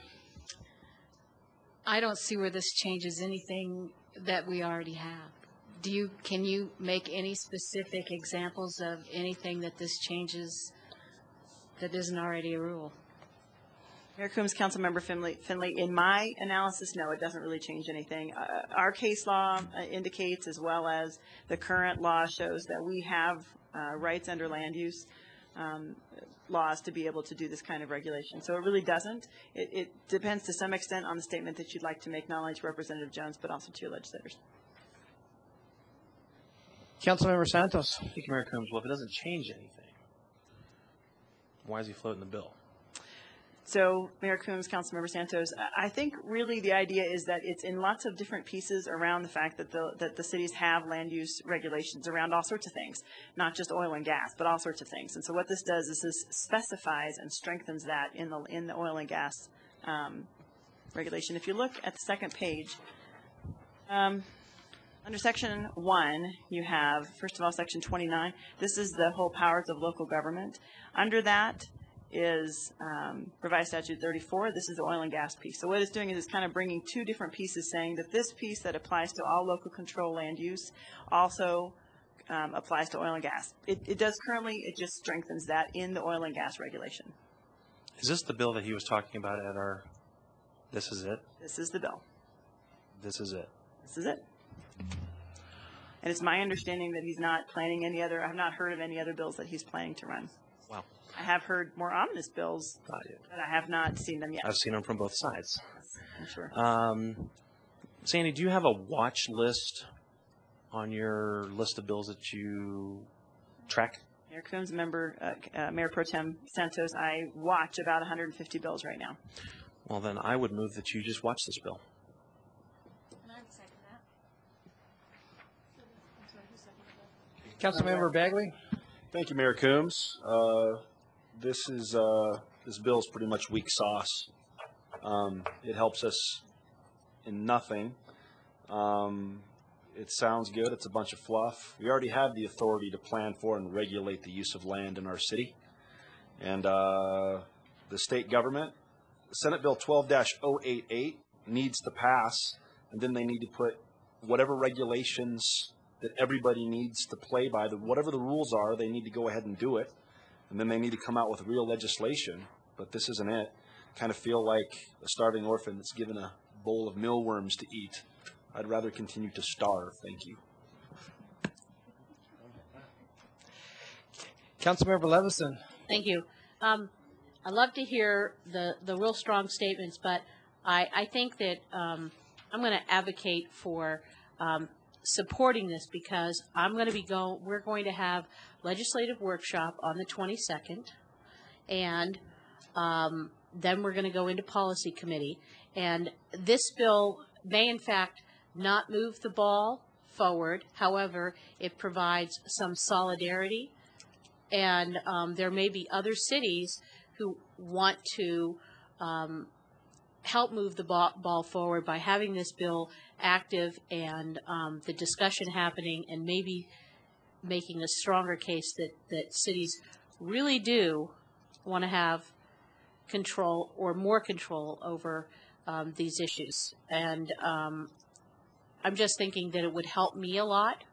I don't see where this changes anything that we already have. Can you make any specific examples of anything that this changes that isn't already a rule? Mayor Coombs, Councilmember Finley, in my analysis, no, it doesn't really change anything. Our case law indicates, as well as the current law shows, that we have rights under land use laws to be able to do this kind of regulation. So it really doesn't. It depends to some extent on the statement that you'd like to make, not only to Representative Jones, but also to your legislators. Councilmember Santos. Thank you, Mayor Coombs. Well, if it doesn't change anything, why is he floating the bill? So, Mayor Coombs, Councilmember Santos, I think really the idea is that it's in lots of different pieces around the fact that the cities have land use regulations around all sorts of things, not just oil and gas, but all sorts of things. And so what this does is this specifies and strengthens that in the oil and gas regulation. If you look at the second page, under Section 1, you have, first of all, Section 29. This is the whole powers of local government. Under that is Revised Statute 34. This is the oil and gas piece. So what it's doing is it's kind of bringing two different pieces, saying that this piece that applies to all local control land use also applies to oil and gas. It does currently. It just strengthens that in the oil and gas regulation. Is this the bill that he was talking about at our, this is it? This is the bill. This is it. This is it. And it's my understanding that he's not planning any other, I've not heard of any other bills that he's planning to run. Wow. I have heard more ominous bills, but I have not seen them yet. I've seen them from both sides. I'm sure. Sandy, do you have a watch list on your list of bills that you track? Mayor Coombs, Mayor Pro Tem Santos, I watch about 150 bills right now. Well, then I would move that you just watch this bill. Councilmember Bagley. Thank you, Mayor Coombs. This bill is pretty much weak sauce. It helps us in nothing. It sounds good. It's a bunch of fluff. We already have the authority to plan for and regulate the use of land in our city. And the state government, Senate Bill 12-088 needs to pass, and then they need to put whatever regulations that everybody needs to play by, whatever the rules are, they need to go ahead and do it. And then they need to come out with real legislation. But this isn't it. Kind of feel like a starving orphan that's given a bowl of mealworms to eat. I'd rather continue to starve. Thank you. Councilmember Levison. Thank you. I love to hear the real strong statements, but I think that I'm going to advocate for supporting this because we're going to have legislative workshop on the 22nd, and then we're going to go into policy committee. And this bill may, in fact, not move the ball forward. However, it provides some solidarity, and there may be other cities who want to help move the ball forward by having this bill active and the discussion happening, and maybe making a stronger case that cities really do want to have control or more control over these issues. And I'm just thinking that it would help me a lot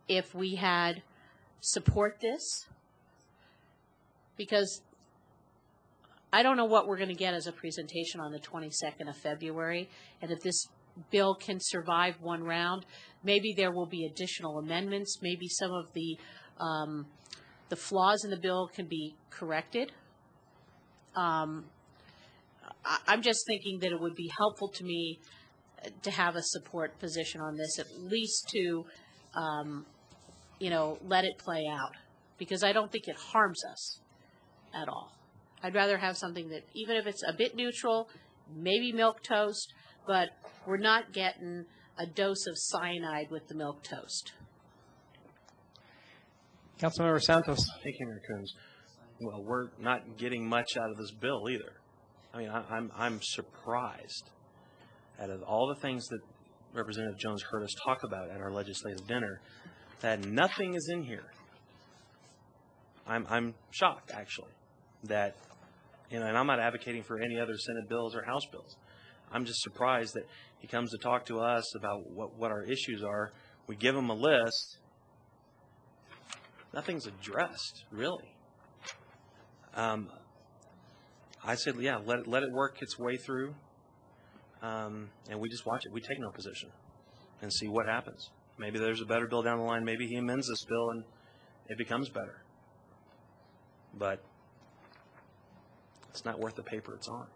if we had support this, because I don't know what we're going to get as a presentation on the 22nd of February, and if this bill can survive one round, maybe there will be additional amendments. Maybe some of the flaws in the bill can be corrected. I'm just thinking that it would be helpful to me to have a support position on this, at least to, let it play out, because I don't think it harms us at all. I'd rather have something that, even if it's a bit neutral, maybe milquetoast, but we're not getting a dose of cyanide with the milquetoast. Councilmember Santos. Thank you, Mayor Coons. Well, we're not getting much out of this bill either. I mean, I'm surprised out of all the things that Representative Jones heard us talk about at our legislative dinner, that nothing is in here. I'm shocked, actually, that, and I'm not advocating for any other Senate bills or House bills. I'm just surprised that he comes to talk to us about what our issues are. We give him a list. Nothing's addressed, really. I said, yeah, let it work its way through, and we just watch it. We take no position and see what happens. Maybe there's a better bill down the line. Maybe he amends this bill and it becomes better. But it's not worth the paper it's on.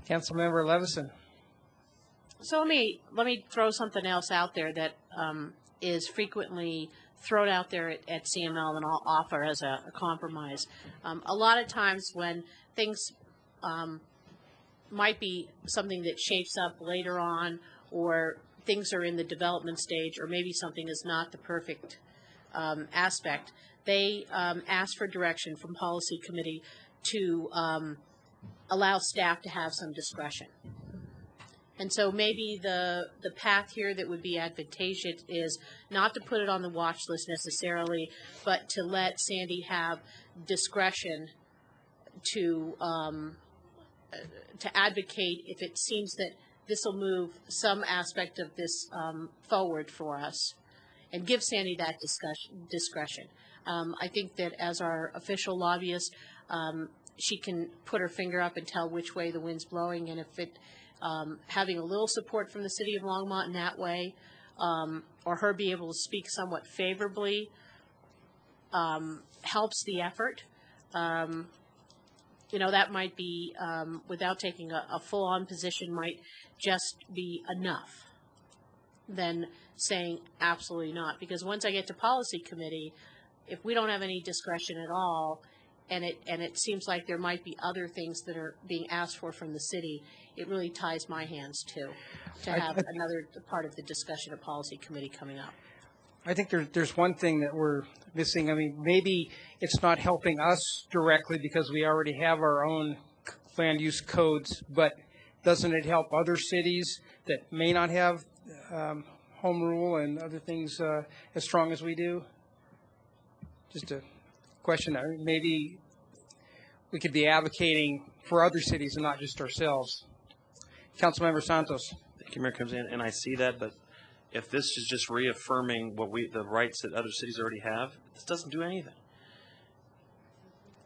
Councilmember Levison. So let me throw something else out there that is frequently thrown out there at CML, and I'll offer as a compromise. A lot of times when things might be something that shapes up later on, or things are in the development stage, or maybe something is not the perfect aspect, they ask for direction from policy committee to allow staff to have some discretion. And so maybe the path here that would be advantageous is not to put it on the watch list necessarily, but to let Sandy have discretion to advocate if it seems that this will move some aspect of this forward for us, and give Sandy that discretion. I think that as our official lobbyist, she can put her finger up and tell which way the wind's blowing, and if it having a little support from the city of Longmont in that way, or her be able to speak somewhat favorably, helps the effort. That might be, without taking a full-on position, might just be enough than saying absolutely not. Because once I get to policy committee, if we don't have any discretion at all, and it seems like there might be other things that are being asked for from the city, it really ties my hands too, to have another part of the discussion at policy committee coming up. I think there's one thing that we're missing. I mean, maybe it's not helping us directly because we already have our own land use codes, but doesn't it help other cities that may not have home rule and other things as strong as we do? Just a question. Maybe we could be advocating for other cities and not just ourselves. Councilmember Santos. Thank you, Mayor Coons, and I see that, but if this is just reaffirming the rights that other cities already have, this doesn't do anything.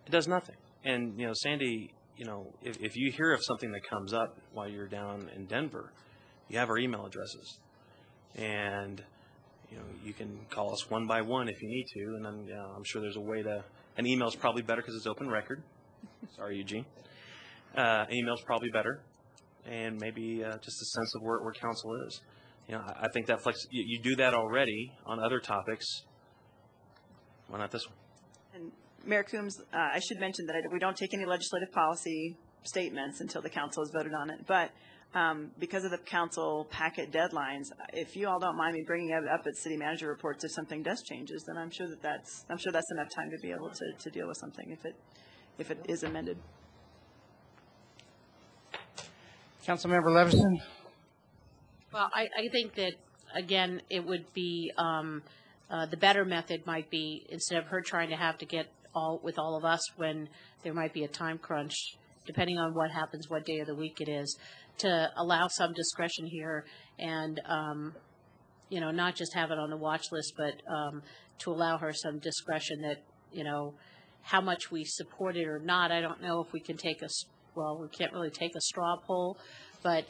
It does nothing. And, Sandy, if you hear of something that comes up while you're down in Denver, you have our email addresses. And, you can call us one by one if you need to, and then I'm sure there's a way to, an email is probably better because it's open record. Sorry, Eugene. Email is probably better, and maybe just a sense of where council is. I think that you do that already on other topics. Why not this one? And Mayor Coombs, I should mention that we don't take any legislative policy statements until the council has voted on it. But because of the council packet deadlines, if you all don't mind me bringing it up at city manager reports if something does changes, then I'm sure that's enough time to be able to deal with something if it is amended. Councilmember Levison. Well, I think that, again, it would be the better method might be, instead of her trying to have to get with all of us when there might be a time crunch, depending on what happens, what day of the week it is, to allow some discretion here and, not just have it on the watch list, but to allow her some discretion that, how much we support it or not. I don't know if we can take we can't really take a straw poll, but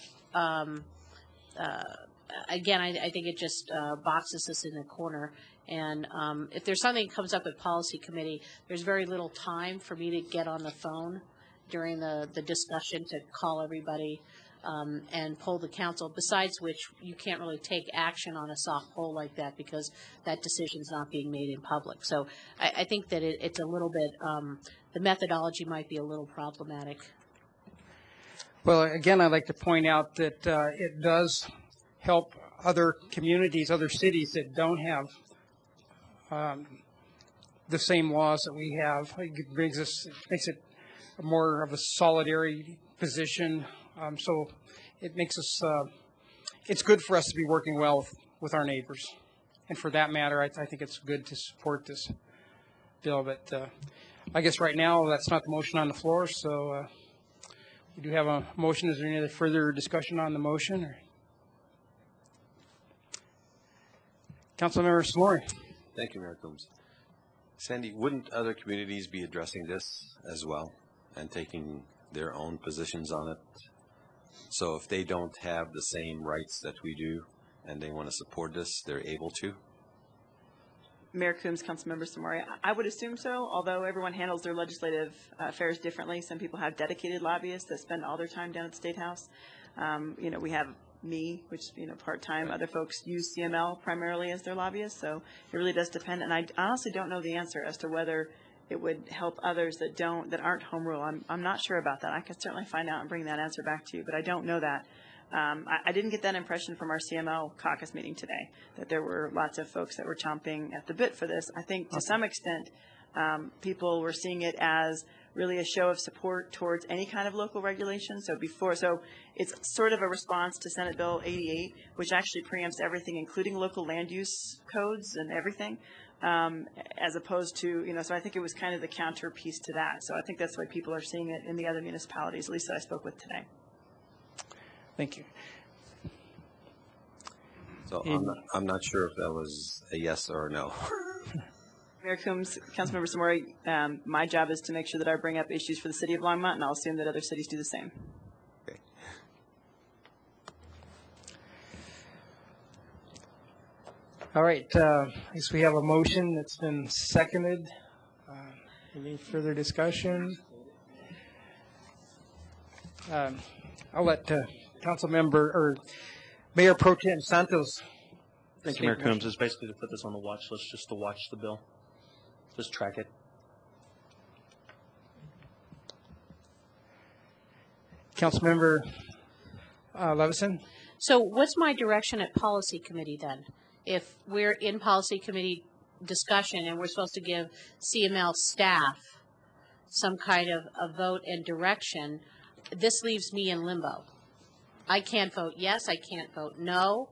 again, I think it just boxes us in a corner. And if there's something that comes up at policy committee, there's very little time for me to get on the phone during the discussion to call everybody and poll the council, besides which you can't really take action on a soft poll like that because that decision is not being made in public. So I think that it's a little bit, the methodology might be a little problematic. Well, again, I'd like to point out that it does help other communities, other cities that don't have the same laws that we have. It makes it more of a solidarity position. So it makes us, it's good for us to be working well with our neighbors. And for that matter, I think it's good to support this bill. But I guess right now that's not the motion on the floor. So we do have a motion. Is there any other further discussion on the motion? Or? Councilmember Samori. Thank you, Mayor Coombs. Sandy, wouldn't other communities be addressing this as well and taking their own positions on it? So if they don't have the same rights that we do and they want to support this, they're able to? Mayor Coombs, Councilmember Samori, I would assume so, although everyone handles their legislative affairs differently. Some people have dedicated lobbyists that spend all their time down at the State House. We have me, which, part-time. Other folks use CML primarily as their lobbyists, so it really does depend. And I honestly don't know the answer as to whether it would help others that aren't home rule. I'm not sure about that. I could certainly find out and bring that answer back to you, but I don't know that. I didn't get that impression from our CML caucus meeting today, that there were lots of folks that were chomping at the bit for this. I think to some extent, people were seeing it as really a show of support towards any kind of local regulation. So it's sort of a response to Senate Bill 88, which actually preempts everything, including local land use codes and everything, as opposed to, so I think it was kind of the counter piece to that. So I think that's why people are seeing it in the other municipalities, at least that I spoke with today. Thank you. So I'm not sure if that was a yes or a no. Mayor Coombs, Councilmember Samori, my job is to make sure that I bring up issues for the city of Longmont, and I'll assume that other cities do the same. Okay. All right. I guess we have a motion that's been seconded. Any further discussion? I'll let Councilmember or Mayor Pro Tem Santos. Thank you, Mayor Coombs. It's basically to put this on the watch list, just to watch the bill, just track it. Councilmember Levison. So what's my direction at policy committee then? If we're in policy committee discussion and we're supposed to give CML staff some kind of a vote and direction, this leaves me in limbo. I can't vote yes, I can't vote no.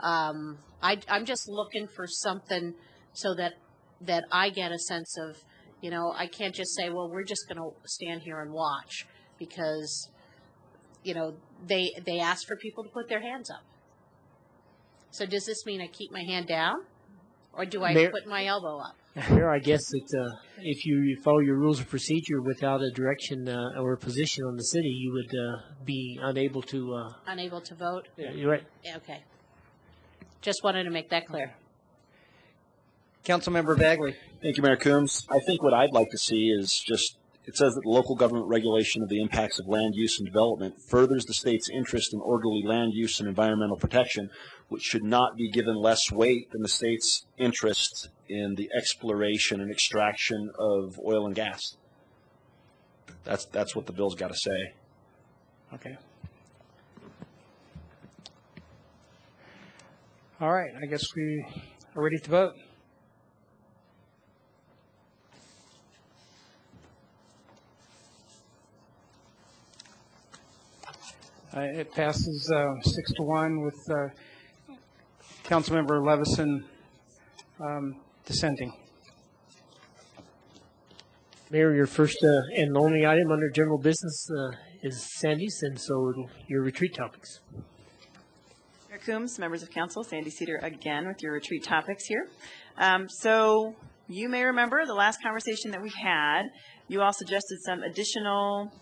I'm just looking for something so that I get a sense of, I can't just say, well, we're just going to stand here and watch because, they ask for people to put their hands up. So does this mean I keep my hand down or do I put my elbow up? Mayor, I guess that if you follow your rules of procedure without a direction or a position on the city, you would be unable to... Unable to vote? Yeah, you're right. Yeah, okay. Just wanted to make that clear. Councilmember Bagley. Thank you, Mayor Coombs. I think what I'd like to see is just, it says that the local government regulation of the impacts of land use and development furthers the state's interest in orderly land use and environmental protection, which should not be given less weight than the state's interest in the exploration and extraction of oil and gas. That's what the bill's got to say. Okay. All right. I guess we are ready to vote. It passes 6-1 with Councilmember Levison dissenting. Mayor, your first and only item under general business is Sandy's, and so your retreat topics. Mayor Coombs, members of council, Sandy Cedar again with your retreat topics here. So you may remember the last conversation that we had. You all suggested some additional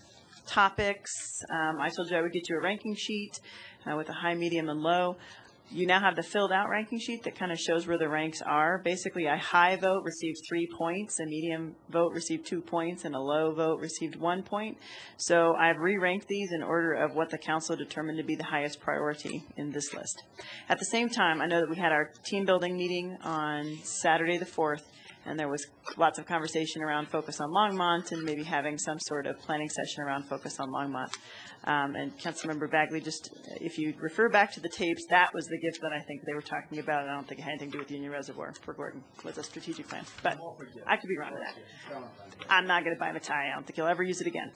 topics. I told you I would get you a ranking sheet with a high, medium, and low. You now have the filled out ranking sheet that kind of shows where the ranks are. Basically, a high vote received 3 points, a medium vote received 2 points, and a low vote received 1 point. So I've re-ranked these in order of what the council determined to be the highest priority in this list. At the same time, I know that we had our team building meeting on Saturday the 4th, and there was lots of conversation around focus on Longmont and maybe having some sort of planning session around focus on Longmont. And Councilmember Bagley, just if you refer back to the tapes, that was the gift that I think they were talking about. I don't think it had anything to do with Union Reservoir for Gordon. It was a strategic plan. But I could be wrong with that. I'm not going to buy him a tie. I don't think he'll ever use it again.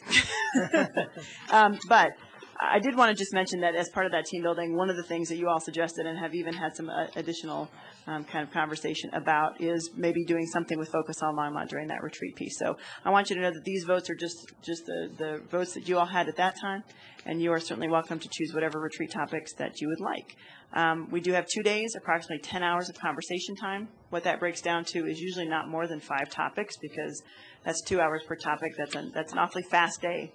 But I did want to just mention that as part of that team building, one of the things that you all suggested and have even had some additional kind of conversation about is maybe doing something with focus on Longmont during that retreat piece. So I want you to know that these votes are just the votes that you all had at that time, and you are certainly welcome to choose whatever retreat topics that you would like. We do have 2 days, approximately 10 hours of conversation time. What that breaks down to is usually not more than 5 topics, because that's 2 hours per topic. That's an awfully fast day.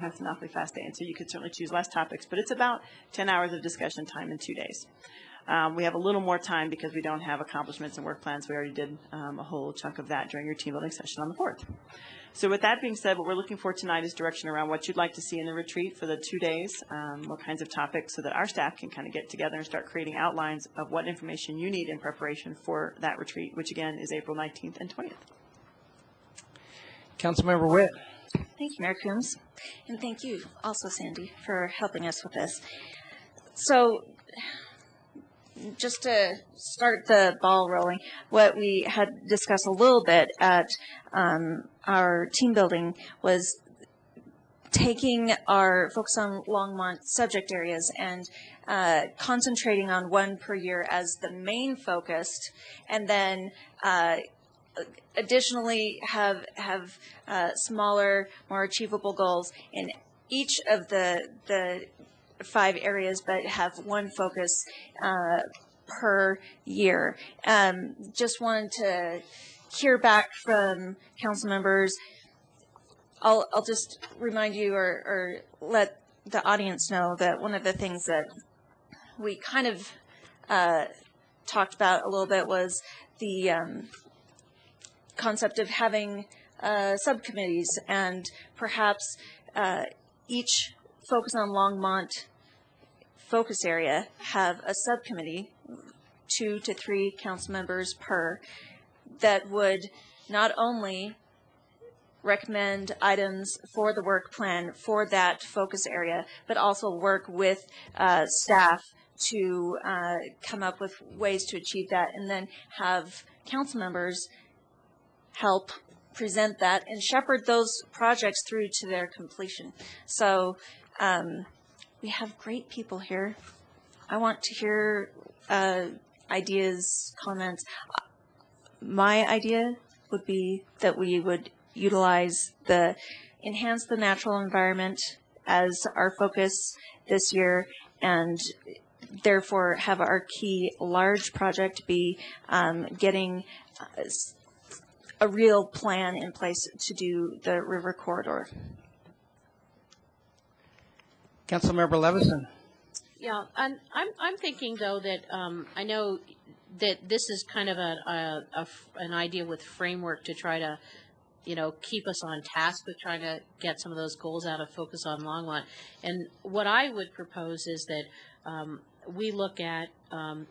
That's an awfully fast day. And so you could certainly choose less topics, but it's about 10 hours of discussion time in 2 days. We have a little more time because we don't have accomplishments and work plans. We already did a whole chunk of that during your team building session on the 4th. So with that being said, what we're looking for tonight is direction around what you'd like to see in the retreat for the 2 days, what kinds of topics, so that our staff can kind of get together and start creating outlines of what information you need in preparation for that retreat, which again is April 19th and 20th. Councilmember Witt. Thank you, Mayor Coombs. And thank you also, Sandy, for helping us with this. So just to start the ball rolling, what we had discussed a little bit at our team building was taking our focus on Longmont subject areas and concentrating on one per year as the main focus, and then additionally have smaller, more achievable goals in each of the 5 areas, but have one focus per year. Just wanted to hear back from council members. I'll just remind you or let the audience know that one of the things that we kind of talked about a little bit was the concept of having subcommittees, and perhaps each focus on Longmont focus area have a subcommittee, 2 to 3 council members per, that would not only recommend items for the work plan for that focus area, but also work with staff to come up with ways to achieve that, and then have council members help present that and shepherd those projects through to their completion. So we have great people here. I want to hear ideas, comments. My idea would be that we would utilize enhance the natural environment as our focus this year, and therefore have our key large project be getting a real plan in place to do the river corridor. Councilmember Levison. Yeah, and I'm thinking though that I know that this is kind of an idea with framework to try to, keep us on task with trying to get some of those goals out of focus on Longmont. And what I would propose is that we look at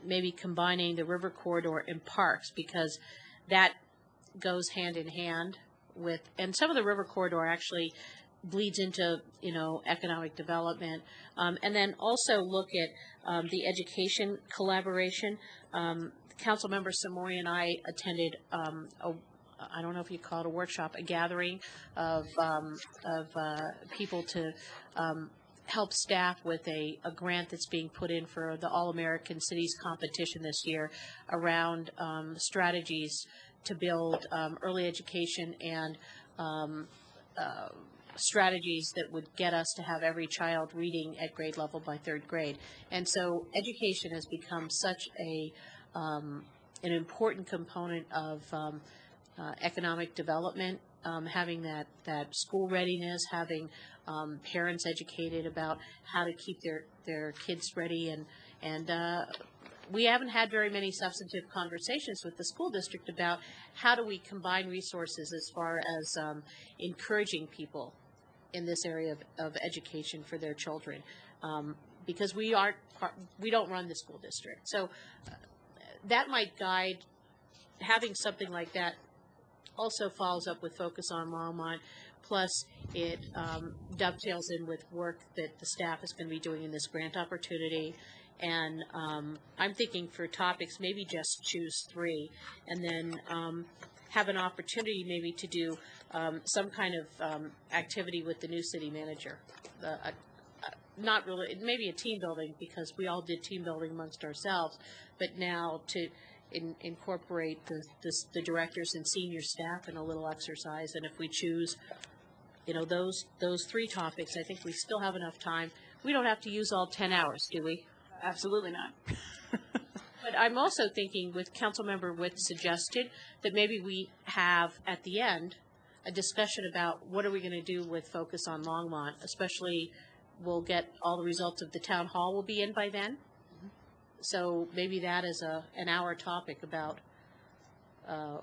maybe combining the river corridor and parks, because that goes hand in hand with, and some of the river corridor actually bleeds into, economic development. And then also look at the education collaboration. Councilmember Samoy and I attended I don't know if you call it a workshop, a gathering of people to help staff with a grant that's being put in for the All-American Cities competition this year around strategies to build early education and strategies that would get us to have every child reading at grade level by 3rd grade. And so education has become such an important component of economic development, having that school readiness, having parents educated about how to keep their kids ready, and we haven't had very many substantive conversations with the school district about how do we combine resources as far as encouraging people in this area of education for their children, because we don't run the school district. So that might guide having something like that also follows up with Focus on Longmont, plus it dovetails in with work that the staff is going to be doing in this grant opportunity. And I'm thinking for topics, maybe just choose 3, and then have an opportunity maybe to do some kind of activity with the new city manager. Not really, maybe a team building, because we all did team building amongst ourselves, but now to incorporate the directors and senior staff in a little exercise. And if we choose, those 3 topics, I think we still have enough time. We don't have to use all 10 hours, do we? Absolutely not. But I'm also thinking, with Councilmember Witt suggested, that maybe we have at the end a discussion about what are we going to do with Focus on Longmont. Especially, we'll get all the results of the town hall will be in by then. So maybe that is an hour topic about how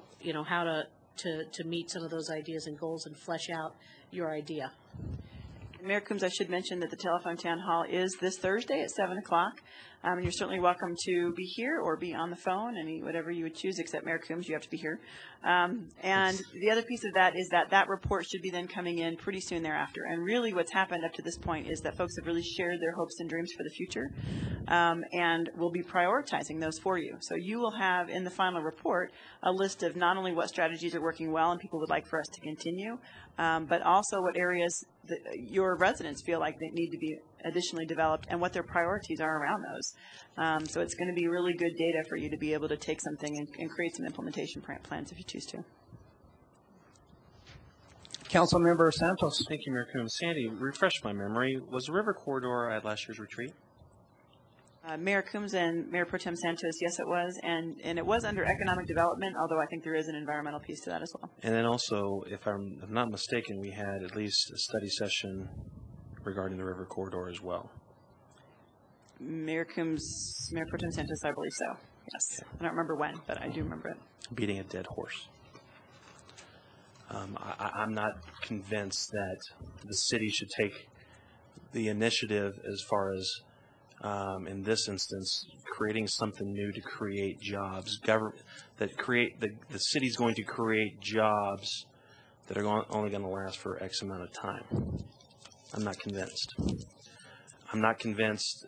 to meet some of those ideas and goals and flesh out your idea. Mayor Coombs, I should mention that the telephone town hall is this Thursday at 7 o'clock. And you're certainly welcome to be here or be on the phone, whatever you would choose, except Mayor Coombs, you have to be here. And the other piece of that is that report should be then coming in pretty soon thereafter. And really what's happened up to this point is that folks have really shared their hopes and dreams for the future, and we'll be prioritizing those for you. So you will have in the final report a list of not only what strategies are working well and people would like for us to continue, but also what areas your residents feel like they need to be additionally developed and what their priorities are around those. So it's going to be really good data for you to be able to take something and create some implementation plans if you choose to. Councilmember Santos. Thank you, Mayor Coombs. Sandy, refresh my memory. Was the River Corridor at last year's retreat? Mayor Coombs and Mayor Pro Tem Santos, yes, it was, and it was under economic development, although I think there is an environmental piece to that as well. And then also, if I'm not mistaken, we had at least a study session regarding the River Corridor as well. Mayor Coombs, Mayor Pro Tem Santos, I believe so, yes. Okay. I don't remember when, but I do remember it. Beating a dead horse. I'm not convinced that the city should take the initiative as far as in this instance, creating something new to create jobs. The city's going to create jobs that are only going to last for X amount of time. I'm not convinced. I'm not convinced.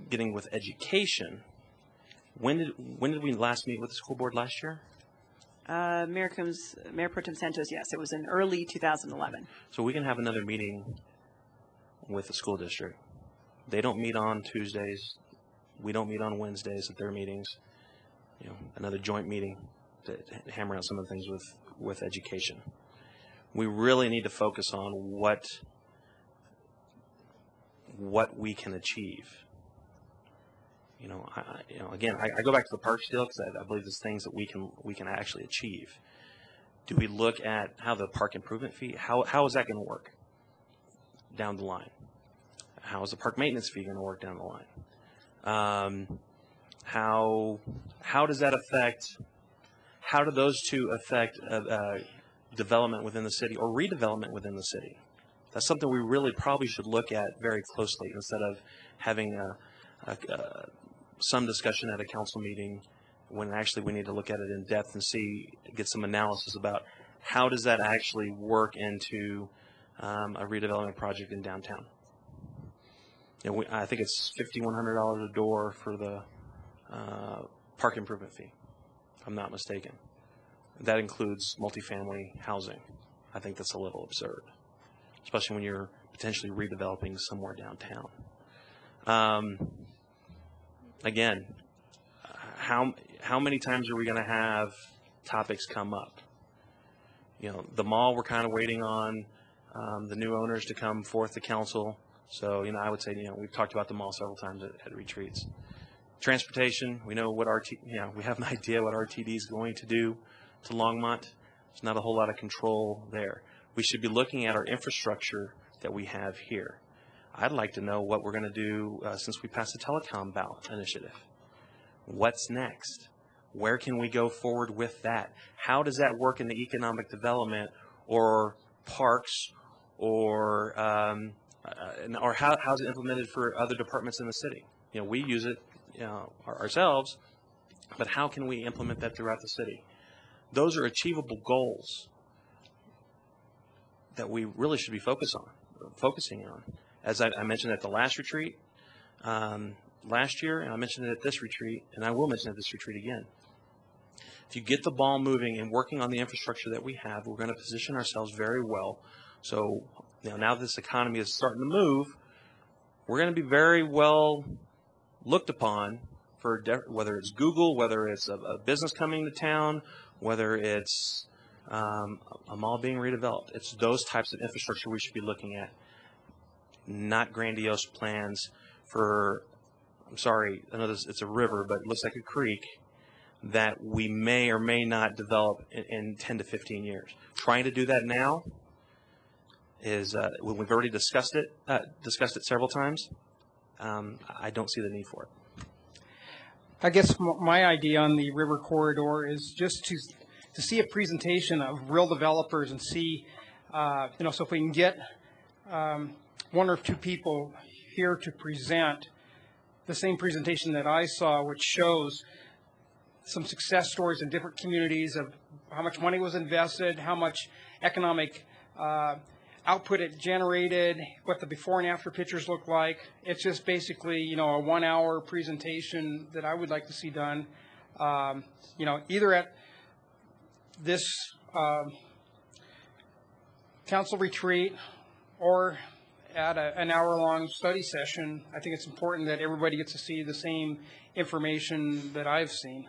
Getting with education. When did we last meet with the school board last year? Mayor Coombs, Mayor Pro Tem Santos, yes, it was in early 2011. So we can have another meeting with the school district. They don't meet on Tuesdays. We don't meet on Wednesdays at their meetings. Another joint meeting to hammer out some of the things with education. We really need to focus on what we can achieve. Again, I go back to the park still because I believe there's things that we can actually achieve. Do we look at how the park improvement fee? How is that going to work down the line? How is the park maintenance fee going to work down the line? How does that affect? How do those two affect development within the city or redevelopment within the city? That's something we really probably should look at very closely instead of having some discussion at a council meeting when actually we need to look at it in depth and get some analysis about how does that actually work into a redevelopment project in downtown. I think it's $5,100 a door for the park improvement fee, if I'm not mistaken. That includes multifamily housing. I think that's a little absurd, especially when you're potentially redeveloping somewhere downtown. Again, how many times are we going to have topics come up? The mall, we're kind of waiting on the new owners to come forth to council. So, I would say, we've talked about the mall several times at retreats. Transportation, we know what we have an idea what RTD is going to do to Longmont. There's not a whole lot of control there. We should be looking at our infrastructure that we have here. I'd like to know what we're going to do since we passed the telecom ballot initiative. What's next? Where can we go forward with that? How does that work in the economic development or parks or how's it implemented for other departments in the city? We use it ourselves, but how can we implement that throughout the city? those are achievable goals that we really should be focusing on. As I mentioned at the last retreat last year, and I mentioned it at this retreat, and I will mention it at this retreat again. If you get the ball moving and working on the infrastructure that we have, we're going to position ourselves very well. So now this economy is starting to move, we're going to be very well looked upon for whether it's Google, whether it's a business coming to town, whether it's a mall being redeveloped. It's those types of infrastructure we should be looking at, not grandiose plans for, I'm sorry, I know it's a river, but it looks like a creek that we may or may not develop in 10 to 15 years. Trying to do that now is, when we've already discussed it several times, I don't see the need for it. I guess my idea on the river corridor is just to see a presentation of real developers and see, so if we can get one or two people here to present the same presentation that I saw, which shows some success stories in different communities of how much money was invested, how much economic output it generated, what the before and after pictures look like. It's just basically, a 1 hour presentation that I would like to see done, either at this council retreat or at an hour-long study session. I think it's important that everybody gets to see the same information that I've seen.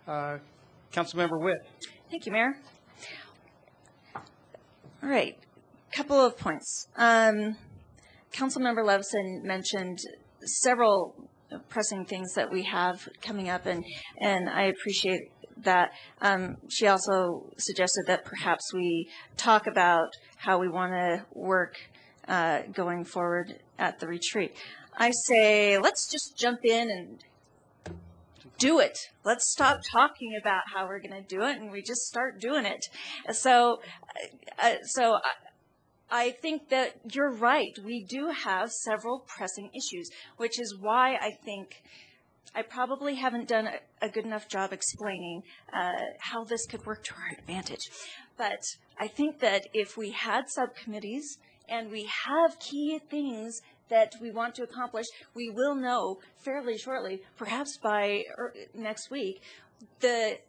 Councilmember Witt. Thank you, Mayor. All right, couple of points. Councilmember Levison mentioned several pressing things that we have coming up, and I appreciate that. She also suggested that perhaps we talk about how we want to work going forward at the retreat. I say let's just jump in and do it. Let's stop talking about how we're going to do it, and we just start doing it. So I think that you're right. We do have several pressing issues, which is why I think I probably haven't done a good enough job explaining how this could work to our advantage. But I think that if we had subcommittees and we have key things that we want to accomplish, we will know fairly shortly, perhaps by next week, the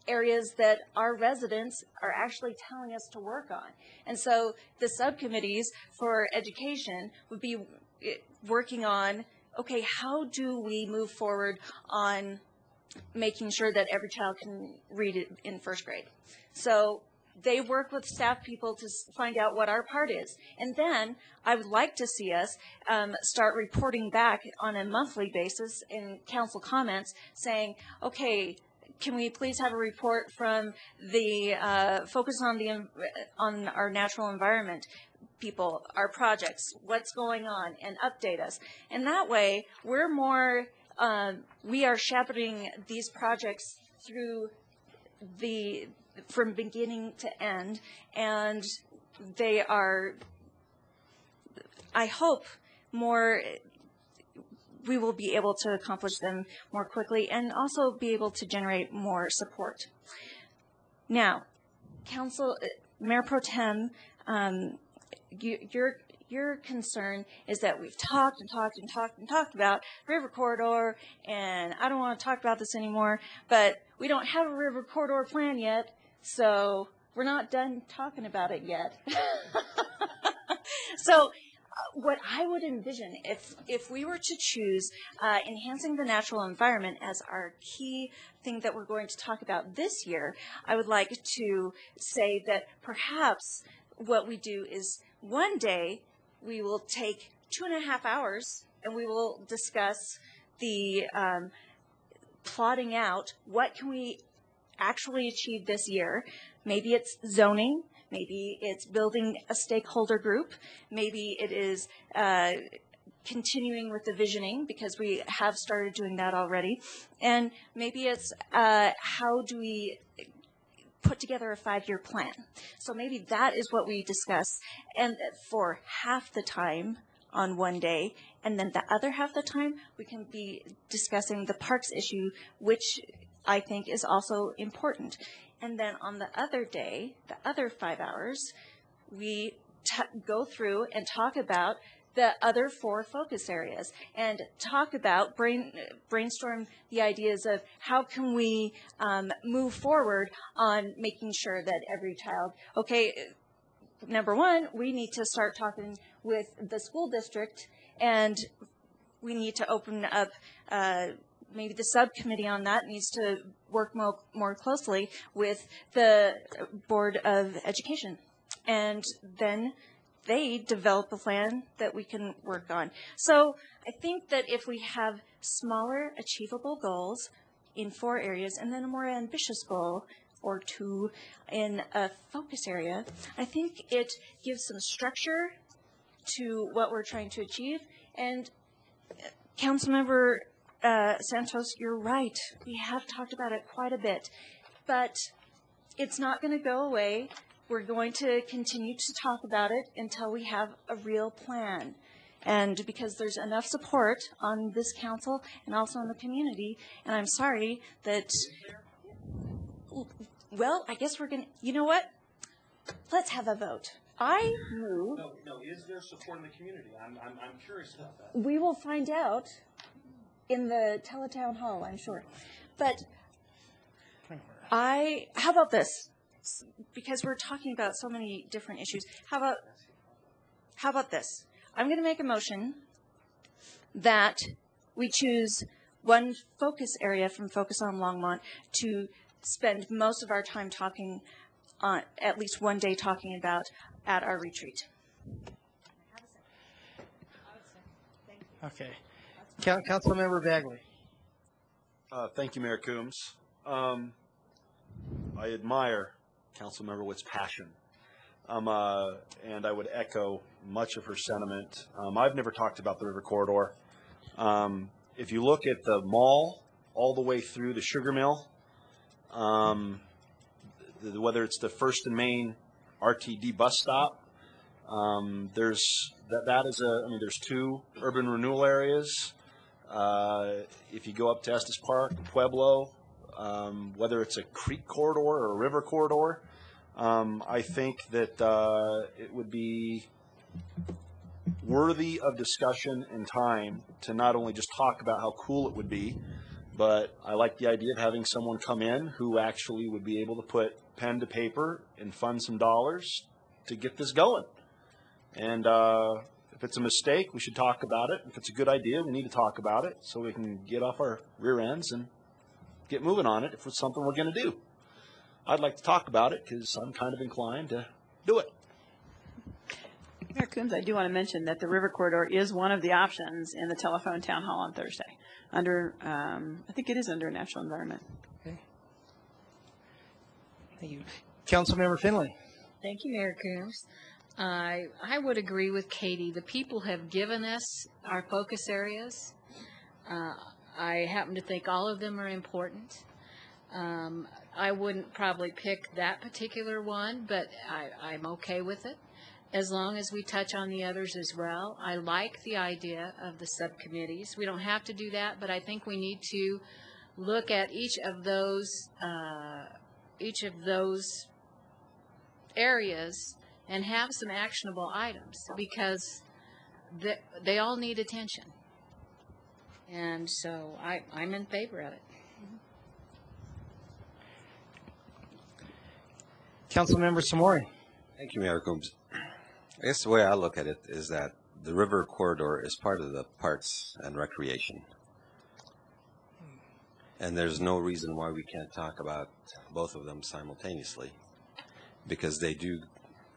areas that our residents are actually telling us to work on. And so the subcommittees for education would be working on, okay, how do we move forward on making sure that every child can read it in first grade? So they work with staff people to find out what our part is. And then I would like to see us start reporting back on a monthly basis in council comments saying, okay, can we please have a report from the focus on our natural environment people, our projects, what's going on, and update us. And that way, we're more, we are shepherding these projects through from beginning to end, and they are, I hope, we will be able to accomplish them more quickly and also be able to generate more support. Now, Mayor Pro Tem, your concern is that we've talked about river corridor, and I don't want to talk about this anymore, but we don't have a river corridor plan yet, so we're not done talking about it yet. So what I would envision, if we were to choose enhancing the natural environment as our key thing that we're going to talk about this year, I would like to say that perhaps what we do is one day we will take 2.5 hours and we will discuss the plotting out what can we actually achieve this year. Maybe it's zoning. Maybe it's building a stakeholder group. Maybe it is continuing with the visioning, because we have started doing that already. And maybe it's how do we put together a 5-year plan. So maybe that is what we discuss, and for half the time on one day, and then the other half the time we can be discussing the parks issue, which I think is also important. And then on the other day, the other 5 hours, we go through and talk about the other 4 focus areas and talk about, brainstorm the ideas of how can we move forward on making sure that every child, okay, number 1, we need to start talking with the school district, and we need to open up maybe the subcommittee on that needs to work more closely with the Board of Education. And then they develop a plan that we can work on. So I think that if we have smaller, achievable goals in 4 areas and then a more ambitious goal or 2 in a focus area, I think it gives some structure to what we're trying to achieve. And Councilmember Santos, you're right. We have talked about it quite a bit, but it's not going to go away. We're going to continue to talk about it until we have a real plan. And because there's enough support on this council and also in the community, and I'm sorry that, well, I guess we're going to, you know what? Let's have a vote. I move. No, is there support in the community? I'm curious about that. We will find out in the teletown hall, I'm sure. But how about this? Because we're talking about so many different issues. How about this? I'm going to make a motion that we choose one focus area from Focus on Longmont to spend most of our time talking on, at least one day talking about at our retreat. Okay. Councilmember Bagley. Thank you, Mayor Coombs. I admire Councilmember Witt's passion, and I would echo much of her sentiment. I've never talked about the river corridor. If you look at the mall all the way through the sugar mill, whether it's the First and Main RTD bus stop, there's 2 urban renewal areas. If you go up to Estes Park, Pueblo, whether it's a creek corridor or a river corridor, I think that it would be worthy of discussion and time to not only just talk about how cool it would be, but I like the idea of having someone come in who actually would be able to put pen to paper and fund some dollars to get this going. And if it's a mistake, we should talk about it. If it's a good idea, we need to talk about it so we can get off our rear ends and get moving on it if it's something we're going to do. I'd like to talk about it because I'm kind of inclined to do it. Mayor Coombs, I do want to mention that the river corridor is one of the options in the telephone town hall on Thursday. Under, I think it is under natural environment. Okay. Thank you. Councilmember Finley. Thank you, Mayor Coombs. I would agree with Katie. The people have given us our focus areas. I happen to think all of them are important. I wouldn't probably pick that particular one, but I'm okay with it as long as we touch on the others as well. I like the idea of the subcommittees. We don't have to do that, but I think we need to look at each of those areas and have some actionable items because they all need attention. And so I'm in favor of it. Councilmember Samori. Thank you, Mayor Coombs. I guess the way I look at it is that the river corridor is part of the Parks and Recreation. And there's no reason why we can't talk about both of them simultaneously because they do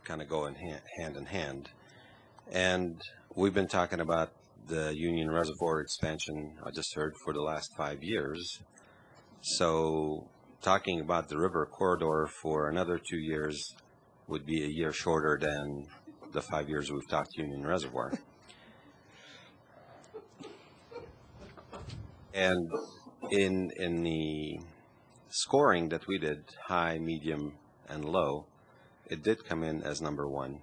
kind of go in hand in hand. And we've been talking about the Union Reservoir expansion, I just heard, for the last 5 years. So talking about the river corridor for another 2 years would be a year shorter than the 5 years we've talked Union Reservoir. And in the scoring that we did, high, medium, and low, it did come in as number 1.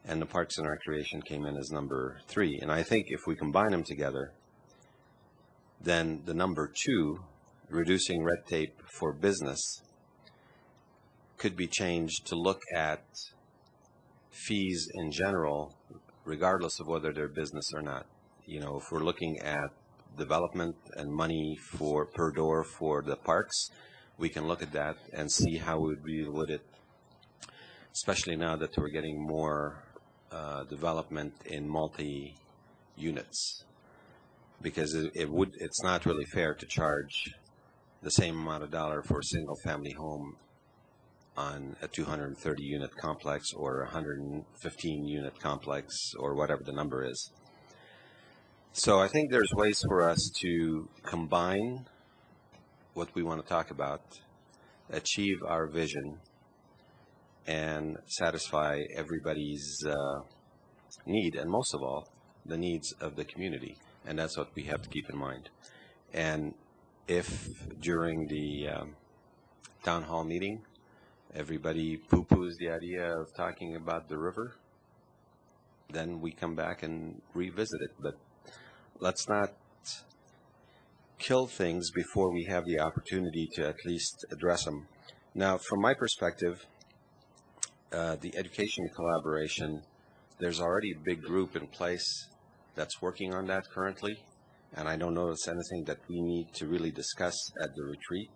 And the Parks and Recreation came in as number 3. And I think if we combine them together, then the number 2 reducing red tape for business could be changed to look at fees in general, regardless of whether they're business or not. You know, if we're looking at development and money for per door for the parks, we can look at that and see how we would deal with it, especially now that we're getting more development in multi-units. Because it's not really fair to charge the same amount of dollar for a single-family home on a 230-unit complex or a 115-unit complex or whatever the number is. So I think there's ways for us to combine what we want to talk about, achieve our vision, and satisfy everybody's need, and most of all, the needs of the community. And that's what we have to keep in mind. And if during the town hall meeting, everybody poo-poos the idea of talking about the river, then we come back and revisit it. But let's not kill things before we have the opportunity to at least address them. Now, from my perspective, the education collaboration, there's already a big group in place that's working on that currently, and I don't notice anything that we need to really discuss at the retreat.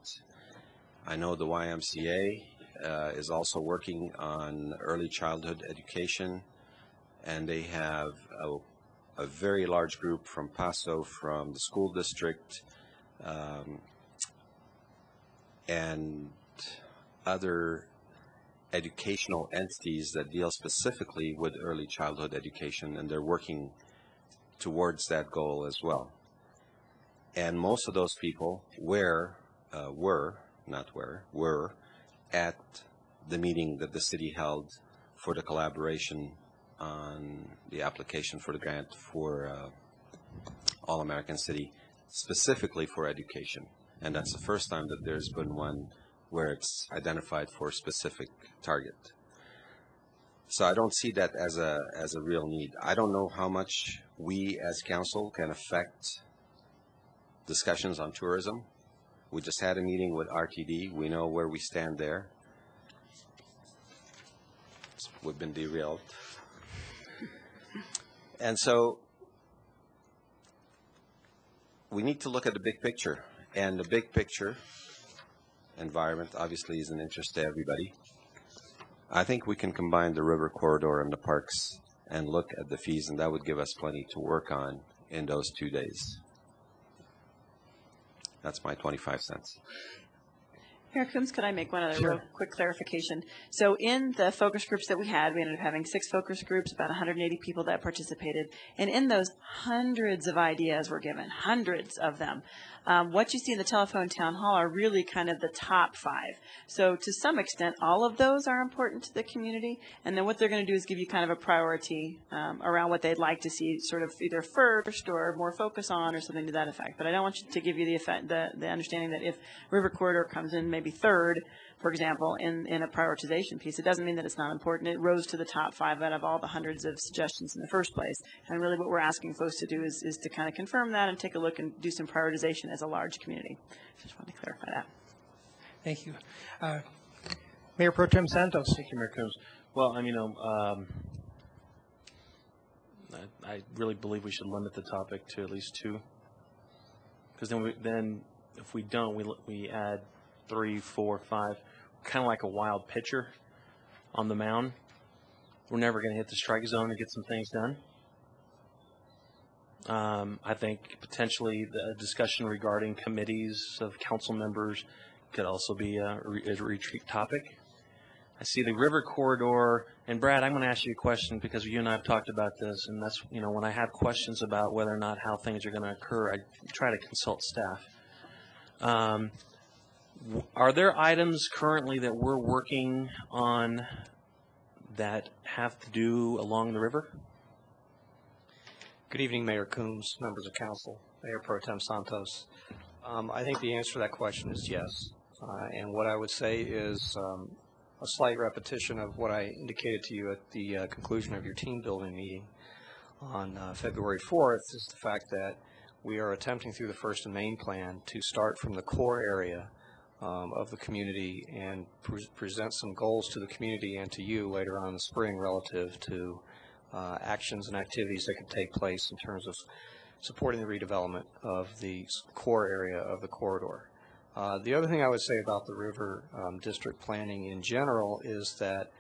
I know the YMCA is also working on early childhood education, and they have a very large group from Paso, from the school district, and other educational entities that deal specifically with early childhood education, and they're working towards that goal as well. And most of those people were at the meeting that the city held for the collaboration on the application for the grant for All-American City, specifically for education. And that's the first time that there's been one where it's identified for a specific target. So I don't see that as a real need. I don't know how much we as council can affect discussions on tourism. We just had a meeting with RTD. We know where we stand there. We've been derailed. And so we need to look at the big picture. And the big picture environment obviously is an interest to everybody. I think we can combine the river corridor and the parks and look at the fees, and that would give us plenty to work on in those 2 days. That's my 25 cents. Mayor Coombs, could I make one other real quick clarification? So in the focus groups that we ended up having 6 focus groups, about 180 people that participated. And in those, hundreds of ideas were given, hundreds of them. What you see in the telephone town hall are really kind of the top 5. So to some extent, all of those are important to the community. And then what they're going to do is give you kind of a priority around what they'd like to see sort of either first or more focus on or something to that effect. But I don't want you to give you the understanding that if River Corridor comes in maybe third, for example, in a prioritization piece, it doesn't mean that it's not important. It rose to the top 5 out of all the hundreds of suggestions in the first place. And really what we're asking folks to do is to kind of confirm that and take a look and do some prioritization as a large community. Just wanted to clarify that. Thank you. Mayor Pro Tem Santos. Thank you, Mayor Coombs. Well, I really believe we should limit the topic to at least 2, because then if we don't, we add 3, 4, 5, kind of like a wild pitcher on the mound. We're never going to hit the strike zone to get some things done. I think potentially the discussion regarding committees of council members could also be a retreat topic. I see the river corridor, and Brad, I'm going to ask you a question because you and I have talked about this, and that's, when I have questions about whether or not how things are going to occur, I try to consult staff. Are there items currently that we're working on that have to do along the river? Good evening, Mayor Coombs, members of council, Mayor Pro Tem Santos. I think the answer to that question is yes. And what I would say is a slight repetition of what I indicated to you at the conclusion of your team building meeting on February 4th is the fact that we are attempting through the First and Main Plan to start from the core area of the community and present some goals to the community and to you later on in the spring relative to actions and activities that could take place in terms of supporting the redevelopment of the core area of the corridor. The other thing I would say about the river district planning in general is that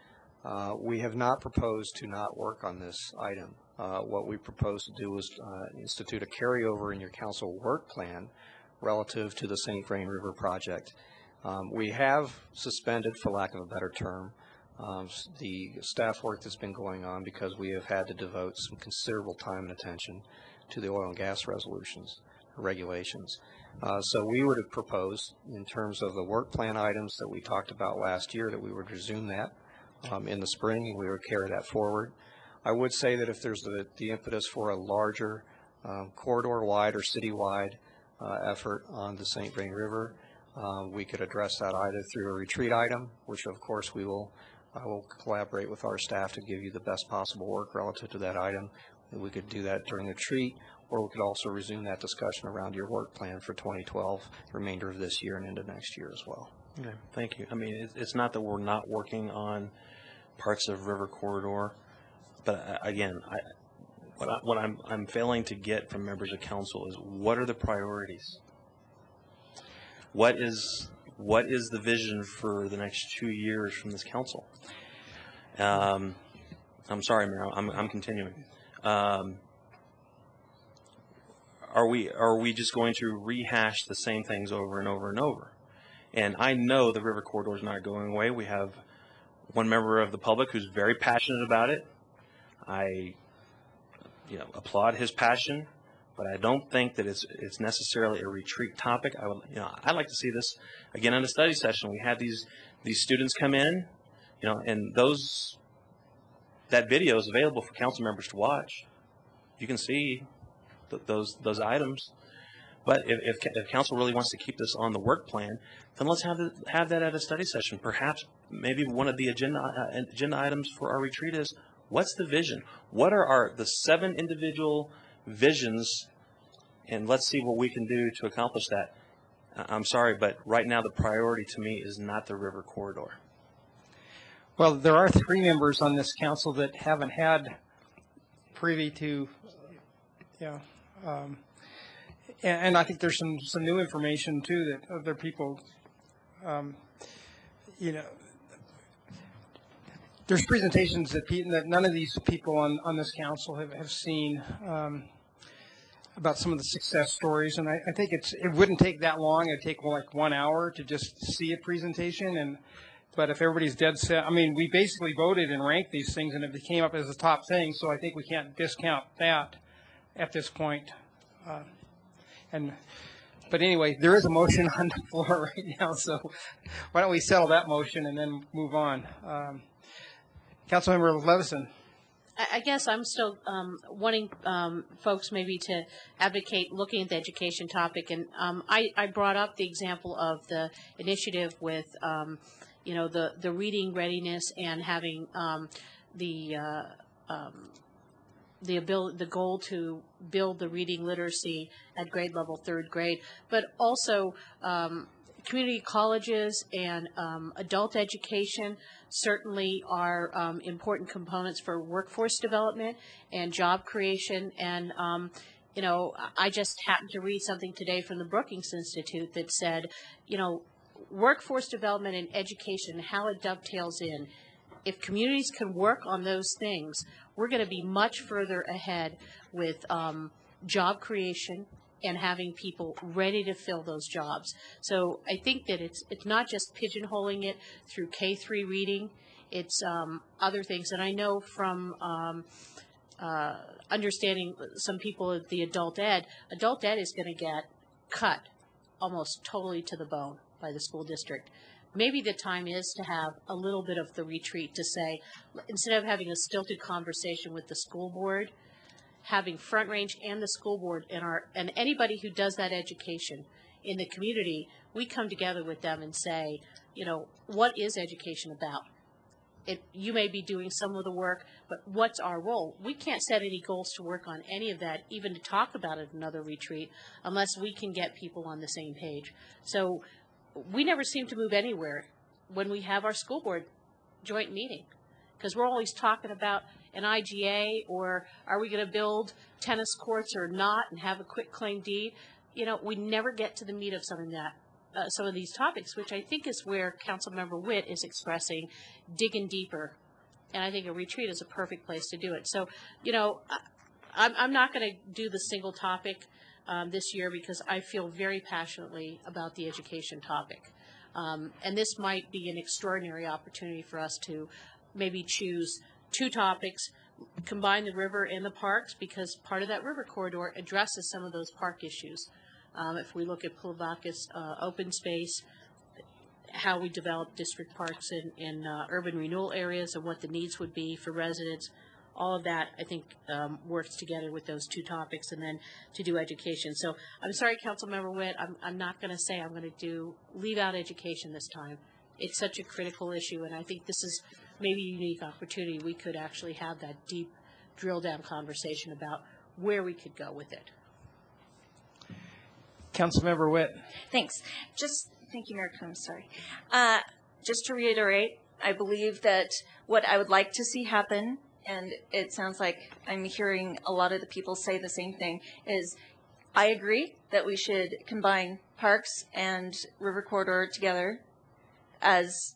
we have not proposed to not work on this item. What we propose to do is institute a carryover in your council work plan relative to the St. Vrain River project. We have suspended, for lack of a better term, the staff work that's been going on because we have had to devote some considerable time and attention to the oil and gas regulations. So we would have proposed, in terms of the work plan items that we talked about last year, that we would resume that in the spring, and we would carry that forward. I would say that if there's the impetus for a larger corridor-wide or city-wide effort on the St. Vrain River, we could address that either through a retreat item, which of course I will collaborate with our staff to give you the best possible work relative to that item. We could do that during the retreat, or we could also resume that discussion around your work plan for 2012, remainder of this year and into next year as well. Okay, thank you. I mean, it's not that we're not working on parts of River Corridor, but again, what I'm failing to get from members of council is what are the priorities? What is the vision for the next 2 years from this council? I'm sorry, Mayor, I'm continuing. Are we just going to rehash the same things over and over and over? And I know the river corridor is not going away. We have one member of the public who's very passionate about it. I applaud his passion, but I don't think that it's necessarily a retreat topic. I'd like to see this again in a study session. We had these students come in, and that video is available for council members to watch. You can see those items. But if council really wants to keep this on the work plan, then let's have that at a study session. Perhaps maybe one of the agenda items for our retreat is, what's the vision? What are the 7 individual visions, and let's see what we can do to accomplish that. I'm sorry, but right now the priority to me is not the river corridor. Well, there are 3 members on this council that haven't had privy to, and I think there's some new information too that other people, there's presentations that none of these people on this council have seen about some of the success stories, and I think it wouldn't take that long. It'd take like 1 hour to just see a presentation, but if everybody's dead set, I mean, we basically voted and ranked these things, and it came up as a top thing, so I think we can't discount that at this point. But anyway, there is a motion on the floor right now, so why don't we settle that motion and then move on. Councilmember Levison. I guess I'm still wanting folks maybe to advocate looking at the education topic, and I brought up the example of the initiative with the reading readiness and having the goal to build the reading literacy at grade level 3rd grade, but also community colleges and adult education certainly are important components for workforce development and job creation. And I just happened to read something today from the Brookings Institute that said, workforce development and education, how it dovetails in. If communities can work on those things, we're going to be much further ahead with job creation and having people ready to fill those jobs. So I think that it's not just pigeonholing it through K-3 reading. It's other things. And I know from understanding some people at the adult ed is going to get cut almost totally to the bone by the school district. Maybe the time is to have a little bit of the retreat to say, instead of having a stilted conversation with the school board, having Front Range and the school board and anybody who does that education in the community, we come together with them and say, what is education about? You may be doing some of the work, but what's our role? We can't set any goals to work on any of that, even to talk about it at another retreat, unless we can get people on the same page. So we never seem to move anywhere when we have our school board joint meeting, because we're always talking about an IGA, or are we going to build tennis courts or not and have a quit claim deed. We never get to the meat of some of these topics, which I think is where Councilmember Witt is expressing digging deeper. And I think a retreat is a perfect place to do it. So, I'm not going to do the single topic this year because I feel very passionately about the education topic. And this might be an extraordinary opportunity for us to maybe choose 2 topics, combine the river and the parks, because part of that river corridor addresses some of those park issues. If we look at Pulvakis open space, how we develop district parks in urban renewal areas and what the needs would be for residents, all of that, I think, works together with those 2 topics, and then to do education. So I'm sorry, Councilmember Witt, I'm not going to say I'm going to leave out education this time. It's such a critical issue, and I think this is maybe a unique opportunity. We could actually have that deep drill-down conversation about where we could go with it. Councilmember Witt. Thanks. Thank you, Mayor Coombs, sorry. Just to reiterate, I believe that what I would like to see happen, and it sounds like I'm hearing a lot of the people say the same thing, is I agree that we should combine parks and river corridor together as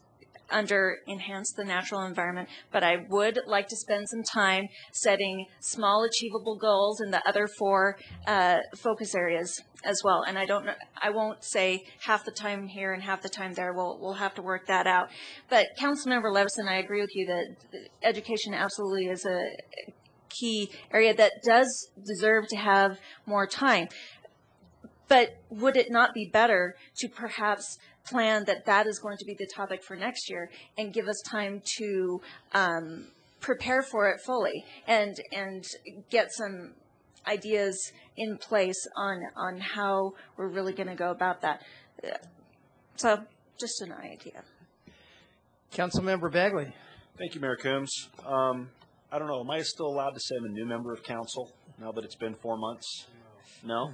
under enhance the natural environment, but I would like to spend some time setting small achievable goals in the other 4 focus areas as well. And I won't say half the time here and half the time there. We'll have to work that out. But Councilmember Levison, I agree with you that education absolutely is a key area that does deserve to have more time. But would it not be better to perhaps plan that is going to be the topic for next year and give us time to prepare for it fully and get some ideas in place on how we're really going to go about that? So just an idea. Councilmember Bagley. Thank you, Mayor Coombs. I don't know, am I still allowed to say I'm a new member of council now that it's been 4 months? No?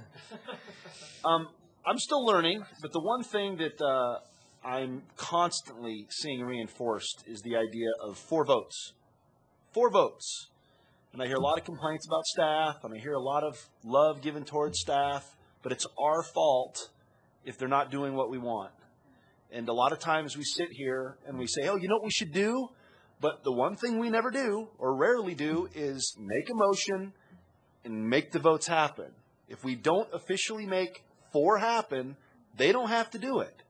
I'm still learning, but the one thing that I'm constantly seeing reinforced is the idea of 4 votes. 4 votes. And I hear a lot of complaints about staff, and I hear a lot of love given towards staff, but it's our fault if they're not doing what we want. And a lot of times we sit here and we say, oh, you know what we should do? But the one thing we never do, or rarely do, is make a motion and make the votes happen. If we don't officially make 4 happen, they don't have to do it.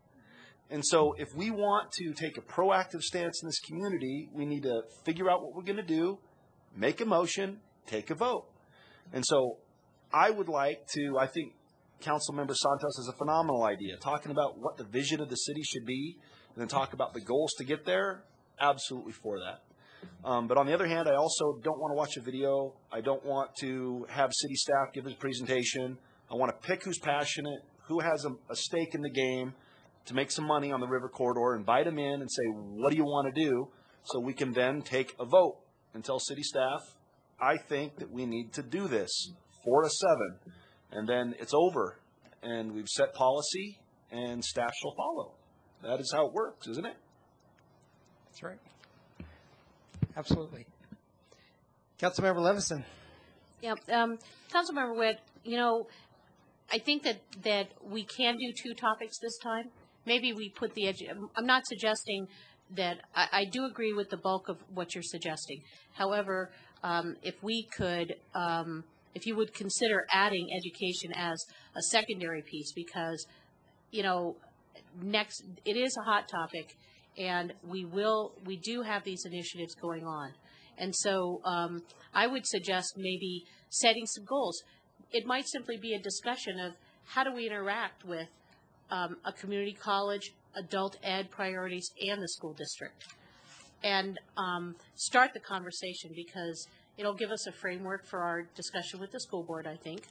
And so if we want to take a proactive stance in this community, we need to figure out what we're going to do, make a motion, take a vote. And so I would like to, I think Councilmember Santos has a phenomenal idea, talking about what the vision of the city should be, and then talk about the goals to get there. Absolutely for that. But on the other hand, I also don't want to watch a video. I don't want to have city staff give a presentation. I want to pick who's passionate, who has a stake in the game to make some money on the river corridor, invite them in and say, what do you want to do? So we can then take a vote and tell city staff, I think that we need to do this 4 to 7. And then it's over. And we've set policy and staff shall follow. That is how it works, isn't it? That's right. Absolutely. Councilmember Levison. Yeah, Councilmember Witt, I think that we can do 2 topics this time. Maybe we put I'm not suggesting that, I do agree with the bulk of what you're suggesting. However, if we could, if you would consider adding education as a secondary piece, because, it is a hot topic, and we do have these initiatives going on. And so I would suggest maybe setting some goals. It might simply be a discussion of how do we interact with a community college, adult ed priorities, and the school district. And start the conversation, because it'll give us a framework for our discussion with the school board, I think.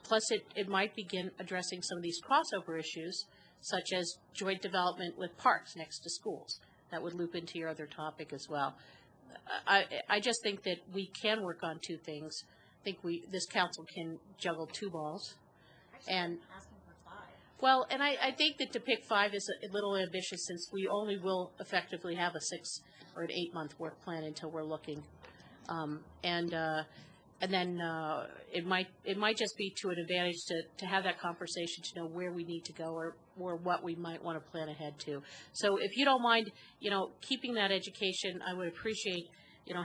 Plus, it might begin addressing some of these crossover issues, such as joint development with parks next to schools. that would loop into your other topic as well. I just think that we can work on two things. I think this council can juggle two balls. And well, and I think that to pick 5 is a little ambitious, since we only will effectively have a 6 or an 8-month work plan until we're looking. And then it might just be to an advantage to have that conversation, to know where we need to go, or what we might want to plan ahead to. So if you don't mind, keeping that education, I would appreciate,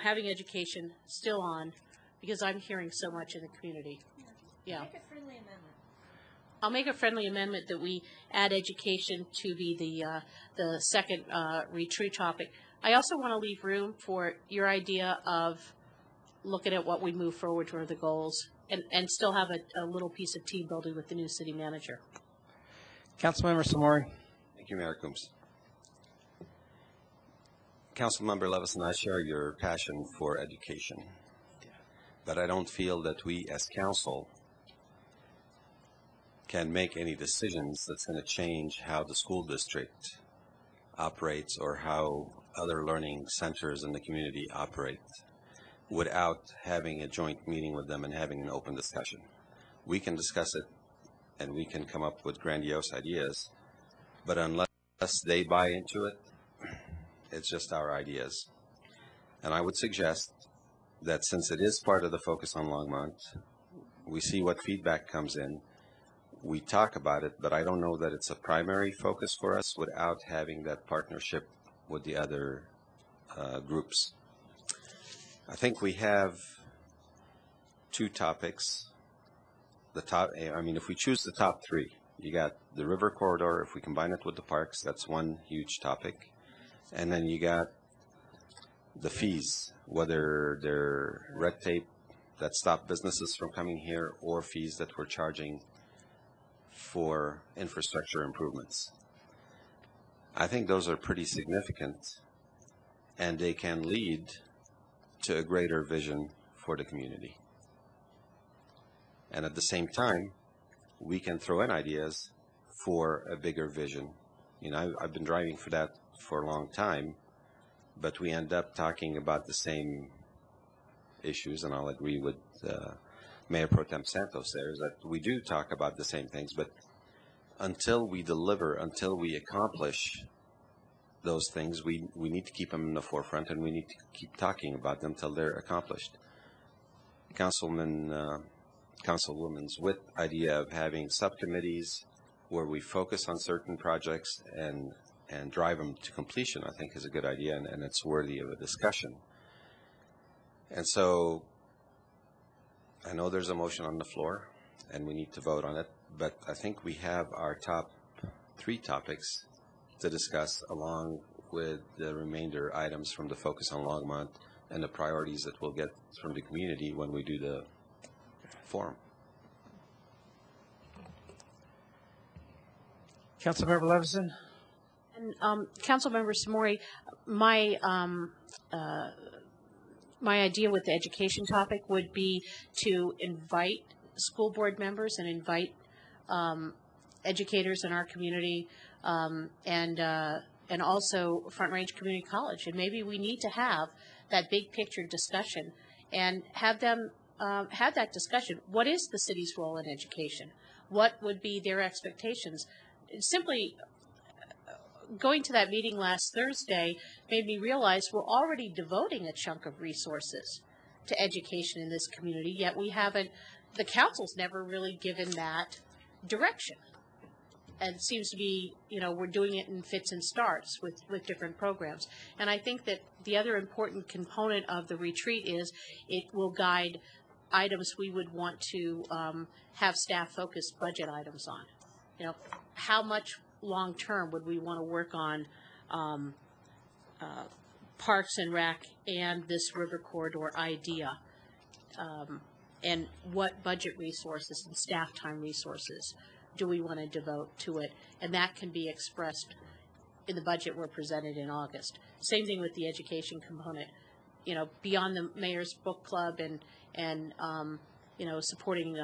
having education still on, because I'm hearing so much in the community. Yeah. Make a friendly amendment. I'll make a friendly amendment that we add education to be the second retreat topic. I also want to leave room for your idea of looking at what we move forward toward the goals, and still have a little piece of team building with the new city manager. Councilmember Samori. Thank you, Mayor Coombs. Councilmember Levis and I share your passion for education, but I don't feel that we as council can make any decisions that's going to change how the school district operates or how other learning centers in the community operate without having a joint meeting with them and having an open discussion. We can discuss it and we can come up with grandiose ideas, but unless they buy into it, it's just our ideas. And I would suggest that since it is part of the focus on Longmont, we see what feedback comes in, we talk about it, but I don't know that it's a primary focus for us without having that partnership with the other groups. I think we have 2 topics. If we choose the top 3, you got the river corridor. If we combine it with the parks, that's one huge topic. And then you got the fees, whether they're red tape that stop businesses from coming here or fees that we're charging for infrastructure improvements. I think those are pretty significant, and they can lead to a greater vision for the community. And at the same time, we can throw in ideas for a bigger vision. I've been driving for that for a long time, but we end up talking about the same issues, and I'll agree with Mayor Pro Tem Santos there, is that we do talk about the same things, but until we deliver, until we accomplish those things, we need to keep them in the forefront, and we need to keep talking about them till they're accomplished. Councilwoman's with idea of having subcommittees where we focus on certain projects and drive them to completion, I think is a good idea, and it's worthy of a discussion. And so I know there's a motion on the floor and we need to vote on it, but I think we have our top 3 topics to discuss along with the remainder items from the focus on Longmont and the priorities that we'll get from the community when we do the forum. Councilmember Levison. And Councilmember Samori, my idea with the education topic would be to invite school board members and invite educators in our community, and also Front Range Community College. And maybe we need to have that big picture discussion and have them have that discussion. What is the city's role in education? What would be their expectations? Simply going to that meeting last Thursday made me realize we're already devoting a chunk of resources to education in this community, yet we haven't, the council's never really given that direction. And it seems to be, we're doing it in fits and starts with different programs. And I think that the other important component of the retreat is it will guide items we would want to have staff-focused budget items on. How much long-term would we want to work on Parks and Rec and this river corridor idea, and what budget resources and staff time resources do we want to devote to it? And that can be expressed in the budget we're presented in August. Same thing with the education component. Beyond the mayor's book club and supporting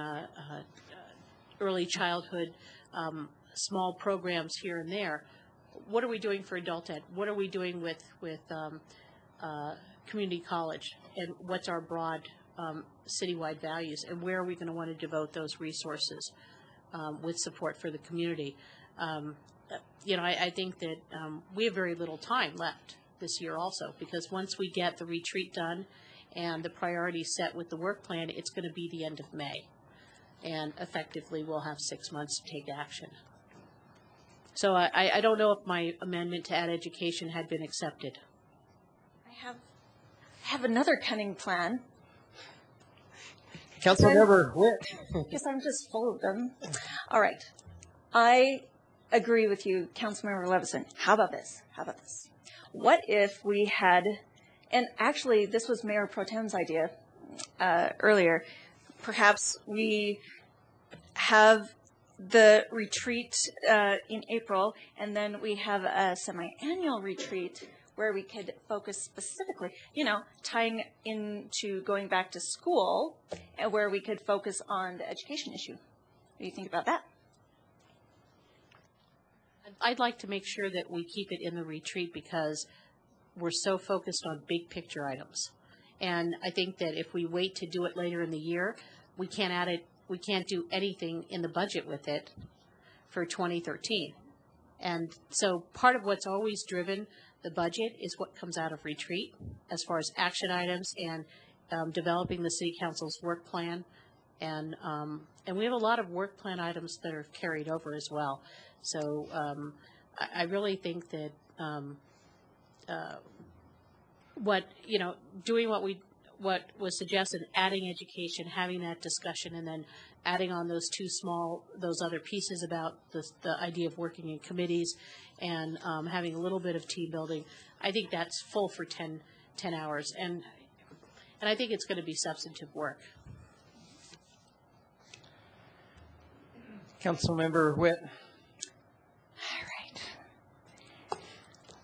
early childhood, small programs here and there. what are we doing for adult ed? What are we doing with community college? And what's our broad citywide values? And where are we going to want to devote those resources with support for the community? I think that we have very little time left this year also, because once we get the retreat done and the priorities set with the work plan, it's going to be the end of May. And effectively, we'll have 6 months to take action. So I don't know if my amendment to add education had been accepted. I have another cunning plan. Councilmember Witt. Because I'm just full of them. All right. I agree with you, Councilmember Levison. How about this? What if we had, and actually this was Mayor Pro Tem's idea earlier, perhaps we have the retreat in April, and then we have a semi-annual retreat where we could focus specifically, tying into going back to school, and where we could focus on the education issue. What do you think about that? I'd like to make sure that we keep it in the retreat because we're so focused on big picture items. And I think that if we wait to do it later in the year, we can't add it, we can't do anything in the budget with it for 2013. And so part of what's always driven the budget is what comes out of retreat as far as action items and developing the City Council's work plan. And we have a lot of work plan items that are carried over as well. So I really think that doing what was suggested, adding education, having that discussion, and then adding on those those other pieces about the idea of working in committees and having a little bit of team building, I think that's full for 10 hours. And I think it's going to be substantive work. Councilmember Witt.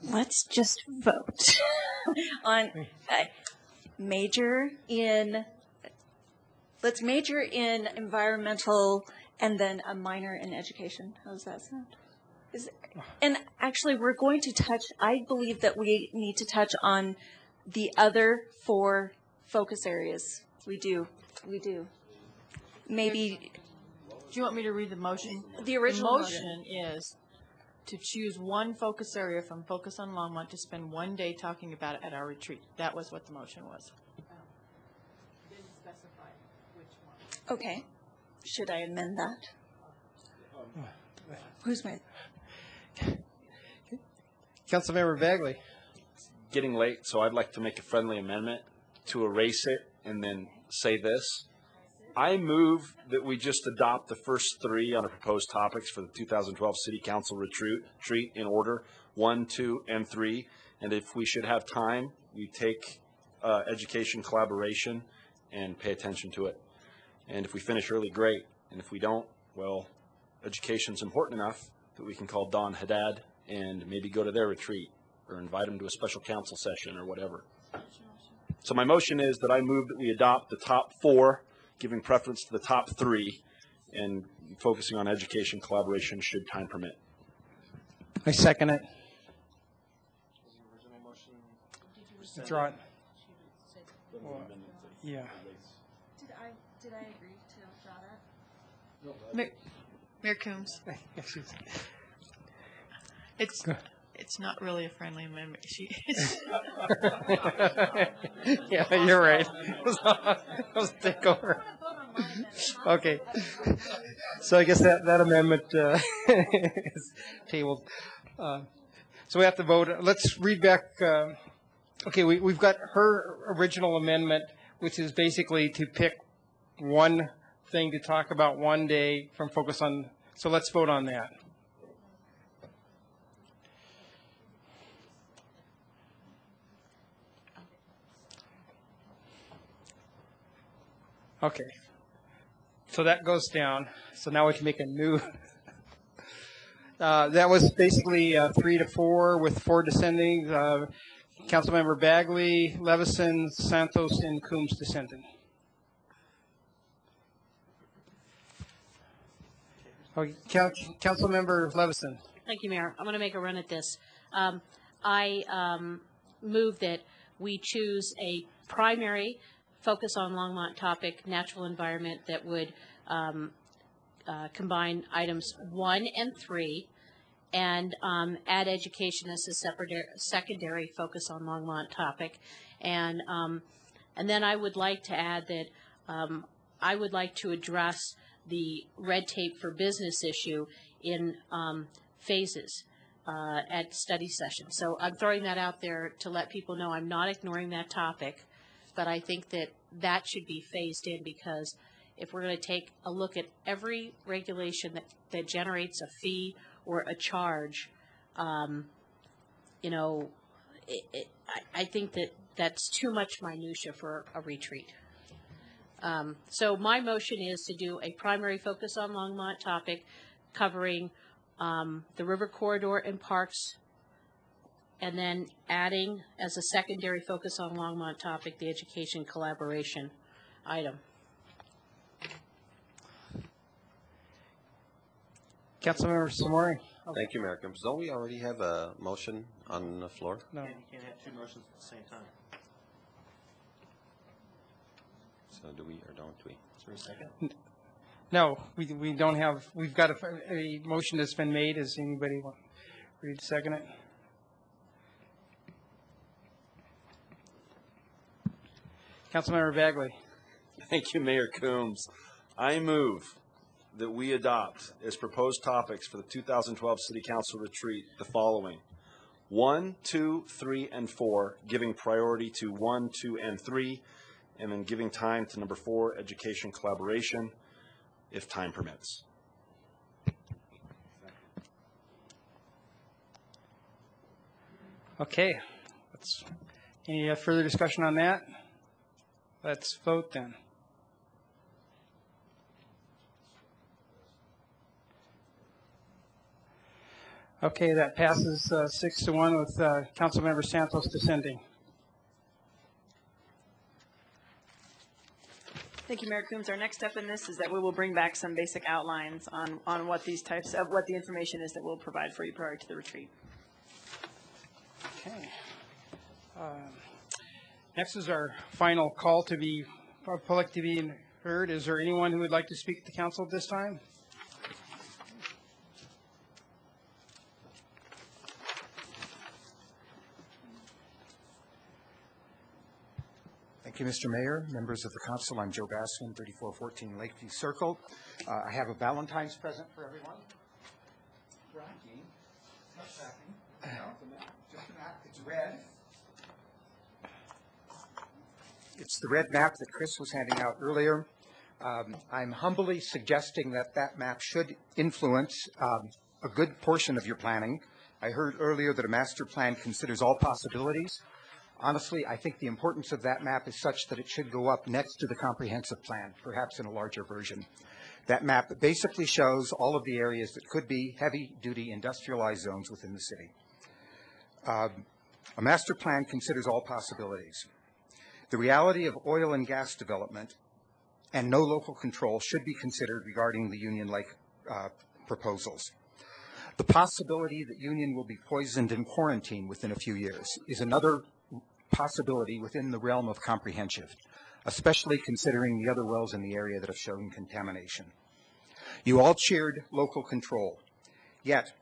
Let's just vote on let's major in environmental and then a minor in education. How does that sound? And actually, we're going to touch, I believe that we need to touch on the other 4 focus areas. We do. Maybe. Do you want me to read the motion? The original motion is to choose one focus area from Focus on Longmont to spend one day talking about it at our retreat. That was what the motion was. Didn't specify which one. Okay. Should I amend that? Who's made? Councilmember Bagley. Getting late, so I'd like to make a friendly amendment to erase it and then say this. I move that we just adopt the first 3 on our proposed topics for the 2012 City Council retreat in order, 1, 2, and 3. And if we should have time, we take education collaboration and pay attention to it. And if we finish early, great. And if we don't, well, education's important enough that we can call Don Haddad and maybe go to their retreat or invite them to a special council session or whatever. So my motion is that I move that we adopt the top 4, giving preference to the top 3, and focusing on education collaboration should time permit. I second it. Withdraw it. Yeah. Did I agree to draw that? Mayor Coombs. It's not really a friendly amendment. Yeah, you're right. Let's take over. Okay. So I guess that amendment is tabled. So we have to vote. Let's read back. Okay, we've got her original amendment, which is basically to pick one thing to talk about one day from Focus on. So let's vote on that. Okay, so that goes down. So now we can make a new. That was basically 3 to 4 with 4 descending. Councilmember Bagley, Levison, Santos, and Coombs descending. Okay, Councilmember Levison. Thank you, Mayor. I'm going to make a run at this. I move that we choose a primary focus on Longmont topic, natural environment, that would combine items 1 and 3, and add education as a secondary focus on Longmont topic. And then I would like to add that I would like to address the red tape for business issue in phases at study sessions. So I'm throwing that out there to let people know I'm not ignoring that topic, but I think that that should be phased in, because if we're going to take a look at every regulation that generates a fee or a charge, you know, I think that that's too much minutia for a retreat. So my motion is to do a primary focus on Longmont topic, covering the river corridor and parks, and then adding as a secondary focus on Longmont topic the education collaboration item. Councilmember Samori. Thank you, Mayor Coombs. Don't we already have a motion on the floor? No. You can't have two motions at the same time. So do we or don't we? Is there a second? No, we don't have, we've got a motion that's been made. Does anybody want to second it? Councilmember Bagley. Thank you, Mayor Coombs. I move that we adopt as proposed topics for the 2012 City Council retreat the following: 1, 2, 3, and 4, giving priority to 1, 2, and 3, and then giving time to number 4, education collaboration, if time permits. Okay. Any further discussion on that? Let's vote then. Okay, that passes 6-1 with Councilmember Santos dissenting. Thank you, Mayor Coombs. Our next step in this is that we will bring back some basic outlines on what these types of, what the information is that we'll provide for you prior to the retreat. Okay. Next is our final call to be public to be heard. Is there anyone who would like to speak to the council at this time? Thank you, Mr. Mayor, members of the council. I'm Joe Baskin, 3414 Lakeview Circle. I have a Valentine's present for everyone. It's red. It's the red map that Chris was handing out earlier. I'm humbly suggesting that that map should influence a good portion of your planning. I heard earlier that a master plan considers all possibilities. Honestly, I think the importance of that map is such that it should go up next to the comprehensive plan, perhaps in a larger version. That map basically shows all of the areas that could be heavy-duty industrialized zones within the city. A master plan considers all possibilities. The reality of oil and gas development and no local control should be considered regarding the Union Lake proposals. The possibility that Union will be poisoned in quarantine within a few years is another possibility within the realm of comprehensive, especially considering the other wells in the area that have shown contamination. You all cheered local control, yet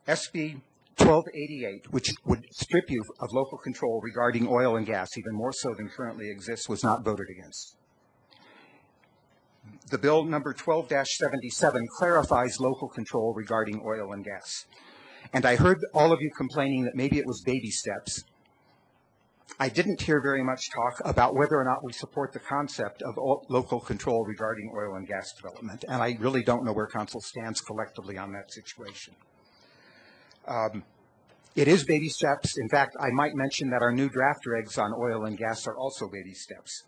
SB 1288, which would strip you of local control regarding oil and gas, even more so than currently exists, was not voted against. The bill number 12-77 clarifies local control regarding oil and gas. And I heard all of you complaining that maybe it was baby steps. I didn't hear very much talk about whether or not we support the concept of local control regarding oil and gas development, and I really don't know where council stands collectively on that situation. It is baby steps. In fact, I might mention that our new draft regs on oil and gas are also baby steps.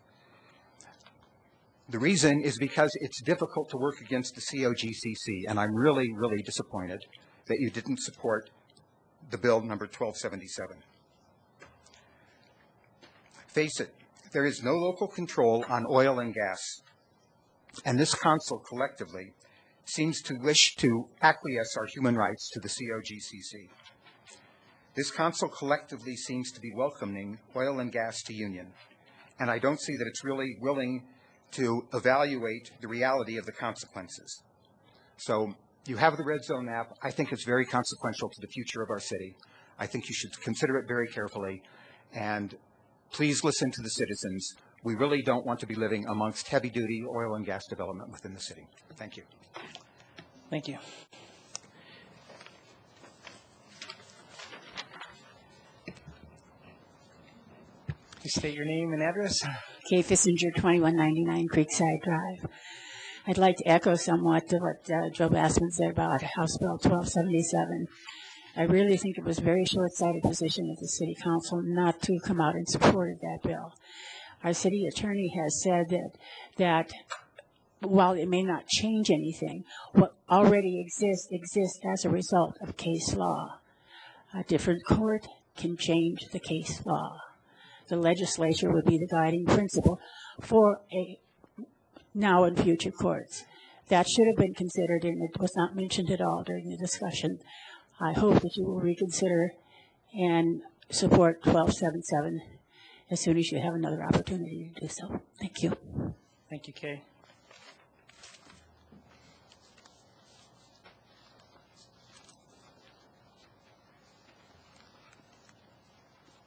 The reason is because it's difficult to work against the COGCC, and I'm really, really disappointed that you didn't support the bill number 1277. Face it, there is no local control on oil and gas, and this council collectively seems to wish to acquiesce our human rights to the COGCC. This council collectively seems to be welcoming oil and gas to union, and I don't see that it's really willing to evaluate the reality of the consequences. So you have the red zone map. I think it's very consequential to the future of our city. I think you should consider it very carefully, and please listen to the citizens. We really don't want to be living amongst heavy-duty oil and gas development within the city. Thank you. Thank you. Please state your name and address. Kay Fissinger, 2199 Creekside Drive. I'd like to echo somewhat to what Joe Bassman said about House Bill 1277. I really think it was a very short-sighted position of the City Council not to come out and support that bill. Our city attorney has said that while it may not change anything, what already exists as a result of case law. A different court can change the case law. The legislature would be the guiding principle for now and future courts. That should have been considered, and it was not mentioned at all during the discussion. I hope that you will reconsider and support 1277 as soon as you have another opportunity to do so. Thank you. Thank you, Kay.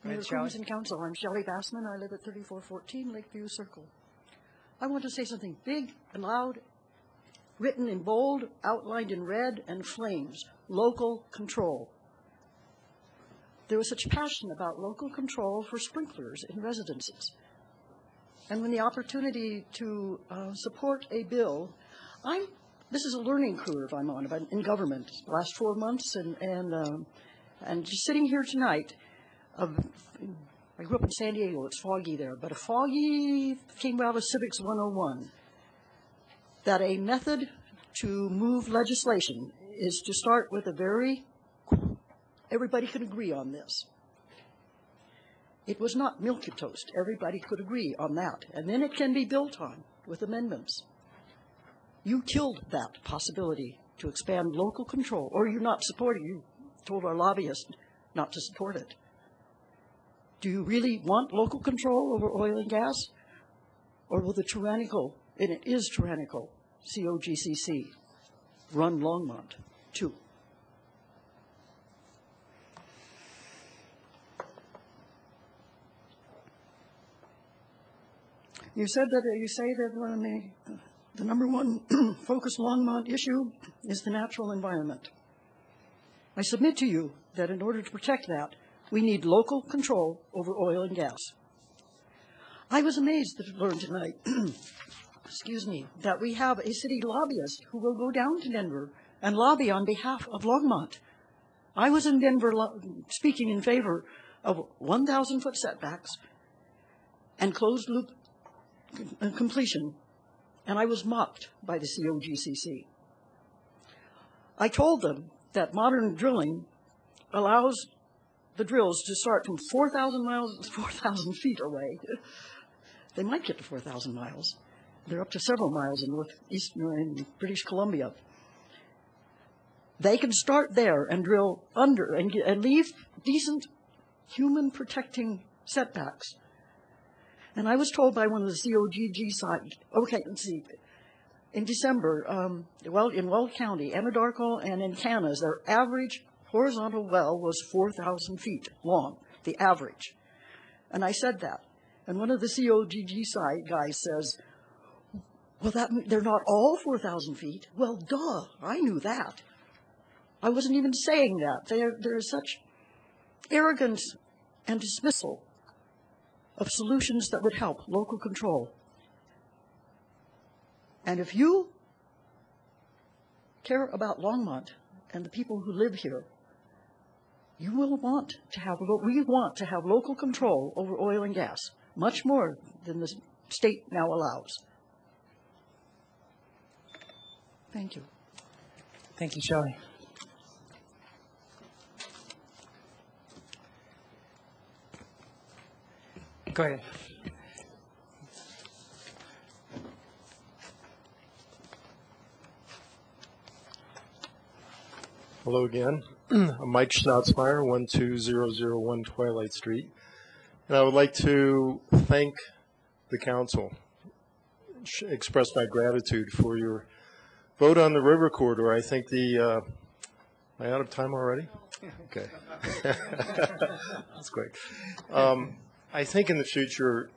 Mayor Cruz and Council, I'm Shelley Bassman. I live at 3414 Lakeview Circle. I want to say something big and loud, written in bold, outlined in red and flames: local control. There was such passion about local control for sprinklers in residences. And when the opportunity to support a bill, this is a learning curve I'm on in government, the last 4 months, and just sitting here tonight. I grew up in San Diego. It's foggy there, but a foggy came out of Civics 101 that a method to move legislation is to start with everybody could agree on this. It was not milk and toast. Everybody could agree on that, and then it can be built on with amendments. You killed that possibility to expand local control, or you're not supporting. You told our lobbyists not to support it. Do you really want local control over oil and gas? Or will the tyrannical, and it is tyrannical, COGCC run Longmont too? You say that when the number one focus Longmont issue is the natural environment. I submit to you that in order to protect that, we need local control over oil and gas. I was amazed to learn tonight, excuse me, that we have a city lobbyist who will go down to Denver and lobby on behalf of Longmont. I was in Denver speaking in favor of 1,000-foot setbacks and closed loop completion, and I was mocked by the COGCC. I told them that modern drilling allows the drills to start from 4,000 feet away. They might get to 4,000 miles. They're up to several miles in British Columbia. They can start there and drill under and leave decent human protecting setbacks. And I was told by one of the COGG side, okay, let's see, in December, in Weld County, Anadarko, and in Canas, their average horizontal well was 4,000 feet long, the average. And I said that. And one of the COGG side guys says, well, they're not all 4,000 feet. Well, duh, I knew that. I wasn't even saying that. There is such arrogance and dismissal of solutions that would help local control. And if you care about Longmont and the people who live here, we want to have local control over oil and gas, much more than the state now allows. Thank you. Thank you, Shelley. Go ahead. Hello again. I'm Mike Schnauzmeyer, 12001 Twilight Street. And I would like to thank the council, express my gratitude for your vote on the river corridor. I think am I out of time already? Okay. That's quick. I think in the future,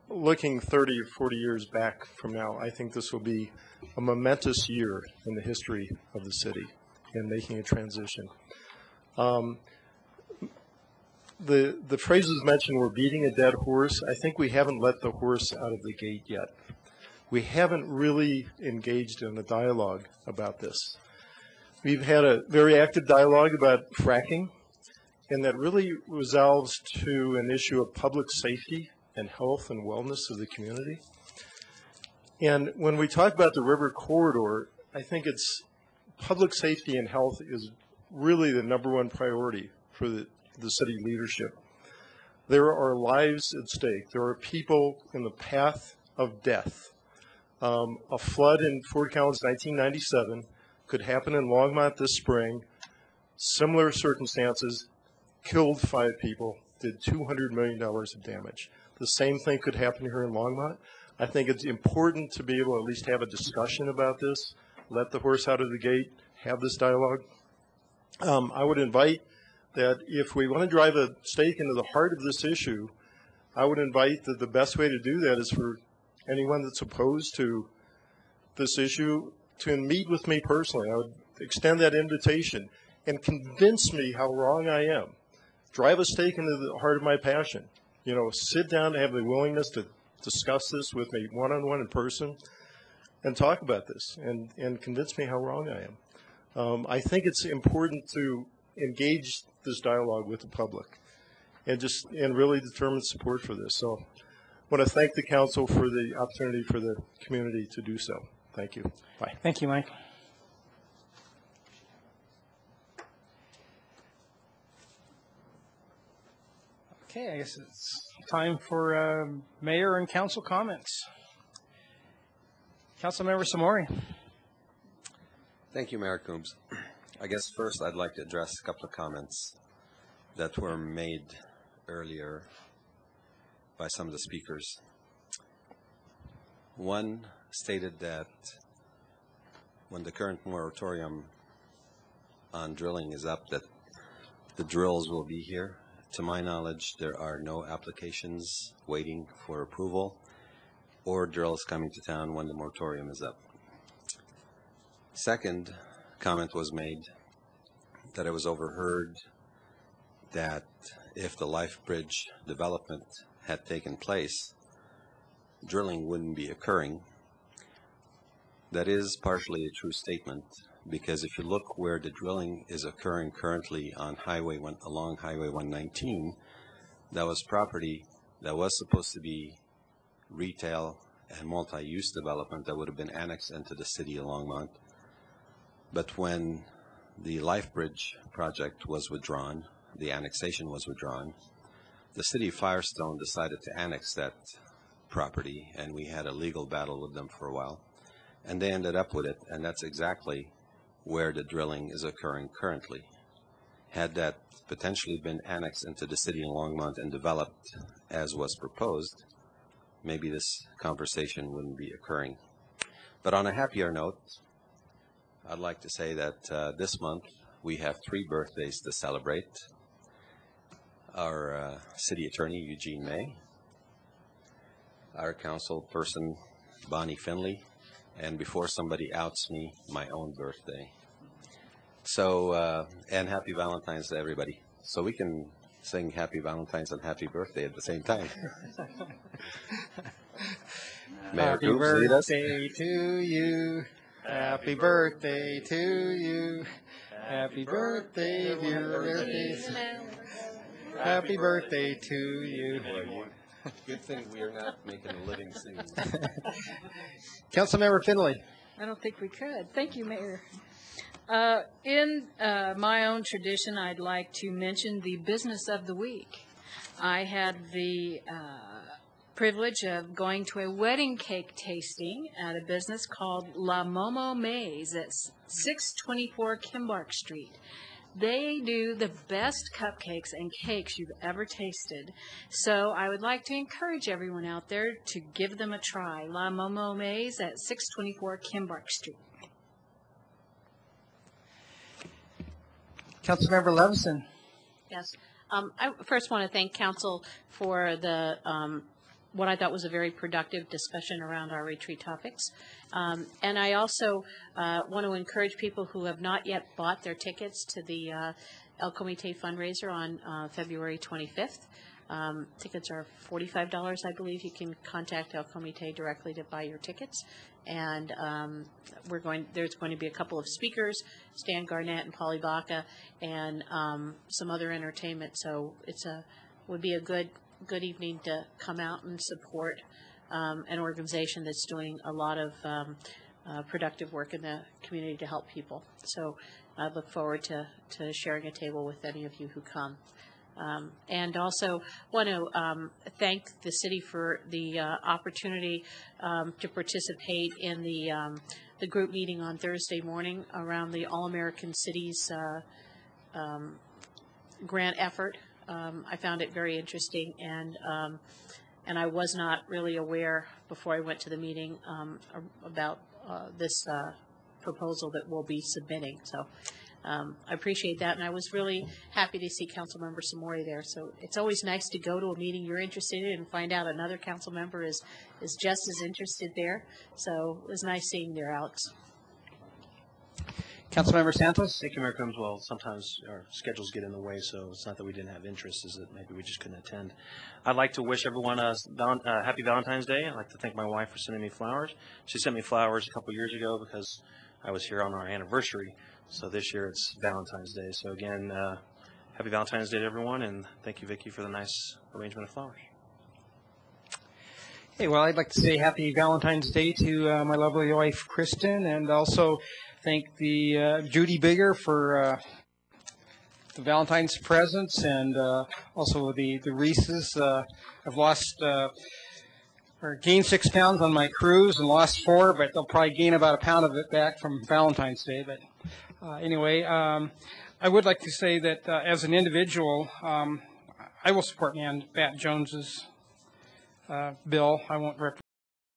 looking 30 or 40 years back from now, I think this will be a momentous year in the history of the city in making a transition. The phrases mentioned, we're beating a dead horse. I think we haven't let the horse out of the gate yet. We haven't really engaged in a dialogue about this. We've had a very active dialogue about fracking, and that really resolves to an issue of public safety and health and wellness of the community. And when we talk about the river corridor, I think it's public safety and health is really the number one priority for the city leadership. There are lives at stake. There are people in the path of death. A flood in Fort Collins 1997 could happen in Longmont this spring. Similar circumstances, killed 5 people, did $200 million of damage. The same thing could happen here in Longmont. I think it's important to be able to at least have a discussion about this, let the horse out of the gate, have this dialogue. I would invite that if we want to drive a stake into the heart of this issue, I would invite that the best way to do that is for anyone that's opposed to this issue to meet with me personally. I would extend that invitation and convince me how wrong I am. Drive a stake into the heart of my passion. You know, sit down and have the willingness to discuss this with me one-on-one in person and talk about this and convince me how wrong I am. I think it's important to engage this dialogue with the public and really determine support for this. So I want to thank the council for the opportunity for the community to do so. Thank you. Bye. Thank you, Mike. Okay, I guess it's time for mayor and council comments. Councilmember Samori. Thank you, Mayor Coombs. I guess first I'd like to address a couple of comments that were made earlier by some of the speakers. One stated that when the current moratorium on drilling is up, that the drills will be here. To my knowledge, there are no applications waiting for approval or drills coming to town when the moratorium is up. Second comment was made that it was overheard that if the Life Bridge development had taken place, drilling wouldn't be occurring. That is partially a true statement, because if you look where the drilling is occurring currently on along Highway 119, that was property that was supposed to be retail and multi-use development that would have been annexed into the city of Longmont. But when the Life Bridge project was withdrawn, the annexation was withdrawn, the city of Firestone decided to annex that property, and we had a legal battle with them for a while. And they ended up with it, and that's exactly where the drilling is occurring currently. Had that potentially been annexed into the city of Longmont and developed as was proposed, maybe this conversation wouldn't be occurring. But on a happier note, I'd like to say that this month we have 3 birthdays to celebrate. Our city attorney, Eugene May, our council person, Bonnie Finley, and before somebody outs me, my own birthday. So, and happy Valentine's to everybody. So we can sing Happy Valentine's and Happy Birthday at the same time. Mayor Happy Coombs, lead us. birthday to you. Happy birthday to you. Happy birthday, dear birthdays. Happy birthday to you. Good thing we are not making a living singing. Councilmember Finley. I don't think we could. Thank you, Mayor. In my own tradition, I'd like to mention the business of the week. I had the privilege of going to a wedding cake tasting at a business called La Momo Maze at 624 Kimbark Street. They do the best cupcakes and cakes you've ever tasted. So I would like to encourage everyone out there to give them a try. La Momo Maze at 624 Kimbark Street. Councilmember Levison. Yes. I first want to thank council for the what I thought was a very productive discussion around our retreat topics. And I also want to encourage people who have not yet bought their tickets to the El Comité fundraiser on February 25th. Tickets are $45, I believe. You can contact El Comité directly to buy your tickets. And there's going to be a couple of speakers, Stan Garnett and Polly Baca, and some other entertainment. So would be a good evening to come out and support an organization that's doing a lot of productive work in the community to help people. So I look forward to sharing a table with any of you who come. And also want to thank the city for the opportunity to participate in the group meeting on Thursday morning around the All-American Cities grant effort. I found it very interesting, and I was not really aware before I went to the meeting about this proposal that we'll be submitting. So I appreciate that, and I was really happy to see Councilmember Samori there. So it's always nice to go to a meeting you're interested in and find out another council member is just as interested there. So it was nice seeing there, Alex. Councilmember Santos. Thank you, Mayor Coombs. Well, sometimes our schedules get in the way, so it's not that we didn't have interest, it's that maybe we just couldn't attend. I'd like to wish everyone a happy Valentine's Day. I'd like to thank my wife for sending me flowers. She sent me flowers a couple years ago because I was here on our anniversary. So this year it's Valentine's Day. So again, happy Valentine's Day to everyone, and thank you, Vicki, for the nice arrangement of flowers. Hey, well, I'd like to say happy Valentine's Day to my lovely wife, Kristen, and also thank the Judy Bigger for the Valentine's presents, and also the Reese's. I've lost or gained 6 pounds on my cruise and lost 4, but they'll probably gain about a pound of it back from Valentine's Day. But anyway, I would like to say that as an individual, I will support Pat Jones's bill. I won't represent